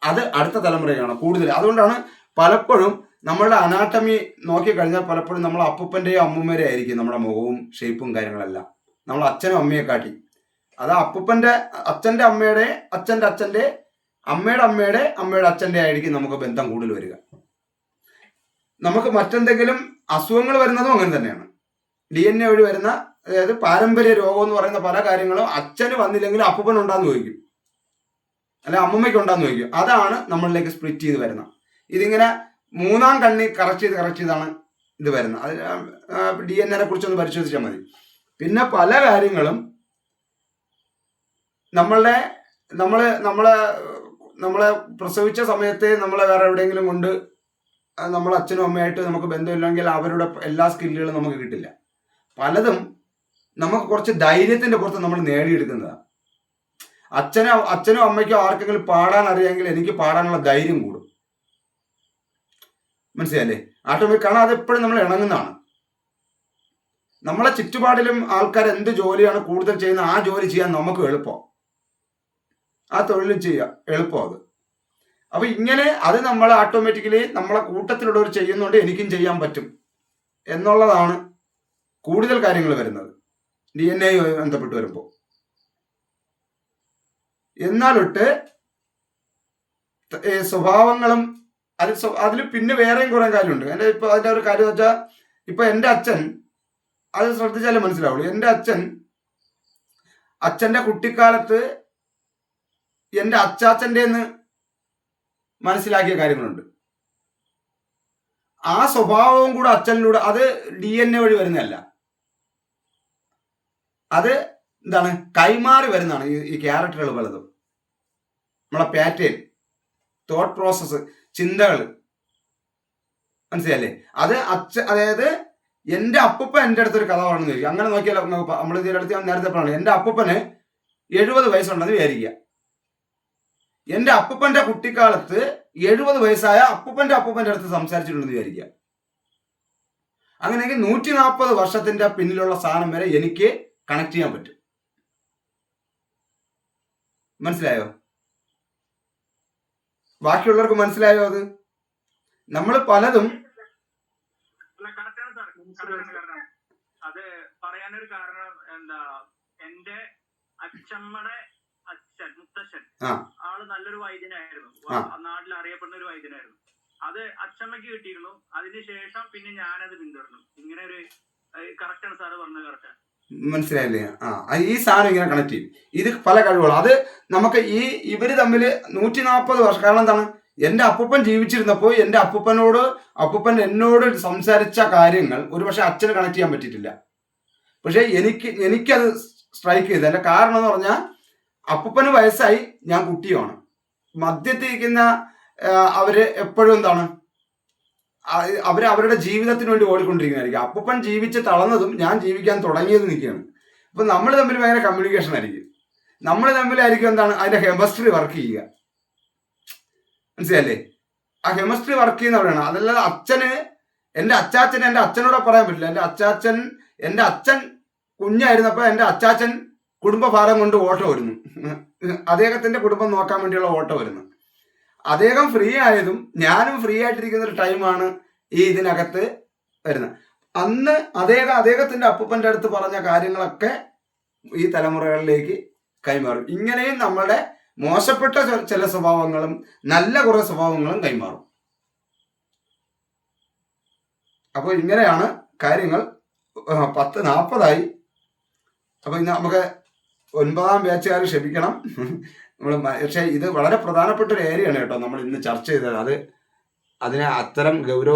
അത് അടുത്ത തലമുറയാണ് കൂടുതൽ. അതുകൊണ്ടാണ് പലപ്പോഴും നമ്മളുടെ അനാട്ടമി നോക്കിക്കഴിഞ്ഞാൽ പലപ്പോഴും നമ്മൾ അപ്പൂപ്പൻ്റെയോ അമ്മൂമ്മേരെയോ ആയിരിക്കും നമ്മുടെ മുഖവും ഷേപ്പും കാര്യങ്ങളെല്ലാം നമ്മൾ അച്ഛനും അമ്മയെ കാട്ടി. അത് അച്ഛൻ്റെ അമ്മയുടെ അച്ഛൻ്റെ അമ്മയുടെ അച്ഛൻ്റെ ആയിരിക്കും നമുക്ക് ബന്ധം കൂടുതൽ വരിക. നമുക്ക് മറ്റെന്തെങ്കിലും അസുഖങ്ങൾ വരുന്നതും അങ്ങനെ തന്നെയാണ്. DNA വഴി വരുന്ന, അതായത് പാരമ്പര്യ രോഗം എന്ന് പറയുന്ന പല കാര്യങ്ങളും അച്ഛന് വന്നില്ലെങ്കിലും അപ്പൂപ്പൻ ഉണ്ടാന്ന് ചോദിക്കും, അല്ലെ അമ്മൂമ്മയ്ക്ക് ഉണ്ടാന്ന് ചോദിക്കും. അതാണ് നമ്മളിലേക്ക് സ്പ്ലിറ്റ് ചെയ്ത് വരുന്നത്. ഇതിങ്ങനെ മൂന്നാം കണ്ണി കറക്റ്റ് ചെയ്താണ് ഇത് വരുന്നത്. അത് DNA കുറിച്ചൊന്ന് പരിശോധിച്ചാൽ മതി. പിന്നെ പല കാര്യങ്ങളും നമ്മളെ പ്രസവിച്ച സമയത്തെ നമ്മളെ വേറെ എവിടെയെങ്കിലും കൊണ്ട് നമ്മളെ അച്ഛനും അമ്മയായിട്ട് നമുക്ക് ബന്ധമില്ലെങ്കിൽ അവരുടെ എല്ലാ സ്കില്ലുകളും നമുക്ക് കിട്ടില്ല. പലതും നമുക്ക് കുറച്ച് ധൈര്യത്തിന്റെ പുറത്ത് നമ്മൾ നേടിയെടുക്കുന്നതാണ്. അച്ഛനും അമ്മയ്ക്കോ ആർക്കെങ്കിലും പാടാൻ അറിയാമെങ്കിൽ എനിക്ക് പാടാനുള്ള ധൈര്യം കൂടും. മനസ്സിലായില്ലേ? ഓട്ടോമാറ്റിക് കാരണം അതെപ്പോഴും നമ്മൾ ഇണങ്ങുന്നതാണ്. നമ്മളെ ചുറ്റുപാടിലും ആൾക്കാർ എന്ത് ജോലിയാണ് കൂടുതൽ ചെയ്യുന്നത് ആ ജോലി ചെയ്യാൻ നമുക്ക് എളുപ്പം, ആ തൊഴിലും ചെയ്യാം എളുപ്പം. അപ്പൊ ഇങ്ങനെ അത് നമ്മൾ ഓട്ടോമാറ്റിക്കലി നമ്മളെ കൂട്ടത്തിലുള്ളവർ ചെയ്യുന്നുണ്ട്, എനിക്കും ചെയ്യാൻ പറ്റും എന്നുള്ളതാണ് കൂടുതൽ കാര്യങ്ങൾ വരുന്നത് DNA ബന്ധപ്പെട്ട് വരുമ്പോൾ. എന്നാലൊട്ട് സ്വഭാവങ്ങളും അതിൽ പിന്നെ വേറെയും കുറെ കാര്യമുണ്ട്. എൻ്റെ ഇപ്പൊ അതിൻ്റെ ഒരു കാര്യം വെച്ചാൽ, ഇപ്പൊ എൻ്റെ അച്ഛൻ, അത് ശ്രദ്ധിച്ചാലേ മനസ്സിലാവുള്ളൂ. എൻ്റെ അച്ഛൻ്റെ കുട്ടിക്കാലത്ത് എൻ്റെ അച്ചാച്ചൻ്റെ മനസ്സിലാക്കിയ കാര്യങ്ങളുണ്ട്. ആ സ്വഭാവവും കൂടെ അച്ഛനിലൂടെ, അത് DNA വഴി വരുന്നതല്ല, അത് എന്താണ് കൈമാറി വരുന്നതാണ്. ഈ ക്യാരക്ടറുകൾ പലതും നമ്മളെ പാറ്റേൺ, തോട്ട് പ്രോസസ്സ്, ചിന്തകൾ, മനസ്സിലല്ലേ? അത് അതായത് എൻ്റെ അപ്പൂപ്പൻ എൻ്റെ അടുത്തൊരു കഥ പറഞ്ഞു ചോദിക്കും. അങ്ങനെ നോക്കിയാൽ നമ്മൾ ഇതിനടുത്ത് നേരത്തെ പറഞ്ഞു, എൻ്റെ അപ്പൂപ്പന് 70 വയസ്സുണ്ടെന്ന് വിചാരിക്കുക. എൻ്റെ അപ്പൂപ്പൻ്റെ കുട്ടിക്കാലത്ത് 70 വയസ്സായ അപ്പൂപ്പൻ്റെ അടുത്ത് സംസാരിച്ചിട്ടുണ്ടെന്ന് വിചാരിക്കുക. അങ്ങനെയെങ്കിൽ 140 വർഷത്തിന്റെ പിന്നിലുള്ള സാധനം വരെ എനിക്ക് കണക്ട് ചെയ്യാൻ പറ്റും. മനസ്സിലായോ? ബാക്കിയുള്ളവർക്ക് മനസ്സിലായോ? അത് നമ്മൾ പലതും അത് പറയാനൊരു കാരണം എന്താ, എന്റെ അച്ഛമ്മയുടെ അച്ഛൻ, മുത്തശ്ശൻ, ആള് നല്ലൊരു വൈദ്യനായിരുന്നു, നാട്ടിൽ അറിയപ്പെടുന്ന ഒരു വൈദ്യനായിരുന്നു. അത് അച്ഛമ്മയ്ക്ക് കിട്ടിയിരുന്നു. അതിനുശേഷം പിന്നെ ഞാനത് പിന്തുടർന്നു. ഇങ്ങനെ ഒരു കറക്റ്റാണ് സാറ് പറഞ്ഞത്, കറക്റ്റാണ്. മനസ്സിലായില്ലേ? ഈ സാധനം ഇങ്ങനെ കണക്ട് ചെയ്യും. ഇത് പല കഴിവുകളും. അത് നമുക്ക് ഇവര് തമ്മിൽ 140 വർഷം. കാരണം എന്താണ്, എൻ്റെ അപ്പൂപ്പൻ ജീവിച്ചിരുന്നപ്പോൾ എൻ്റെ അപ്പൂപ്പൻ എന്നോട് സംസാരിച്ച കാര്യങ്ങൾ ഒരുപക്ഷെ അച്ഛന് കണക്ട് ചെയ്യാൻ പറ്റിയിട്ടില്ല. പക്ഷെ എനിക്കത് സ്ട്രൈക്ക് ചെയ്തു. എൻ്റെ കാരണം എന്ന് പറഞ്ഞാൽ, അപ്പൂപ്പന് വയസ്സായി, ഞാൻ കുട്ടിയുമാണ്. മധ്യത്തിരിക്കുന്ന അവര് എപ്പോഴും എന്താണ്, അവരുടെ ജീവിതത്തിന് വേണ്ടി ഓടിക്കൊണ്ടിരിക്കുന്നതായിരിക്കും. അപ്പൂപ്പൻ ജീവിച്ച് തളർന്നതും ഞാൻ ജീവിക്കാൻ തുടങ്ങിയതും നിൽക്കുകയാണ്. അപ്പം നമ്മൾ തമ്മിൽ ഭയങ്കര കമ്മ്യൂണിക്കേഷൻ ആയിരിക്കും. നമ്മൾ തമ്മിലായിരിക്കും എന്താണ് അതിന്റെ കെമിസ്ട്രി വർക്ക് ചെയ്യുക. മനസ്സിലല്ലേ? ആ കെമിസ്ട്രി വർക്ക് ചെയ്യുന്ന അവിടെയാണ്. അതല്ലാതെ എൻ്റെ അച്ഛനോട് പറയാൻ പറ്റില്ല. എൻ്റെ അച്ഛൻ കുഞ്ഞായിരുന്നപ്പോൾ എൻ്റെ അച്ചാച്ചൻ കുടുംബഭാരം കൊണ്ട് ഓട്ടോ വരുന്നു. അദ്ദേഹത്തിന്റെ കുടുംബം നോക്കാൻ വേണ്ടിയുള്ള ഓട്ടോ വരുന്നു. അദ്ദേഹം ഫ്രീ ആയതും ഞാനും ഫ്രീ ആയിട്ടിരിക്കുന്ന ഒരു ടൈമാണ് ഈ ഇതിനകത്ത് വരുന്നത്. അന്ന് അദ്ദേഹത്തിന്റെ അപ്പൂപ്പന്റെ അടുത്ത് പറഞ്ഞ കാര്യങ്ങളൊക്കെ ഈ തലമുറകളിലേക്ക് കൈമാറും. ഇങ്ങനെയും നമ്മളുടെ മോശപ്പെട്ട ചില സ്വഭാവങ്ങളും നല്ല കുറെ സ്വഭാവങ്ങളും കൈമാറും. അപ്പോൾ ഇങ്ങനെയാണ് കാര്യങ്ങൾ. 10:40 അപ്പൊ ഇന്ന് നമുക്ക് 9ാം ബാച്ചുകാർ ക്ഷമിക്കണം. പക്ഷേ ഇത് വളരെ പ്രധാനപ്പെട്ട ഒരു ഏരിയയാണ് കേട്ടോ നമ്മൾ ഇന്ന് ചർച്ച ചെയ്തത്. അതിനെ അത്തരം ഗൗരവ